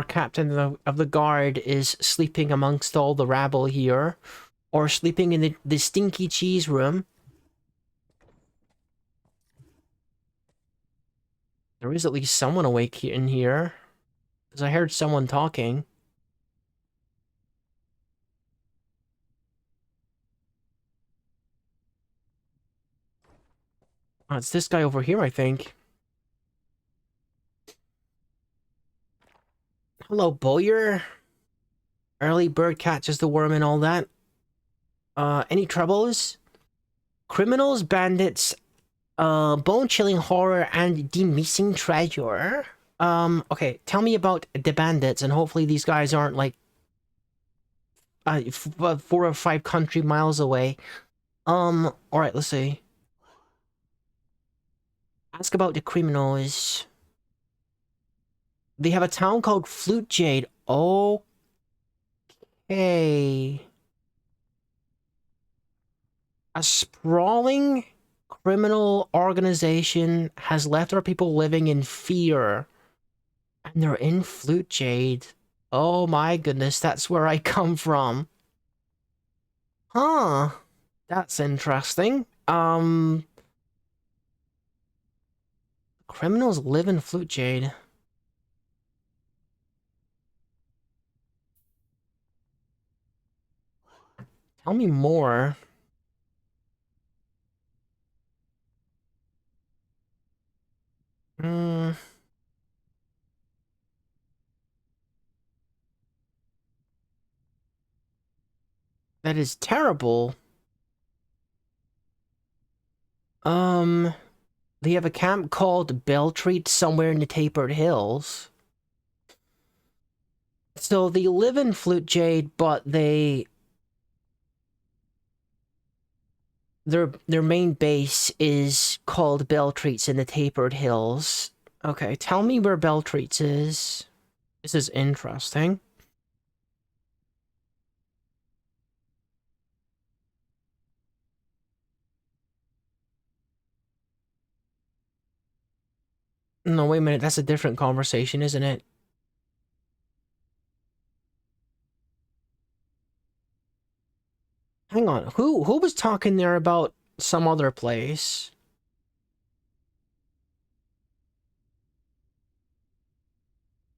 captain of the guard is sleeping amongst all the rabble here. Or sleeping in the stinky cheese room. There is at least someone awake in here. Because I heard someone talking. Oh, it's this guy over here, I think. Hello, Bowyer. Early bird catches the worm and all that. Any troubles? Criminals, bandits, bone-chilling horror, and the missing treasure. Okay, tell me about the bandits, and hopefully these guys aren't, like, 4 or 5 country miles away. Alright, let's see. Ask about the criminals. They have a town called Flute Jade. Okay. A sprawling criminal organization has left our people living in fear. And they're in Flute Jade. Oh my goodness, that's where I come from. Huh. That's interesting. Criminals live in Flute Jade. Tell me more. Hmm. That is terrible. Um, they have a camp called Beltreat somewhere in the Tapered Hills. So they live in Flute Jade, but their main base is called Beltreats in the Tapered Hills. Okay, tell me where Beltreats is. This is interesting. No, wait a minute, that's a different conversation, isn't it? Hang on, who was talking there about some other place?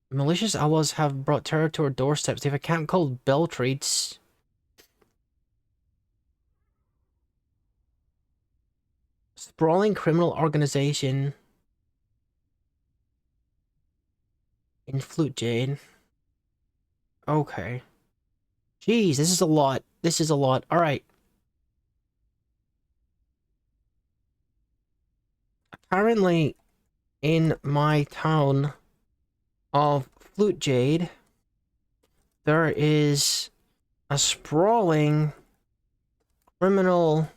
Malicious outlaws have brought terror to our doorsteps. They have a camp called Beltreats. Sprawling criminal organization in Flute Jade. Okay. Jeez, this is a lot. This is a lot. Alright. Apparently, in my town of Flute Jade, there is a sprawling criminal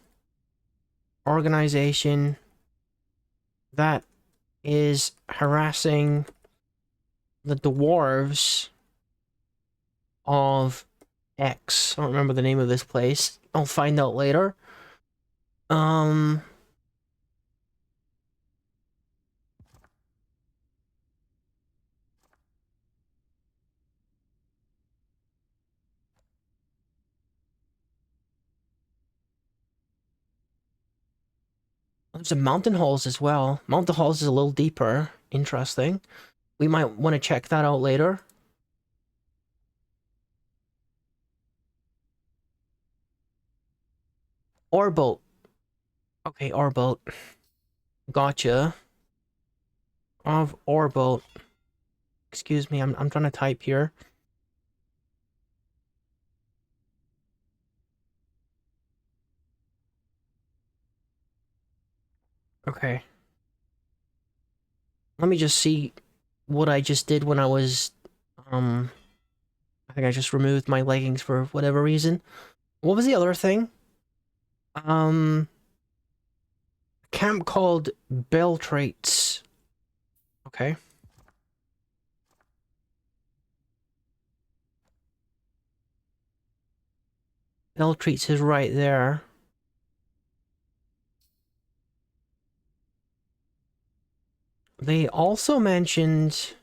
organization that is harassing the dwarves of X. I don't remember the name of this place. I'll find out later. There's a Mountain Halls as well. Mountain Halls is a little deeper. Interesting. We might want to check that out later. Orboat. Okay, Orboat. Gotcha. Of Orboat. Excuse me, I'm trying to type here. Okay. Let me just see what I just did when I was, I think I just removed my leggings for whatever reason. What was the other thing? Camp called Beltraits. Okay. Beltraits is right there. They also mentioned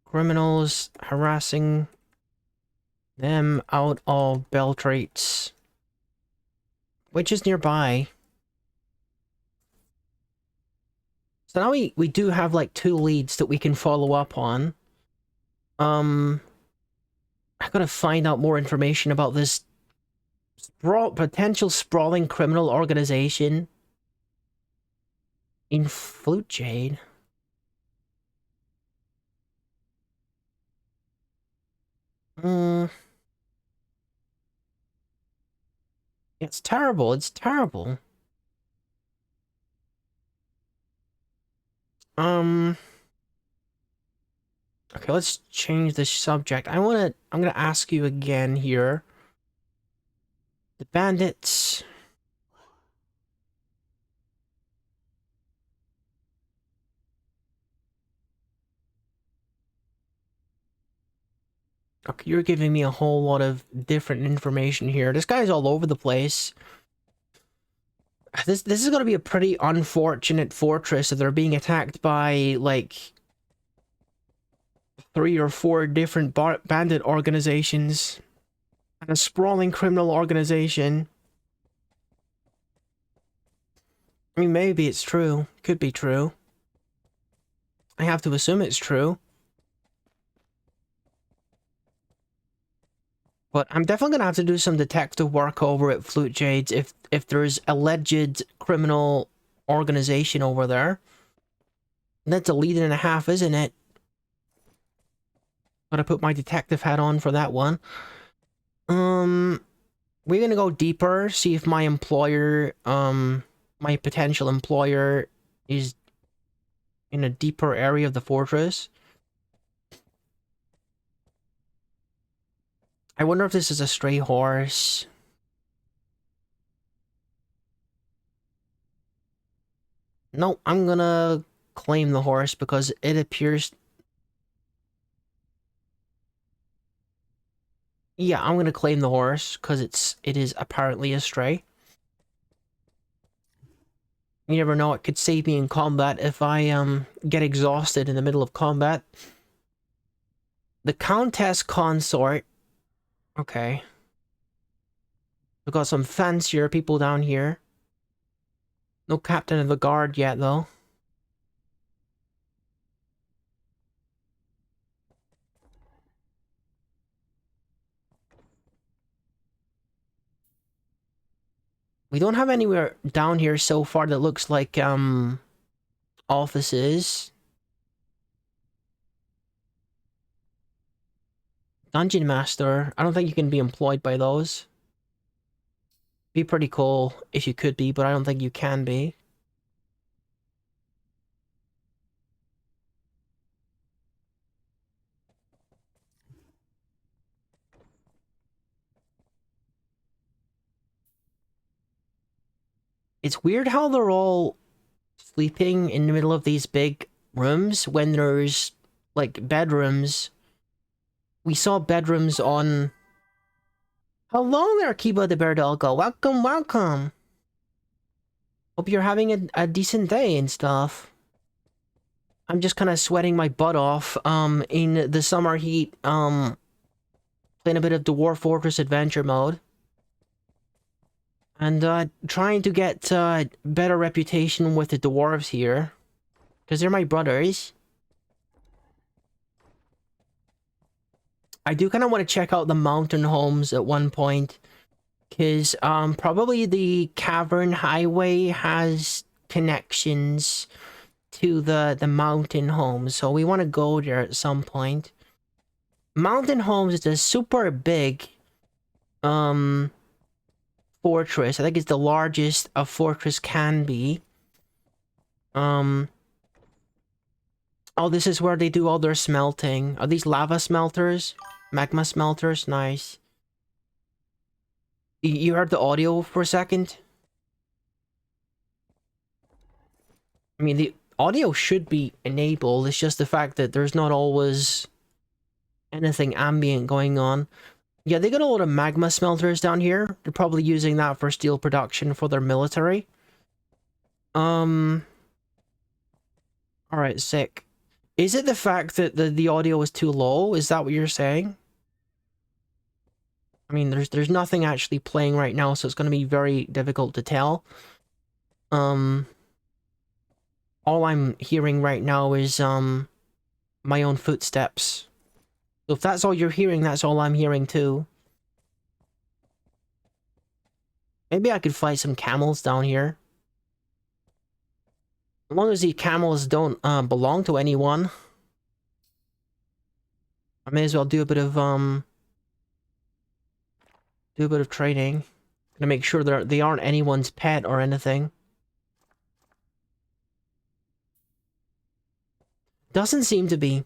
criminals harassing them out of Beltraits, which is nearby. So now we do have like 2 leads that we can follow up on. I gotta find out more information about this potential sprawling criminal organization in Flute Jade. It's terrible, it's terrible. Okay, let's change the subject. I'm gonna ask you again here. The bandits Okay, you're giving me a whole lot of different information here. This guy's all over the place. This is gonna be a pretty unfortunate fortress if they're being attacked by, like, 3 or 4 different bandit organizations. And a sprawling criminal organization. I mean, maybe it's true. Could be true. I have to assume it's true. But I'm definitely gonna have to do some detective work over at Flute Jades if there's alleged criminal organization over there. That's a lead and a half, isn't it? Gotta put my detective hat on for that one. We're gonna go deeper, see if my employer, my potential employer is in a deeper area of the fortress. I wonder if this is a stray horse. No, I'm gonna claim the horse because it appears... Yeah, I'm gonna claim the horse because it is apparently a stray. You never know, it could save me in combat if I get exhausted in the middle of combat. The Countess Consort. Okay. We've got some fancier people down here. No captain of the guard yet, though. We don't have anywhere down here so far that looks like, offices. Dungeon Master. I don't think you can be employed by those. Be pretty cool if you could be, but I don't think you can be. It's weird how they're all sleeping in the middle of these big rooms when there's, like, bedrooms. We saw bedrooms on... Hello there, Kiba the Bear Doggo. Welcome, welcome. Hope you're having a decent day and stuff. I'm just kind of sweating my butt off, in the summer heat, playing a bit of Dwarf Fortress adventure mode. And, trying to get, better reputation with the dwarves here. Because they're my brothers. I do kind of want to check out the mountain homes at one point. Because, probably the Cavern Highway has connections to the mountain homes. So we want to go there at some point. Mountain homes is a super big, fortress. I think it's the largest a fortress can be. Oh, this is where they do all their smelting. Are these lava smelters? Magma smelters? Nice. You heard the audio for a second? I mean, the audio should be enabled. It's just the fact that there's not always anything ambient going on. Yeah, they got a lot of magma smelters down here. They're probably using that for steel production for their military. Alright, sick. Is it the fact that the audio is too low? Is that what you're saying? I mean, there's nothing actually playing right now, so it's going to be very difficult to tell. All I'm hearing right now is, my own footsteps. So if that's all you're hearing, that's all I'm hearing too. Maybe I could fight some camels down here. As long as the camels don't, belong to anyone. I may as well do a bit of, trading. To make sure they aren't anyone's pet or anything. Doesn't seem to be.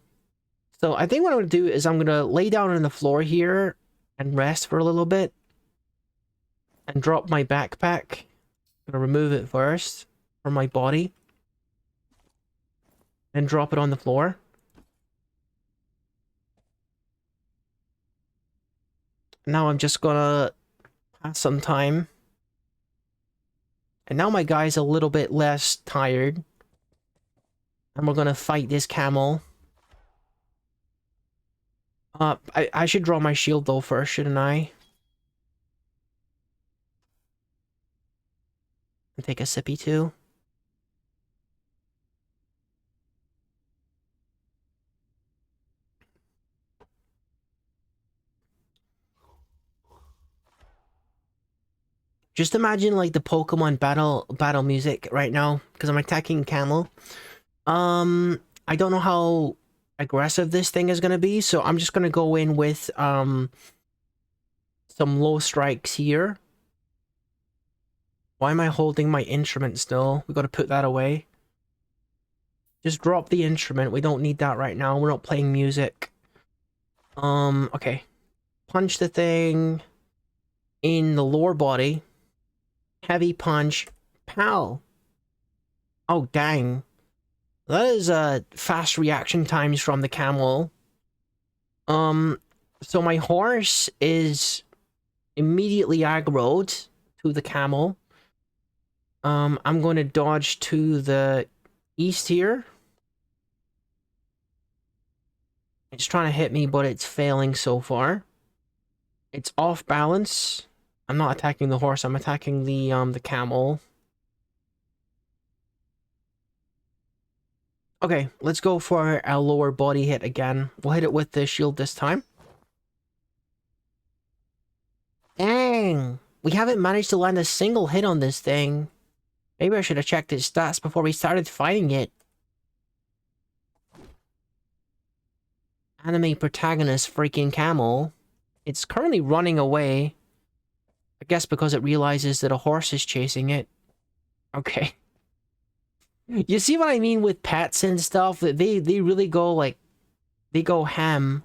So I think what I'm going to do is I'm going to lay down on the floor here and rest for a little bit. And drop my backpack. I'm going to remove it first from my body. And drop it on the floor. Now I'm just gonna pass some time. And now my guy's a little bit less tired. And we're gonna fight this camel. I should draw my shield though first, shouldn't I? And take a sippy too. Just imagine like the Pokemon battle music right now, because I'm attacking camel. I don't know how aggressive this thing is gonna be, so I'm just gonna go in with some low strikes here. Why am I holding my instrument still? We gotta put that away. Just drop the instrument. We don't need that right now. We're not playing music. Okay. Punch the thing in the lower body. Heavy punch. Pow. Oh, dang. That is fast reaction times from the camel. So my horse is immediately aggroed to the camel. I'm going to dodge to the east here. It's trying to hit me, but it's failing so far. It's off balance. I'm not attacking the horse, I'm attacking the camel. Okay, let's go for a lower body hit again. We'll hit it with the shield this time. Dang! We haven't managed to land a single hit on this thing. Maybe I should have checked its stats before we started fighting it. Anime protagonist freaking camel. It's currently running away. I guess because it realizes that a horse is chasing it. Okay. You see what I mean with pets and stuff? That they really go like... They go ham.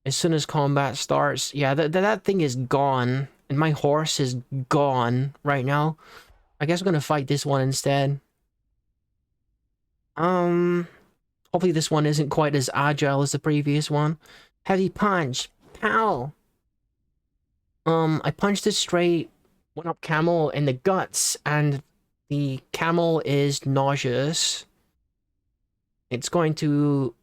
As soon as combat starts. Yeah, that thing is gone. And my horse is gone right now. I guess I'm gonna fight this one instead. Hopefully this one isn't quite as agile as the previous one. Heavy punch. Pow! I punched it straight, went up camel in the guts, and the camel is nauseous. It's going to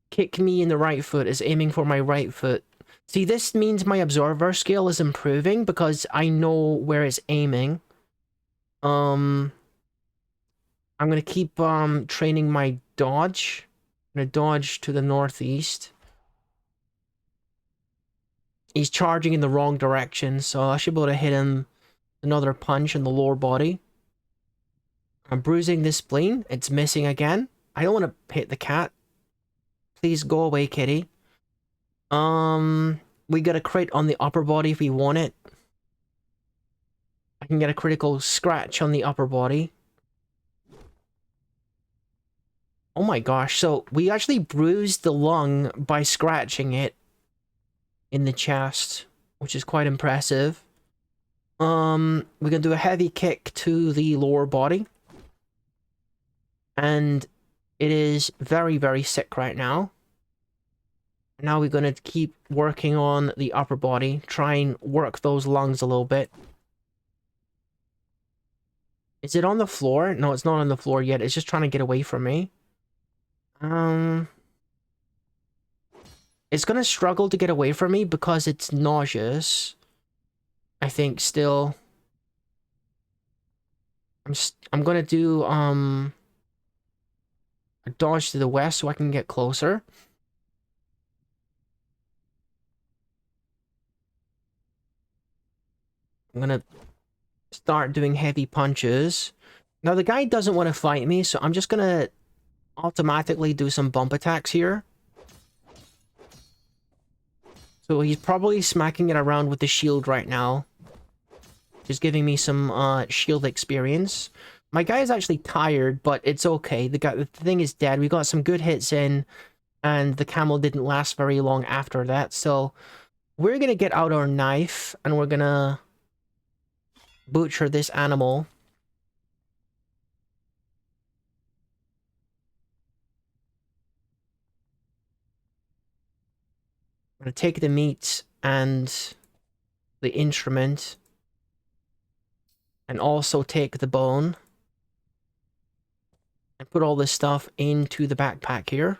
kick me in the right foot, is aiming for my right foot. See, this means my observer skill is improving because I know where it's aiming. I'm gonna keep training my dodge. I'm gonna dodge to the northeast. He's charging in the wrong direction, so I should be able to hit him another punch in the lower body. I'm bruising this spleen. It's missing again. I don't want to hit the cat. Please go away, kitty. We got a crit on the upper body if we want it. I can get a critical scratch on the upper body. Oh my gosh, so we actually bruised the lung by scratching it in the chest, which is quite impressive. We're gonna do a heavy kick to the lower body. And it is very, very sick right now. Now we're gonna keep working on the upper body, try and work those lungs a little bit. Is it on the floor? No, it's not on the floor yet. It's just trying to get away from me. It's gonna struggle to get away from me because it's nauseous. I think still. I'm gonna do a dodge to the west so I can get closer. I'm gonna start doing heavy punches. Now the guy doesn't want to fight me, so I'm just gonna automatically do some bump attacks here. So he's probably smacking it around with the shield right now. Just giving me some shield experience. My guy is actually tired, but it's okay. The thing is dead. We got some good hits in, and the camel didn't last very long after that. So we're gonna get out our knife, and we're gonna butcher this animal. I'm gonna take the meat and the instrument, and also take the bone, and put all this stuff into the backpack here.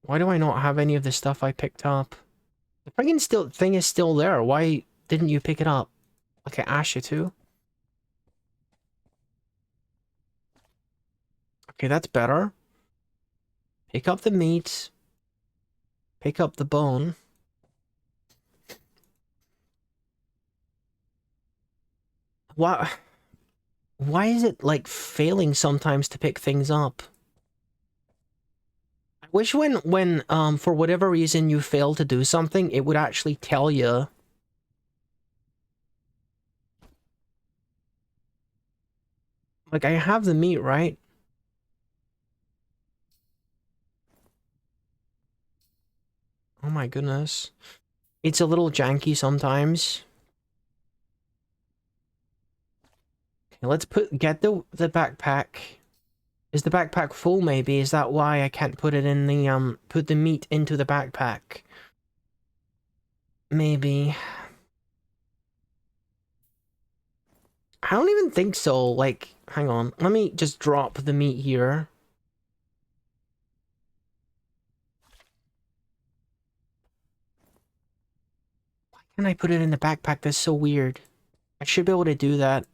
Why do I not have any of the stuff I picked up? The friggin' thing is still there. Why didn't you pick it up? Like I asked you to. Okay, that's better. Pick up the meat. Pick up the bone. Why is it, like, failing sometimes to pick things up? I wish when for whatever reason you fail to do something, it would actually tell you. Like, I have the meat, right? Oh my goodness. It's a little janky sometimes. Okay, let's get the backpack. Is the backpack full maybe? Is that why I can't put it in the, put the meat into the backpack? Maybe. I don't even think so. Like, hang on. Let me just drop the meat here. Why can't I put it in the backpack? That's so weird. I should be able to do that.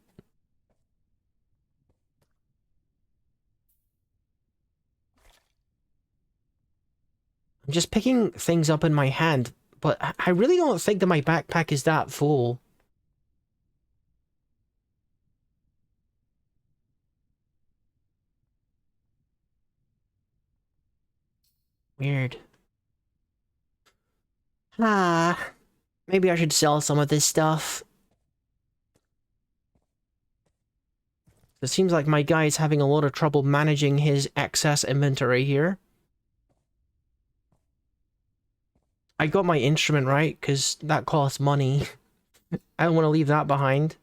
I'm just picking things up in my hand, but I really don't think that my backpack is that full. Weird. Ah, maybe I should sell some of this stuff. It seems like my guy is having a lot of trouble managing his excess inventory here. I got my instrument right, because that costs money. I don't want to leave that behind.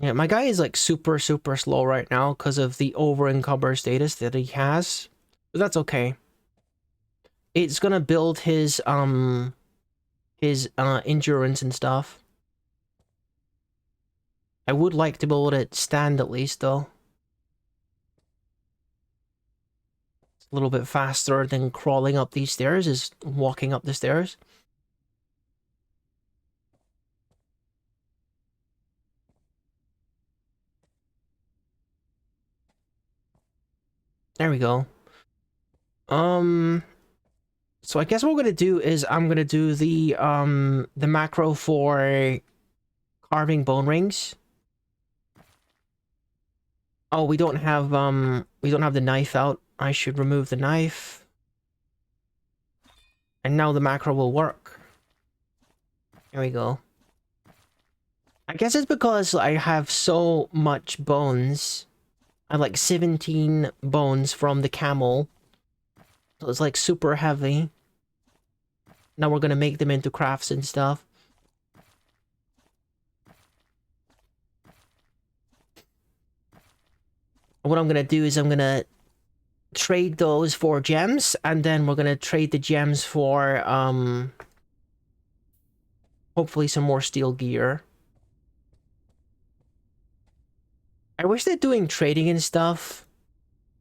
Yeah, my guy is like super slow right now because of the over-encumbered status that he has. But that's okay. It's gonna build his endurance and stuff. I would like to be able to stand at least, though. It's a little bit faster than crawling up these stairs is walking up the stairs. There we go. So I guess what we're gonna do is I'm gonna do the macro for carving bone rings. Oh, we don't have the knife out. I should remove the knife. And now the macro will work. There we go. I guess it's because I have so much bones. I have like 17 bones from the camel. So it's like super heavy. Now we're gonna make them into crafts and stuff. What I'm gonna do is I'm gonna trade those for gems, and then we're gonna trade the gems for, hopefully some more steel gear. I wish that doing trading and stuff,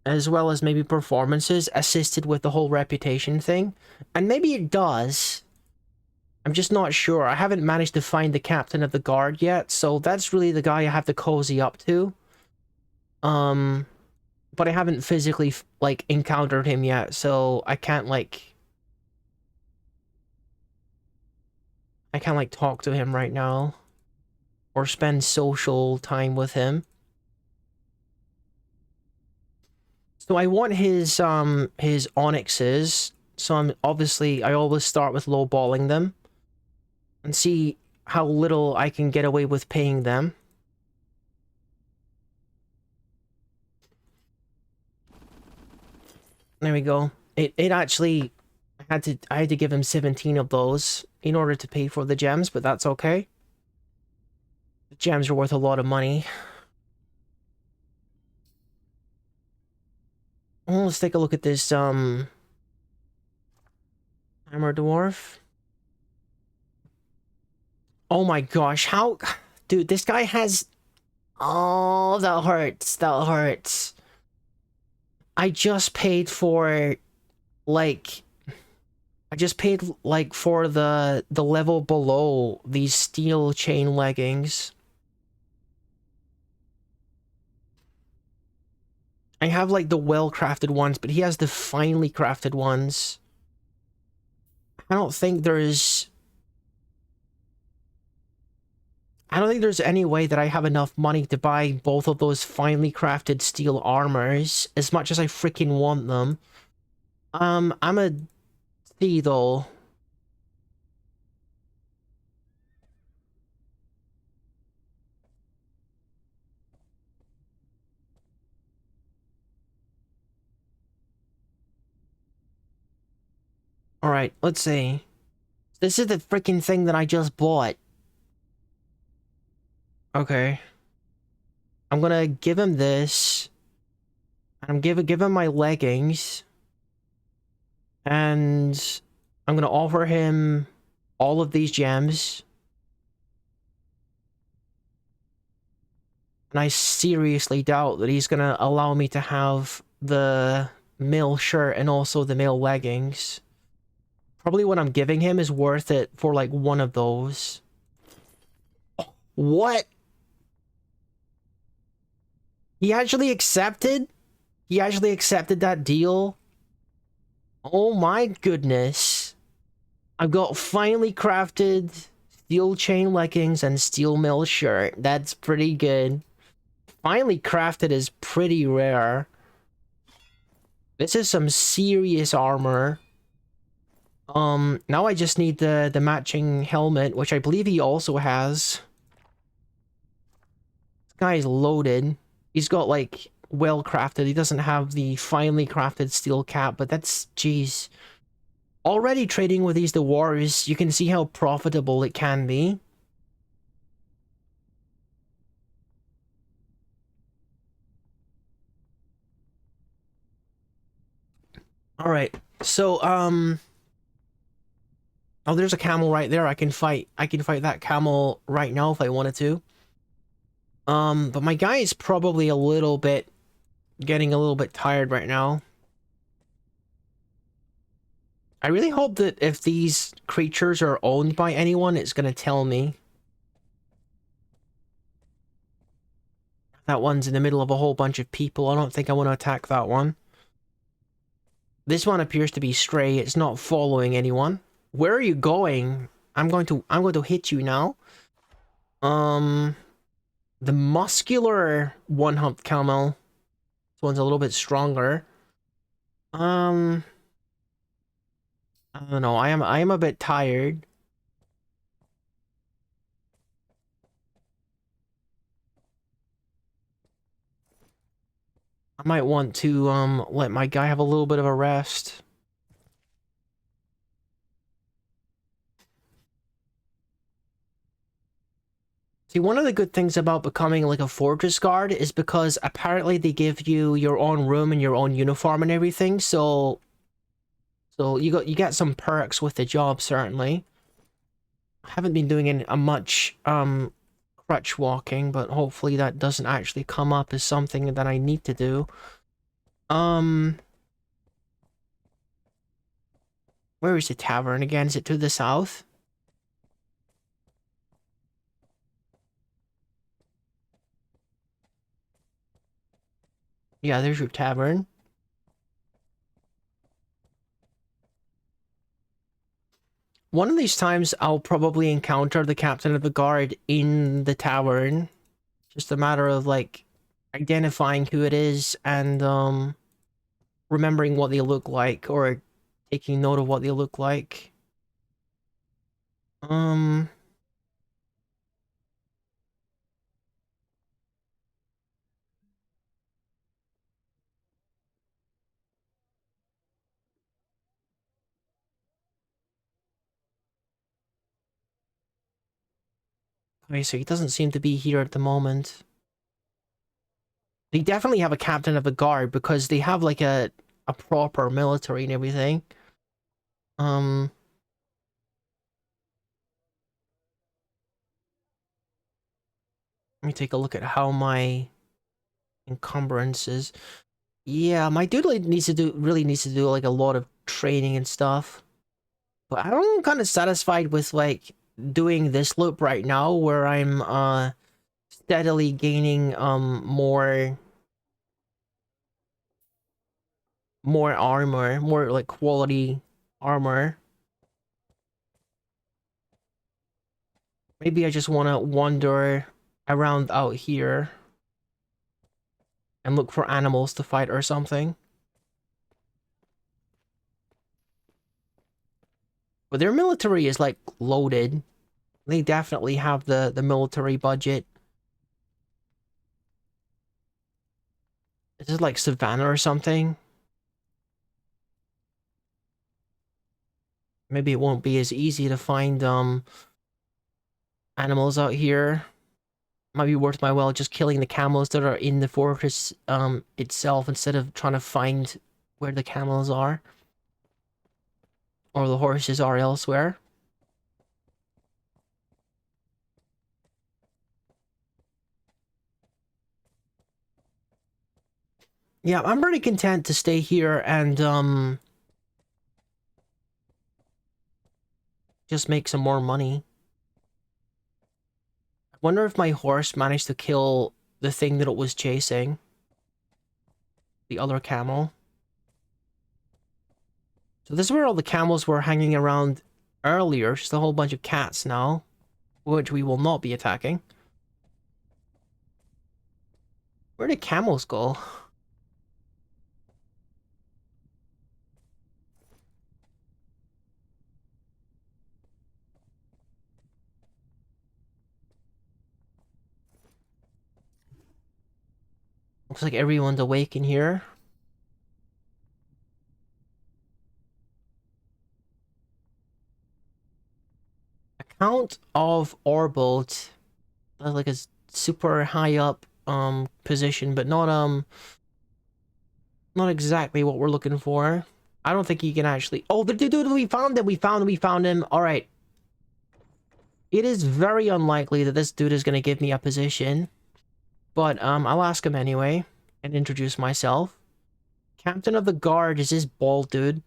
as well as maybe performances, assisted with the whole reputation thing. And maybe it does. I'm just not sure. I haven't managed to find the captain of the guard yet, so that's really the guy I have to cozy up to. But I haven't physically, like, encountered him yet, so I can't, like, talk to him right now. Or spend social time with him. So I want his onyxes, so I always start with lowballing them. And see how little I can get away with paying them. There we go. It actually I had to give him 17 of those in order to pay for the gems, but that's okay. The gems are worth a lot of money. Well, let's take a look at this hammer dwarf. Oh my gosh, how dude, this guy has oh, that hurts. That hurts. I just paid for like I just paid like for the level below these steel chain leggings. I have like the well-crafted ones, but he has the finely crafted ones. I don't think there's I don't think there's any way that I have enough money to buy both of those finely crafted steel armors as much as I freaking want them. I'm a see though. Alright, let's see. This is the freaking thing that I just bought. Okay. I'm gonna give him this. I'm give him my leggings. And I'm gonna offer him all of these gems. And I seriously doubt that he's gonna allow me to have the male shirt and also the male leggings. Probably what I'm giving him is worth it for like one of those. What? He actually accepted? He actually accepted that deal? Oh my goodness. I've got finely crafted steel chain leggings and steel mill shirt. That's pretty good. Finely crafted is pretty rare. This is some serious armor. Now I just need the matching helmet, which I believe he also has. This guy is loaded. He's got, like, well-crafted. He doesn't have the finely crafted steel cap, but that's, jeez. Already trading with these dwarves, you can see how profitable it can be. Alright, so, oh, there's a camel right there. I can fight that camel right now if I wanted to. But my guy is probably a little bit getting a little bit tired right now. I really hope that if these creatures are owned by anyone, it's gonna tell me. That one's in the middle of a whole bunch of people. I don't think I want to attack that one. This one appears to be stray. It's not following anyone. Where are you going? I'm going to hit you now. The muscular one-humped camel. This one's a little bit stronger. I don't know. I am a bit tired. I might want to let my guy have a little bit of a rest. See, one of the good things about becoming like a fortress guard is because apparently they give you your own room and your own uniform and everything, so you get some perks with the job, certainly. I haven't been doing a much crutch walking, but hopefully that doesn't actually come up as something that I need to do. Where is the tavern again? Is it to the south? Yeah, there's your tavern. One of these times, I'll probably encounter the captain of the guard in the tavern. Just a matter of, like, identifying who it is and, remembering what they look like, or taking note of what they look like. Um... Okay, so he doesn't seem to be here at the moment. They definitely have a captain of the guard because they have like a proper military and everything. Um, let me take a look at how my encumbrances. Yeah, my dude like really needs to do like a lot of training and stuff. But I'm kind of satisfied with like doing this loop right now where I'm steadily gaining more armor, more like quality armor. Maybe I just want to wander around out here and look for animals to fight or something. But their military is like loaded. They definitely have the military budget. Is this like Savannah or something? Maybe it won't be as easy to find animals out here. Might be worth my while just killing the camels that are in the fortress itself instead of trying to find where the camels are. Or the horses are elsewhere. Yeah, I'm pretty content to stay here and just make some more money. I wonder if my horse managed to kill the thing that it was chasing. The other camel. So this is where all the camels were hanging around earlier. Just a whole bunch of cats now. Which we will not be attacking. Where did camels go? Looks like everyone's awake in here. Account of Orbolt. Like a super high up position, but not exactly what we're looking for. I don't think he can actually. Oh, the dude, we found him. We found him. All right. It is very unlikely that this dude is going to give me a position, but I'll ask him anyway and introduce myself. Captain of the guard is this bald dude.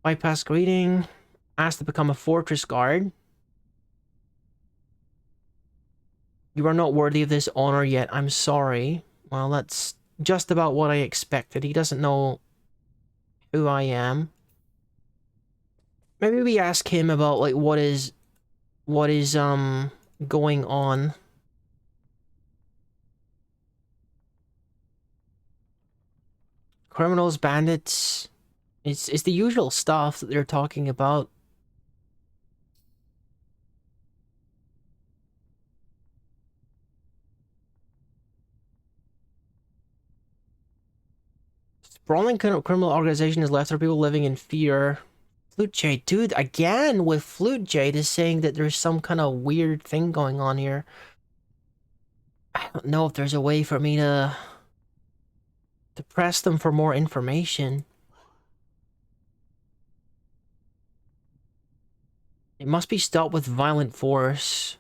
Bypass greeting. Asked to become a fortress guard. You are not worthy of this honor yet. I'm sorry. Well, that's just about what I expected. He doesn't know who I am. Maybe we ask him about like what is going on. Criminals, bandits. It's the usual stuff that they're talking about. Sprawling criminal organization has left our people living in fear. Flute Jade, dude, again with Flute Jade is saying that there's some kind of weird thing going on here. I don't know if there's a way for me to press them for more information. It must be stopped with violent force.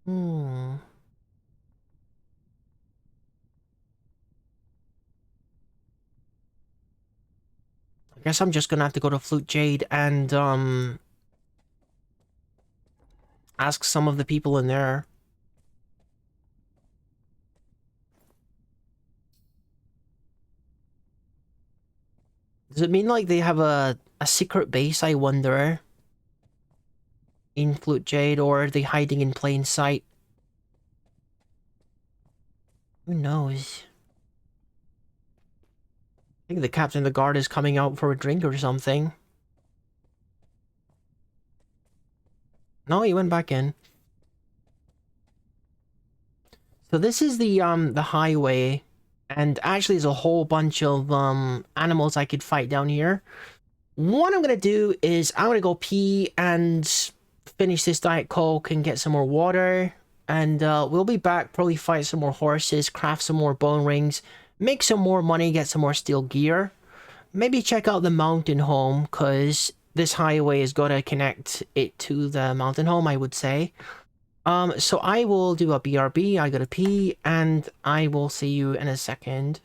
Hmm. I guess I'm just gonna have to go to Flute Jade and, ask some of the people in there. Does it mean, like, they have a secret base, I wonder? In Flute Jade, or are they hiding in plain sight? Who knows? I think the captain of the guard is coming out for a drink or something. No, he went back in. So this is the highway, and actually there's a whole bunch of animals I could fight down here. What I'm gonna do is I'm gonna go pee and finish this Diet Coke and get some more water, and we'll be back, probably fight some more horses, craft some more bone rings, make some more money, get some more steel gear. Maybe check out the mountain home, because this highway is gonna connect it to the mountain home, I would say. So I will do a BRB, I gotta pee, and I will see you in a second.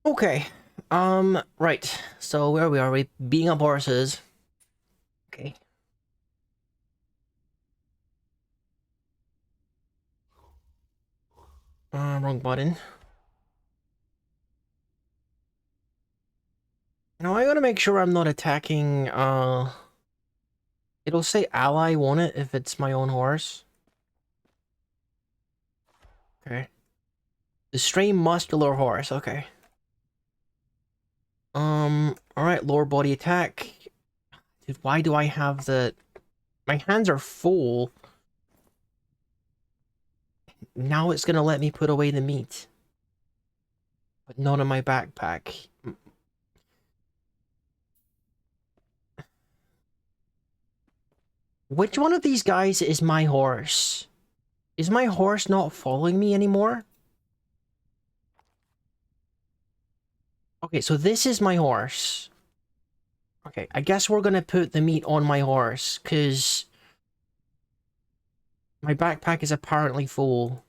Okay. Right. So where we are, we being up horses. Okay. Wrong button. Now I gotta make sure I'm not attacking, it'll say ally, won't it, if it's my own horse? Okay. The stray muscular horse, okay. Alright, lower body attack. Dude, why do I have the... My hands are full. Now it's gonna let me put away the meat. But not in my backpack. Which one of these guys is my horse? Is my horse not following me anymore? Okay, so this is my horse. Okay, I guess we're gonna put the meat on my horse, because my backpack is apparently full.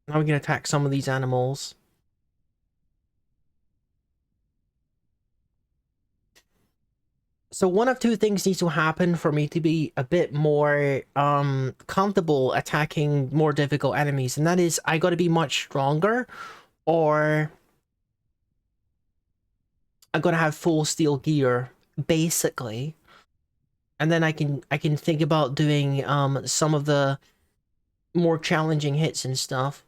Now we can attack some of these animals. So one of two things needs to happen for me to be a bit more comfortable attacking more difficult enemies, and that is I gotta be much stronger, or I gotta have full steel gear, basically. And then I can think about doing some of the more challenging hits and stuff.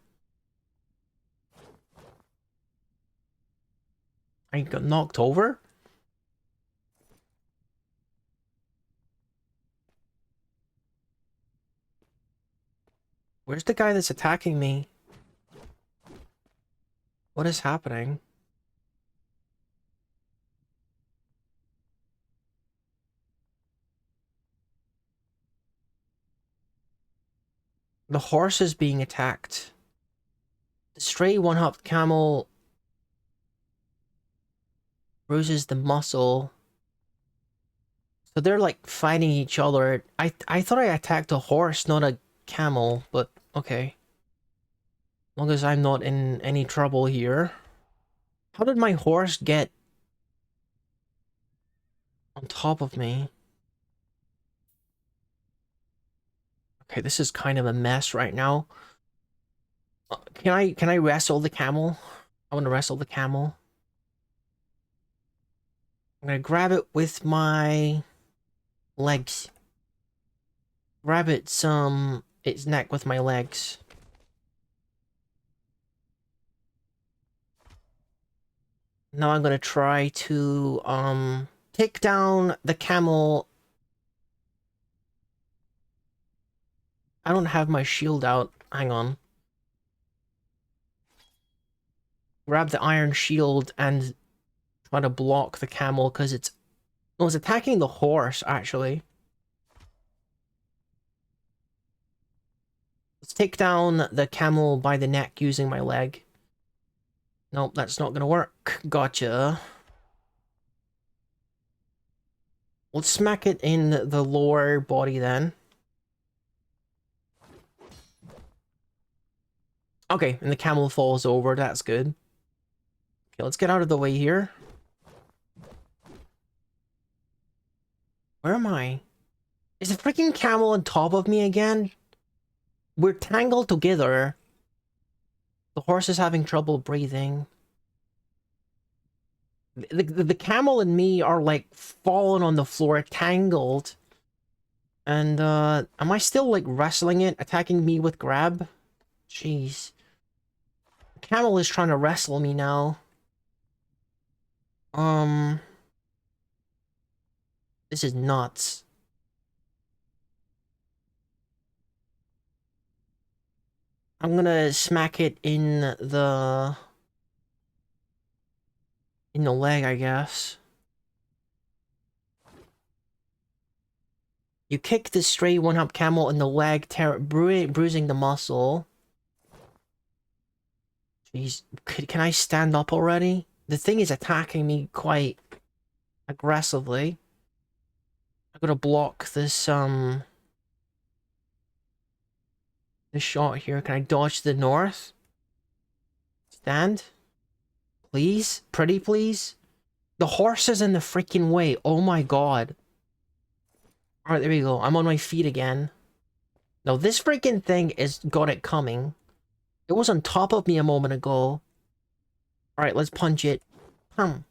I got knocked over? Where's the guy that's attacking me? What is happening? The horse is being attacked. The stray one-hopped camel bruises the muscle. So they're like fighting each other. I thought I attacked a horse, not a camel, but okay. As long as I'm not in any trouble here. How did my horse get on top of me? Okay, this is kind of a mess right now. Can I wrestle the camel? I want to wrestle the camel. I'm gonna grab it with my legs. Grab its neck with my legs. Now I'm gonna try to take down the camel. I don't have my shield out. Hang on. Grab the iron shield and try to block the camel because it's... It was attacking the horse, actually. Let's take down the camel by the neck using my leg. Nope, that's not gonna work. Gotcha. Let's smack it in the lower body then. Okay, and the camel falls over. That's good. Okay, let's get out of the way here. Where am I? Is the freaking camel on top of me again? We're tangled together. The horse is having trouble breathing. The camel and me are like falling on the floor, tangled. And am I still like wrestling it, attacking me with grab? Jeez. The camel is trying to wrestle me now. This is nuts. I'm gonna smack it in the leg, I guess. You kick the stray one-up camel in the leg, bruising the muscle. Jeez, can I stand up already? The thing is attacking me quite aggressively. I gotta block this, this shot here. Can I dodge to the north? Stand? Please? Pretty please? The horse is in the freaking way. Oh my god. Alright, there we go. I'm on my feet again. Now, this freaking thing is got it coming. It was on top of me a moment ago. Alright, let's punch it. I'm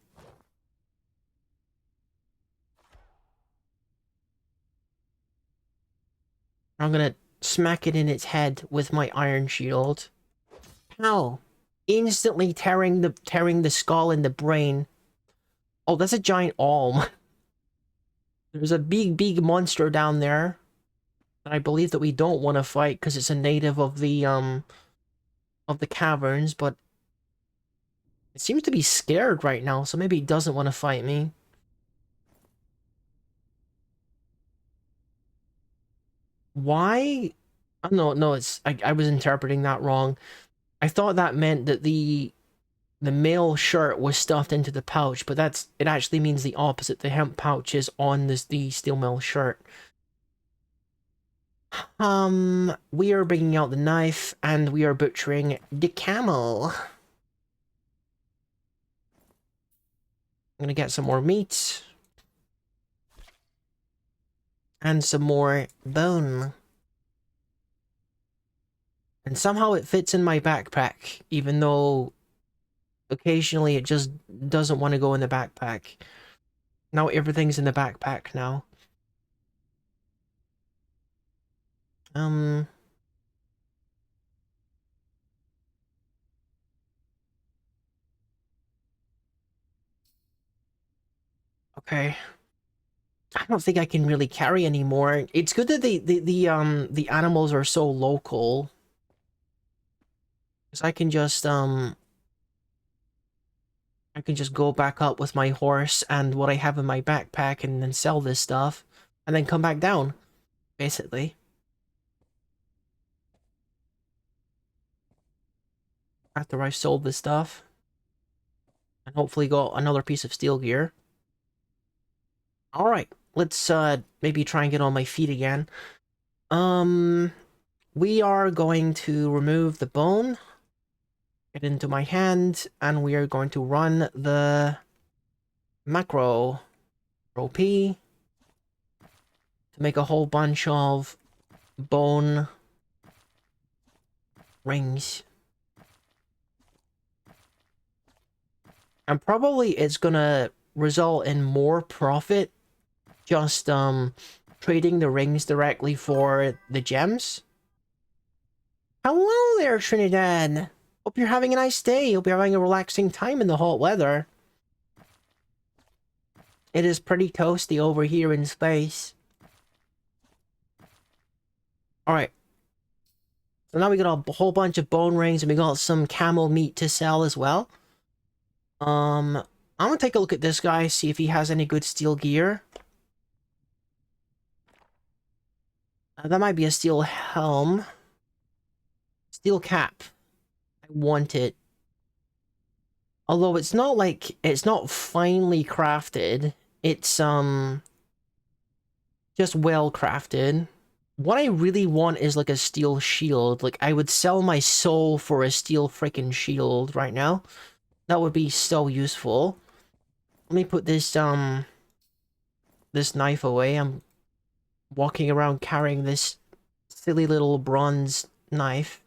gonna smack it in its head with my iron shield. Pow! Instantly tearing the skull and the brain. Oh, that's a giant alm. There's a big monster down there. And I believe that we don't want to fight because it's a native of the caverns, but it seems to be scared right now, so maybe it doesn't want to fight me. Why? No, I was interpreting that wrong. I thought that meant that the male shirt was stuffed into the pouch, but it actually means the opposite. The hemp pouch is on the steel mill shirt. We are bringing out the knife, and we are butchering the camel. I'm gonna get some more meat. And some more bone. And somehow it fits in my backpack, even though occasionally it just doesn't want to go in the backpack. Now everything's in the backpack now. Okay. I don't think I can really carry anymore. It's good that the animals are so local. Because I can just go back up with my horse and what I have in my backpack and then sell this stuff. And then come back down, basically. After I've sold this stuff. And hopefully got another piece of steel gear. Alright, let's maybe try and get on my feet again. We are going to remove the bone. Get into my hand, and we are going to run the macro P to make a whole bunch of bone rings. And probably it's gonna result in more profit just trading the rings directly for the gems. Hello there, Trinidad. Hope you're having a nice day. Hope you're having a relaxing time in the hot weather. It is pretty toasty over here in space. Alright. So now we got a whole bunch of bone rings and we got some camel meat to sell as well. I'm gonna take a look at this guy, see if he has any good steel gear. That might be a steel helm. Steel cap. I want it. Although it's not like, it's not finely crafted. It's, just well crafted. What I really want is like a steel shield. Like, I would sell my soul for a steel freaking shield right now. That would be so useful. Let me put this, this knife away. I'm walking around carrying this silly little bronze knife.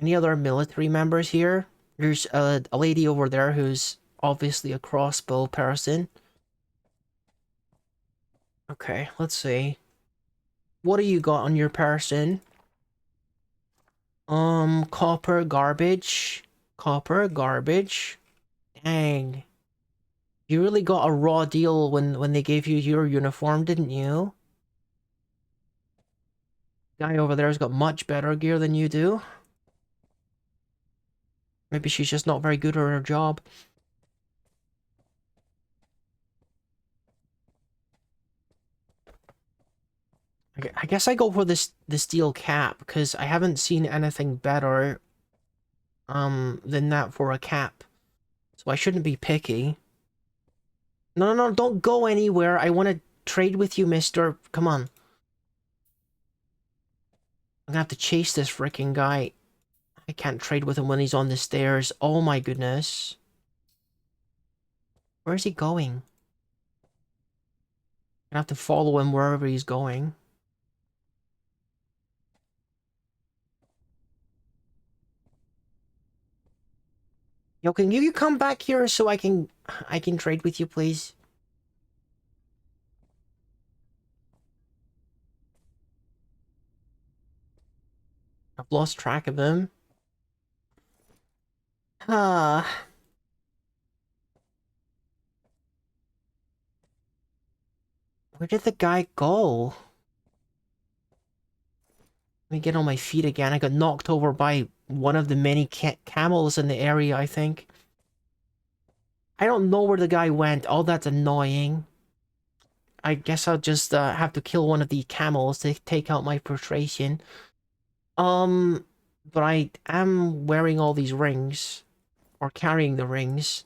Any other military members here? There's a lady over there who's obviously a crossbow person. Okay, let's see. What do you got on your person? Copper garbage. Copper garbage. Dang. You really got a raw deal when they gave you your uniform, didn't you? Guy over there's got much better gear than you do. Maybe she's just not very good at her job. I guess I go for the steel cap, because I haven't seen anything better than that for a cap. So I shouldn't be picky. No, don't go anywhere. I want to trade with you, mister. Come on. I'm gonna have to chase this freaking guy. I can't trade with him when he's on the stairs. Oh my goodness. Where's he going? I have to follow him wherever he's going. Yo, can you come back here so I can trade with you, please? I've lost track of him. Ah. Where did the guy go? Let me get on my feet again. I got knocked over by one of the many camels in the area, I think. I don't know where the guy went. Oh, that's annoying. I guess I'll just have to kill one of the camels to take out my frustration. But I am wearing all these rings. Or carrying the rings.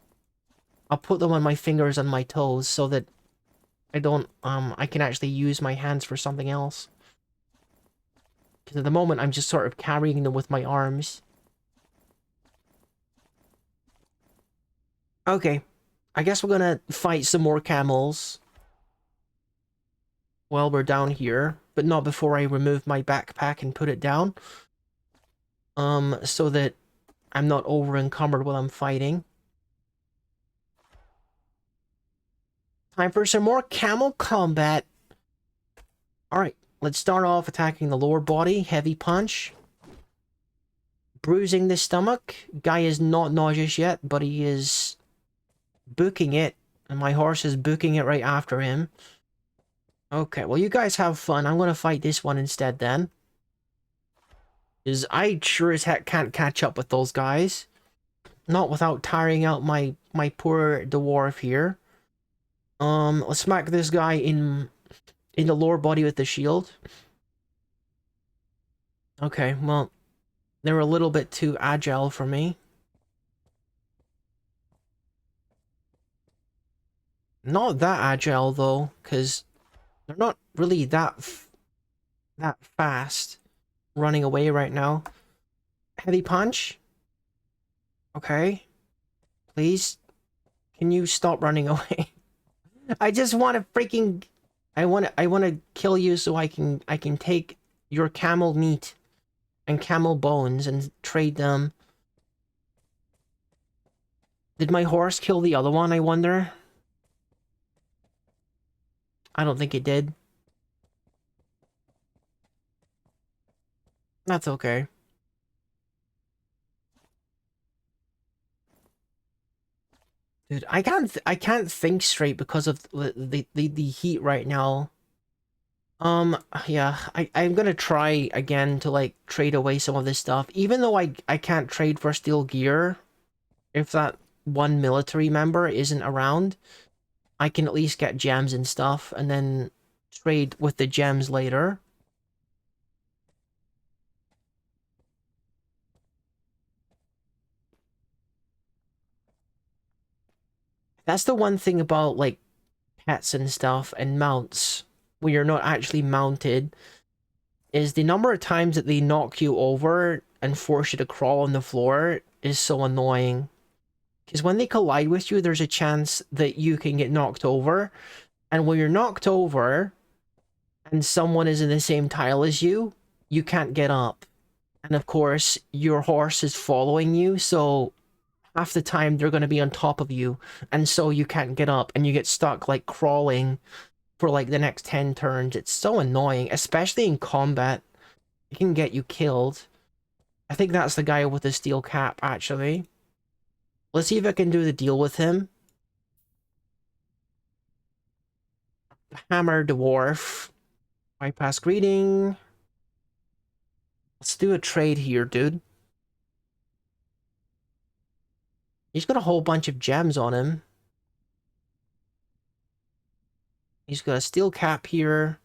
I'll put them on my fingers and my toes so that I can actually use my hands for something else. Because at the moment, I'm just sort of carrying them with my arms. Okay. I guess we're gonna fight some more camels. While we're down here. But not before I remove my backpack and put it down. So that I'm not over-encumbered while I'm fighting. Time for some more camel combat. Alright, let's start off attacking the lower body. Heavy punch. Bruising the stomach. Guy is not nauseous yet, but he is booking it. And my horse is booking it right after him. Okay, well you guys have fun. I'm gonna fight this one instead then. Because I sure as heck can't catch up with those guys. Not without tiring out my poor dwarf here. Let's smack this guy in the lower body with the shield. Okay, well, they're a little bit too agile for me. Not that agile though, because they're not really that fast running away right now. Heavy punch. Okay. Please, can you stop running away? I just want to freaking I want to kill you so I can take your camel meat and camel bones and trade them. Did my horse kill the other one, I wonder? I don't think it did. That's okay. Dude, I can't think straight because of the heat right now. Yeah, I'm gonna try again to like trade away some of this stuff. Even though I can't trade for steel gear, if that one military member isn't around, I can at least get gems and stuff and then trade with the gems later. That's the one thing about like pets and stuff and mounts when you're not actually mounted is the number of times that they knock you over and force you to crawl on the floor is so annoying. Because when they collide with you, there's a chance that you can get knocked over. And when you're knocked over and someone is in the same tile as you, you can't get up. And of course, your horse is following you, so half the time they're going to be on top of you. And so you can't get up and you get stuck like crawling for like the next 10 turns. It's so annoying, especially in combat. It can get you killed. I think that's the guy with the steel cap, actually. Let's see if I can do the deal with him. Hammer Dwarf. Bypass greeting. Let's do a trade here, dude. He's got a whole bunch of gems on him. He's got a steel cap here.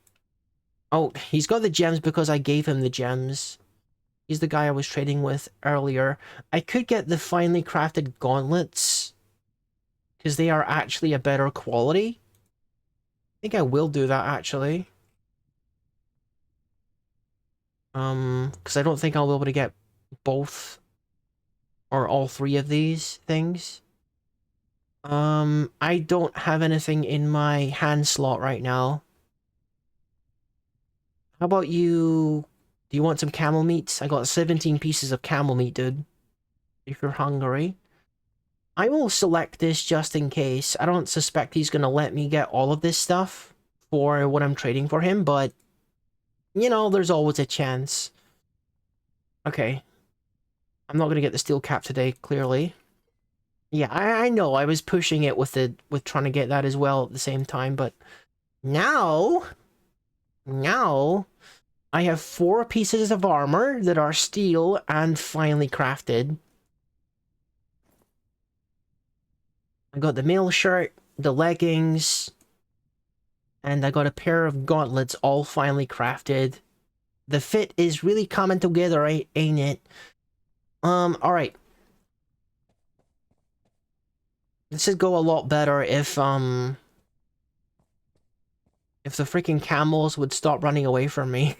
Oh, he's got the gems because I gave him the gems. He's the guy I was trading with earlier. I could get the finely crafted gauntlets, because they are actually a better quality. I think I will do that, actually. Because I don't think I'll be able to get both Or all three of these things. I don't have anything in my hand slot right now. How about you? Do you want some camel meat? I got 17 pieces of camel meat, dude. If you're hungry. I will select this just in case. I don't suspect he's gonna let me get all of this stuff for what I'm trading for him, but you know, there's always a chance. Okay. I'm not gonna get the steel cap today, clearly. Yeah, I know. I was pushing it with trying to get that as well at the same time, but now I have 4 pieces of armor that are steel and finely crafted. I got the mail shirt, the leggings, and I got a pair of gauntlets all finely crafted. The fit is really coming together, ain't it? Alright. This would go a lot better if the freaking camels would stop running away from me.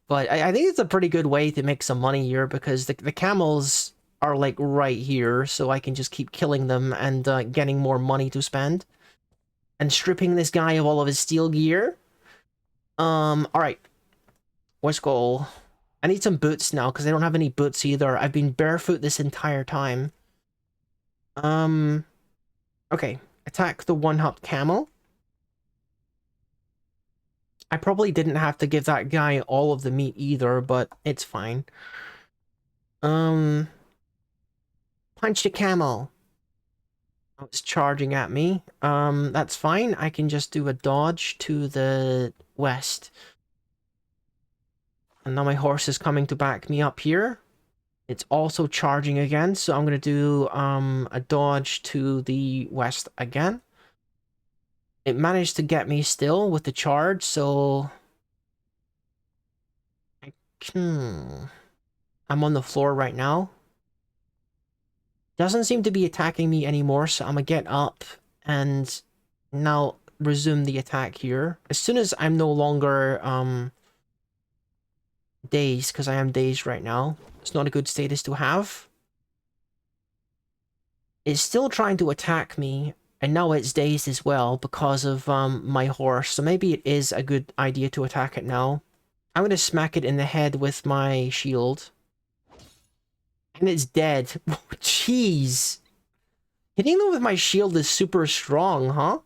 But I think it's a pretty good way to make some money here, because the camels are like right here, so I can just keep killing them and getting more money to spend. And stripping this guy of all of his steel gear. Alright. Let's go. I need some boots now, because I don't have any boots either. I've been barefoot this entire time. Okay. Attack the one-hop camel. I probably didn't have to give that guy all of the meat either, but it's fine. Punch the camel. Oh, it's charging at me. That's fine. I can just do a dodge to the west. And now my horse is coming to back me up here. It's also charging again, so I'm gonna do a dodge to the west again. It managed to get me still with the charge, so I'm on the floor right now. Doesn't seem to be attacking me anymore, so I'm gonna get up and now resume the attack here. As soon as I'm no longer dazed, because I am dazed right now. It's not a good status to have. It's still trying to attack me, and now it's dazed as well because of my horse, so maybe it is a good idea to attack it now. I'm gonna smack it in the head with my shield. And it's dead. Jeez. Hitting them with my shield is super strong, huh?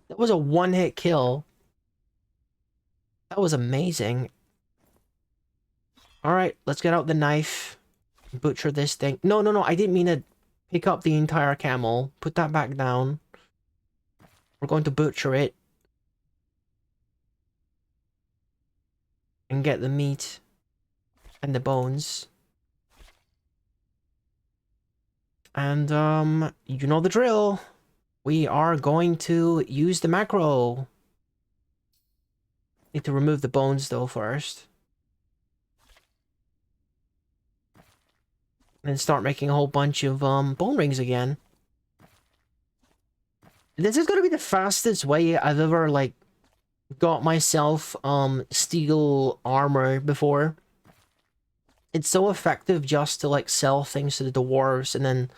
That was a one-hit kill. That was amazing. Alright, let's get out the knife. Butcher this thing. No, I didn't mean to pick up the entire camel. Put that back down. We're going to butcher it. And get the meat. And the bones. And, you know the drill. We are going to use the macro. Need to remove the bones, though, first. And then start making a whole bunch of, bone rings again. This is gonna be the fastest way I've ever, like, got myself, steel armor before. It's so effective just to, like, sell things to the dwarves and then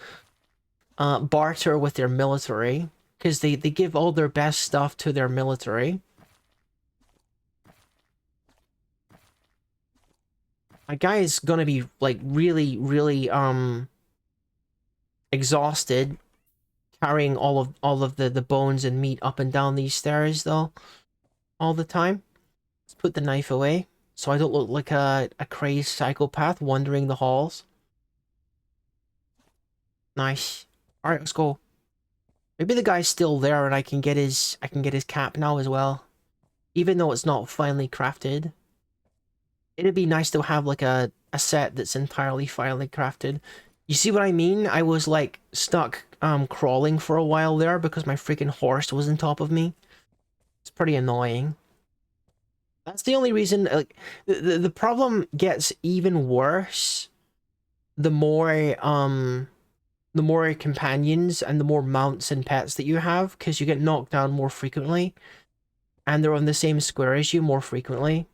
barter with their military, because they give all their best stuff to their military. My guy is gonna be like really exhausted carrying all of the bones and meat up and down these stairs though all the time. Let's put the knife away so I don't look like a crazed psychopath wandering the halls. Nice. Alright, let's go. Maybe the guy's still there and I can get his cap now as well. Even though it's not finely crafted. It'd be nice to have like a set that's entirely finely crafted. You see what I mean? I was like stuck crawling for a while there because my freaking horse was on top of me. It's pretty annoying. That's the only reason, like, the problem gets even worse the more companions and the more mounts and pets that you have, because you get knocked down more frequently and they're on the same square as you more frequently.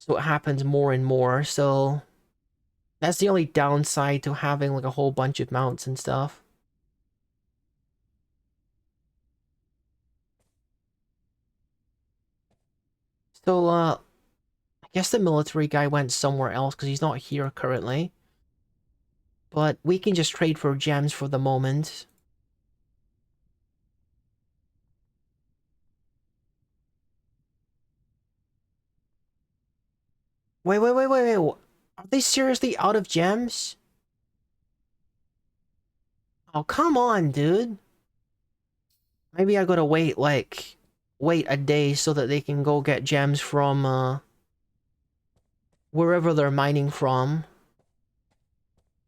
So it happens more and more, so That's the only downside to having like a whole bunch of mounts and stuff. So, I guess the military guy went somewhere else because he's not here currently. But we can just trade for gems for the moment. Wait. Are they seriously out of gems? Oh, come on, dude. Maybe I gotta wait, like, wait a day so that they can go get gems from, wherever they're mining from.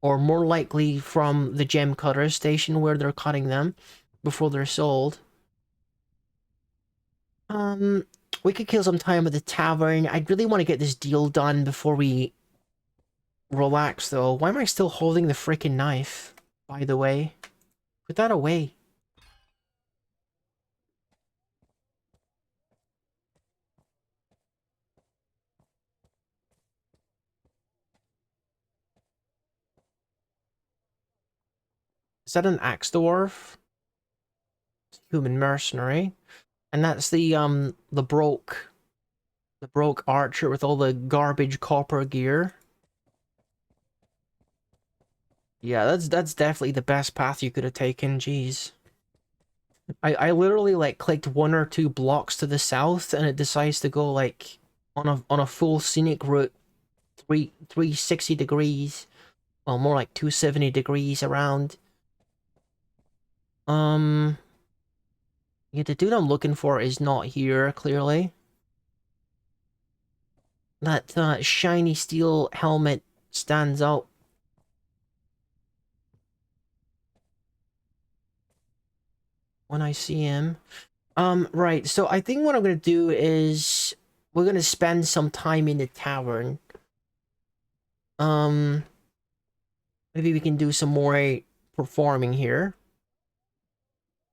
Or more likely from the gem cutter station where they're cutting them before they're sold. Um, we could kill some time at the tavern. I really want to get this deal done before we relax, though. Why am I still holding the freaking knife, by the way? Put that away. Is that an axe dwarf? Human mercenary. And that's the broke archer with all the garbage copper gear. Yeah, that's definitely the best path you could have taken, jeez. I literally like clicked one or two blocks to the south and it decides to go like on a full scenic route 360 degrees. Well, more like 270 degrees around. Um yeah, the dude I'm looking for is not here, clearly. That shiny steel helmet stands out. When I see him. Right, so I think what I'm gonna do is we're gonna spend some time in the tavern. Um, Maybe we can do some more performing here.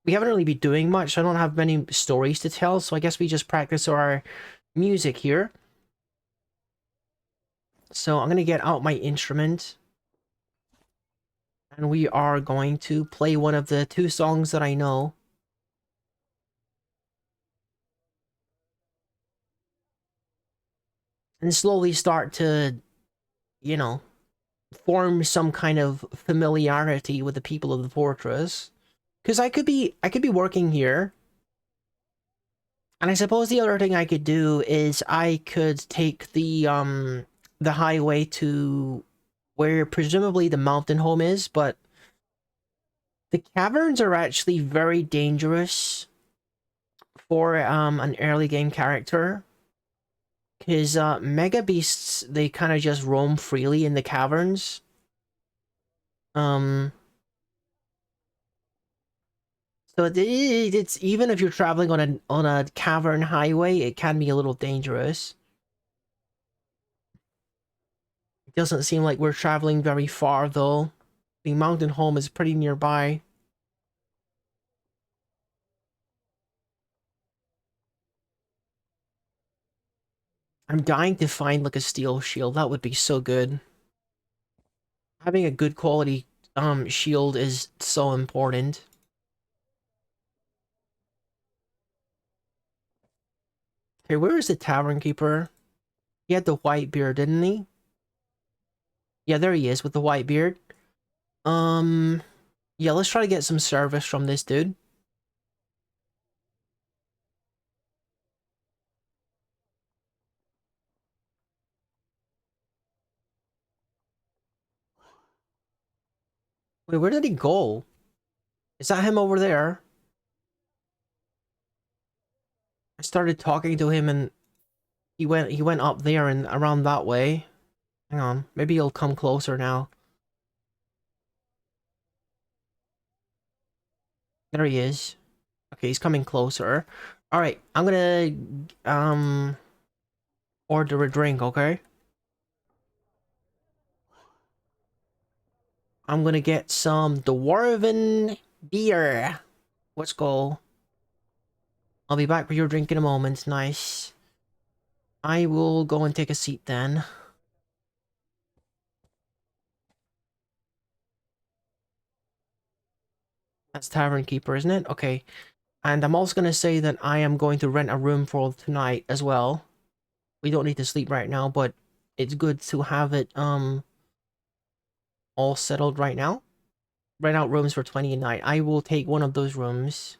We haven't really been doing much. I don't have many stories to tell, so I guess we just practice our music here. So I'm gonna get out my instrument. And we are going to play one of the two songs that I know. And slowly start to, you know, form some kind of familiarity with the people of the fortress. Because I could be working here. And I suppose the other thing I could do is I could take the highway to where presumably the mountain home is, but the caverns are actually very dangerous for an early game character. Because mega beasts, they kind of just roam freely in the caverns. Um So it's even if you're traveling on a cavern highway, it can be a little dangerous. It doesn't seem like we're traveling very far though. The mountain home is pretty nearby. I'm dying to find like a steel shield. That would be so good. Having a good quality shield is so important. Okay, where is the tavern keeper? He had the white beard, didn't he? Yeah, there he is with the white beard. Um, yeah, let's try to get some service from this dude. Wait, where did he go? Is that him over there? I started talking to him and he went up there and around that way. Hang on, maybe he'll come closer now. There he is. Okay, he's coming closer. All right, I'm gonna order a drink, okay? I'm gonna get some dwarven beer. Let's go. I'll be back for your drink in a moment. Nice. I will go and take a seat then. That's Tavern Keeper, isn't it? Okay. And I'm also gonna say that I am going to rent a room for tonight as well. We don't need to sleep right now, but it's good to have it all settled right now. Rent out rooms for 20 a night. I will take one of those rooms.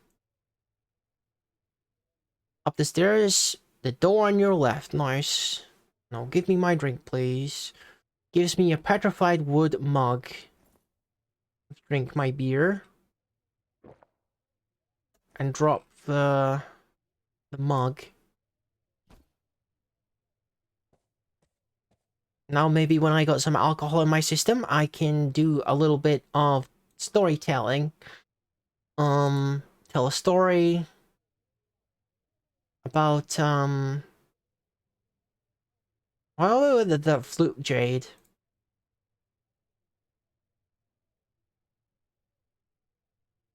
Up the stairs, the door on your left. Nice. Now give me my drink, please. Gives me a petrified wood mug. Drink my beer. And drop the mug. Now maybe when I got some alcohol in my system, I can do a little bit of storytelling. Tell a story about, well, the flute jade.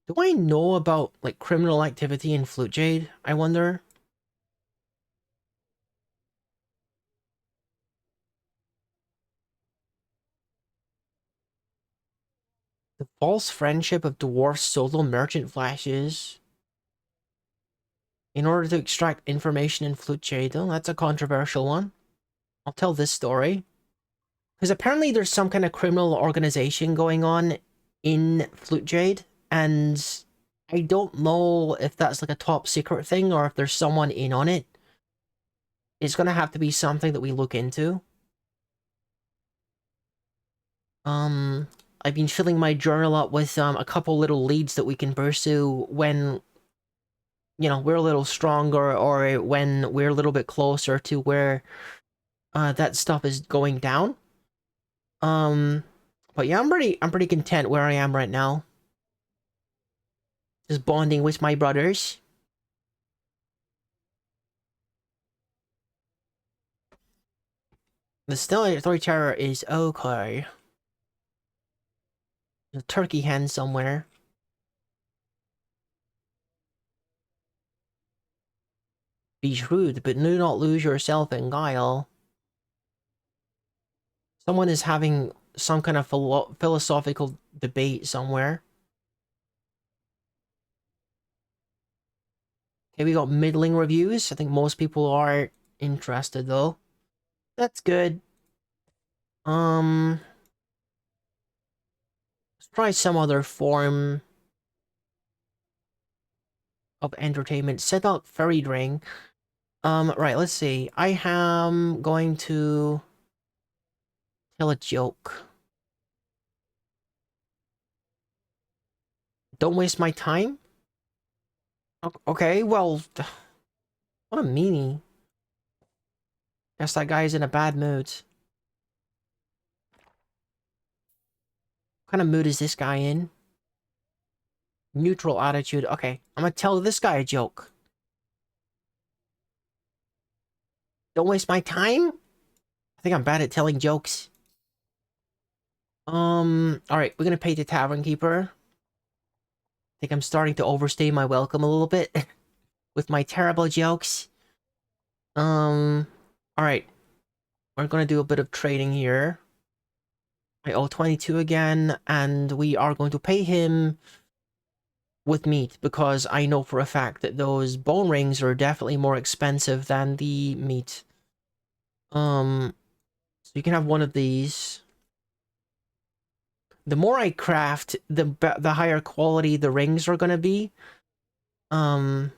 Do I know about, like, criminal activity in flute jade, I wonder? The false friendship of dwarf solo merchant flashes. In order to extract information in flute jade. Oh, that's a controversial one. I'll tell this story. Because apparently there's some kind of criminal organization going on in Flute Jade, and I don't know if that's like a top secret thing or if there's someone in on it. It's gonna have to be something that we look into. I've been filling my journal up with a couple little leads that we can pursue when, you know, we're a little stronger or when we're a little bit closer to where that stuff is going down. But yeah, I'm pretty content where I am right now. Just bonding with my brothers. The storyteller is okay. There's a turkey hen somewhere. Be shrewd, but do not lose yourself in guile. Someone is having some kind of philosophical debate somewhere. Okay, we got middling reviews. I think most people are interested though. That's good. Let's try some other form of entertainment. Set out fairy ring. Right, let's see. I am going to tell a joke. Don't waste my time? Okay, well, what a meanie. Guess that guy's in a bad mood. What kind of mood is this guy in? Neutral attitude. Okay, I'm gonna tell this guy a joke. Don't waste my time? I think I'm bad at telling jokes. Alright, we're gonna pay the tavern keeper. I think I'm starting to overstay my welcome a little bit with my terrible jokes. Alright. We're gonna do a bit of trading here. I owe 22 again, and we are going to pay him with meat, because I know for a fact that those bone rings are definitely more expensive than the meat. So you can have one of these. The more I craft, the higher quality the rings are gonna be. And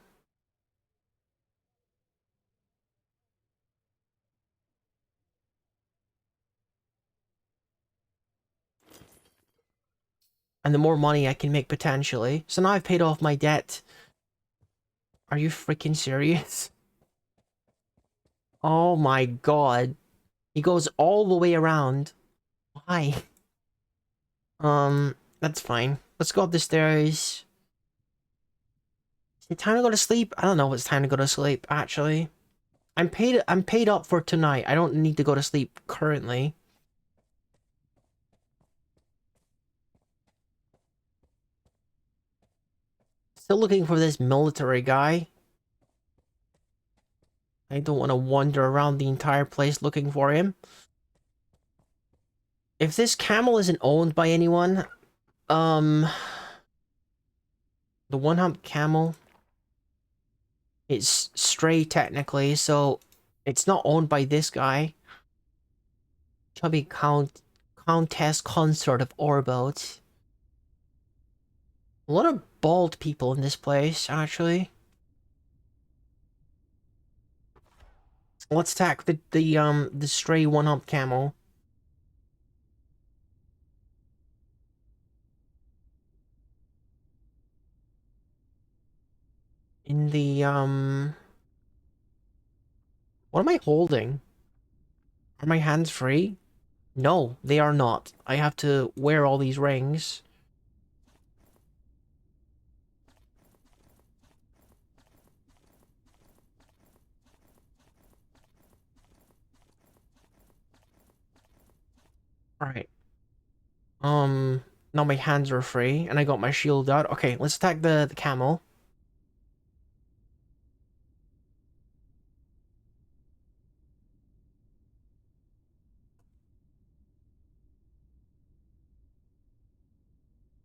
the more money I can make potentially. So now I've paid off my debt. Are you freaking serious? Oh my god. He goes all the way around. Why? That's fine. Let's go up the stairs. Is it time to go to sleep? I don't know if it's time to go to sleep, actually. I'm paid up for tonight. I don't need to go to sleep currently. Still looking for this military guy. I don't want to wander around the entire place looking for him. If this camel isn't owned by anyone, The one-hump camel is stray technically, so it's not owned by this guy. Chubby Countess Consort of Orbote. A lot of bald people in this place, actually. Let's attack the stray one-hump camel. In the what am I holding? Are my hands free? No, they are not. I have to wear all these rings. Alright. Now my hands are free, and I got my shield out. Okay, let's attack the camel.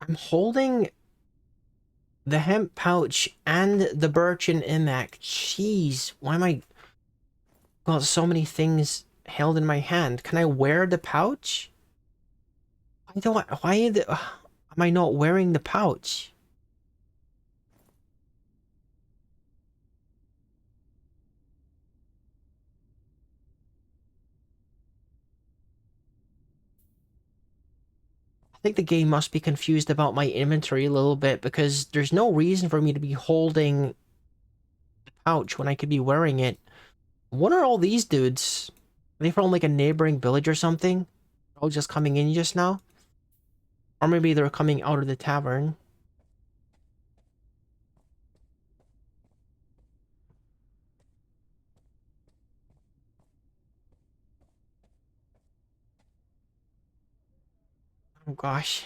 I'm holding the hemp pouch and the birchen imac. Jeez, why am I got so many things held in my hand? Can I wear the pouch? I don't. Why am I not wearing the pouch? I think the game must be confused about my inventory a little bit because there's no reason for me to be holding the pouch when I could be wearing it. What are all these dudes? Are they from like a neighboring village or something? All just coming in just now? Or maybe they're coming out of the tavern. Oh gosh.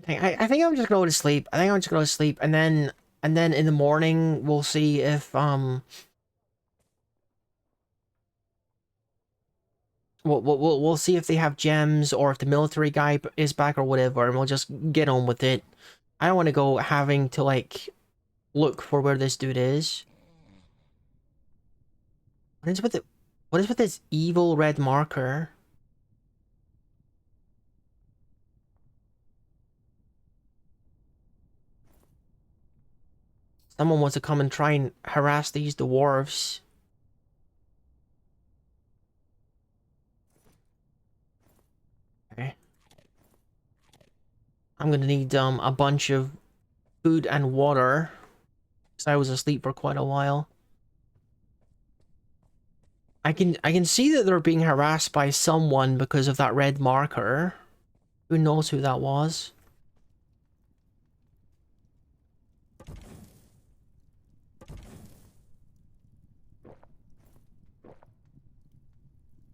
I think I'm just gonna go to sleep. I think I'm just gonna go to sleep and then in the morning we'll see if we'll see if they have gems or if the military guy is back or whatever, and we'll just get on with it. I don't want to go having to like look for where this dude is. What is with it? What is with this evil red marker? Someone wants to come and try and harass these dwarves. Okay. I'm gonna need a bunch of food and water because I was asleep for quite a while. I can see that they're being harassed by someone because of that red marker. Who knows who that was?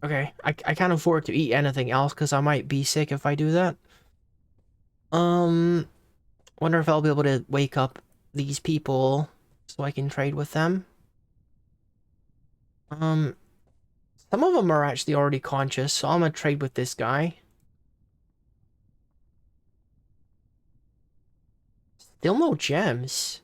Okay, I can't afford to eat anything else because I might be sick if I do that. Um, wonder if I'll be able to wake up these people so I can trade with them. Um, some of them are actually already conscious, so I'm gonna trade with this guy. Still no gems.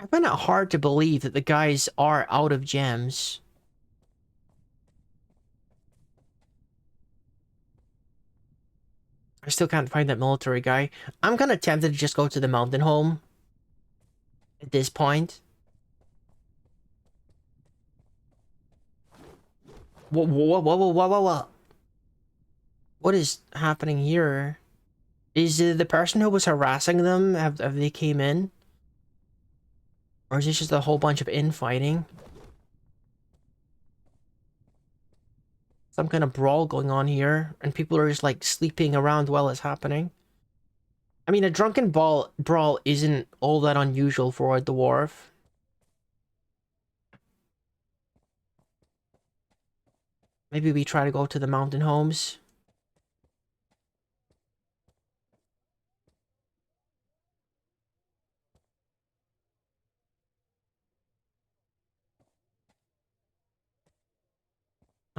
I find it hard to believe that the guys are out of gems. I still can't find that military guy. I'm kind of tempted to just go to the mountain home at this point. Whoa. What is happening here? Is the person who was harassing them, have they came in? Or is this just a whole bunch of infighting? Some kind of brawl going on here, and people are just like sleeping around while it's happening. I mean, a drunken brawl isn't all that unusual for a dwarf. Maybe we try to go to the mountain homes.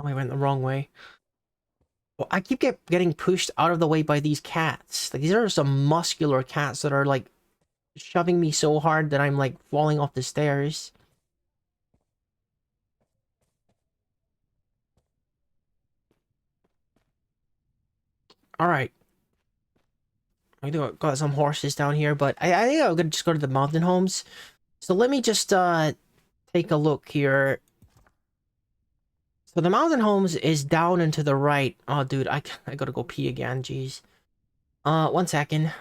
Oh, I went the wrong way. Well, I keep getting pushed out of the way by these cats. Like, these are some muscular cats that are, like, shoving me so hard that I'm, like, falling off the stairs. Alright. I do got some horses down here, but I think I'm gonna just go to the mountain homes. So let me just, take a look here. So the mountain homes is down and to the right. Oh, dude, I gotta go pee again, jeez. 1 second.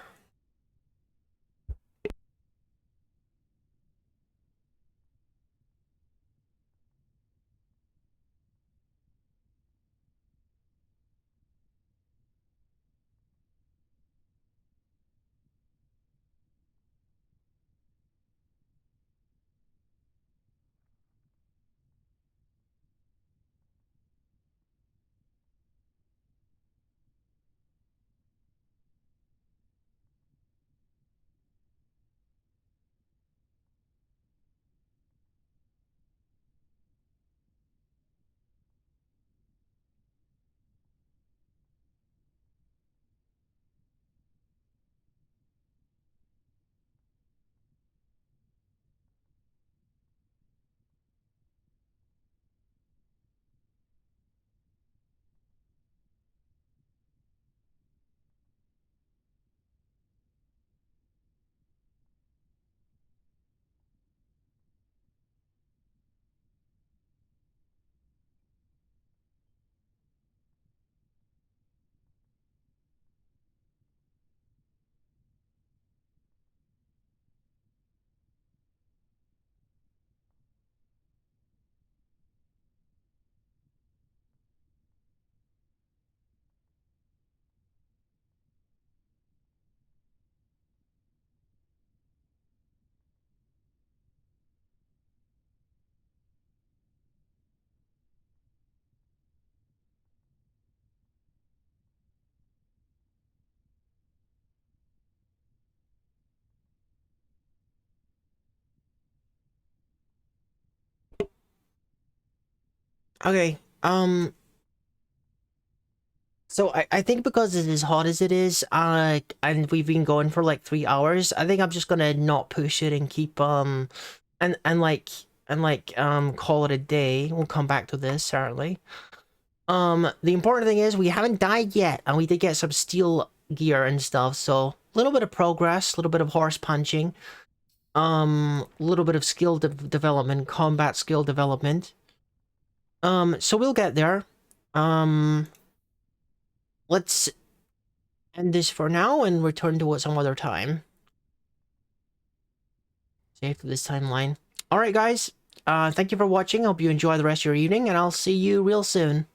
Okay, so I think because it's as hot as it is, and we've been going for like 3 hours, I think I'm just gonna not push it and keep, call it a day. We'll come back to this, certainly. The important thing is we haven't died yet, and we did get some steel gear and stuff, so a little bit of progress, a little bit of horse punching, a little bit of skill development, combat skill development. So we'll get there. Let's end this for now and return to it some other time. Save to this timeline. Alright guys, thank you for watching. Hope you enjoy the rest of your evening, and I'll see you real soon.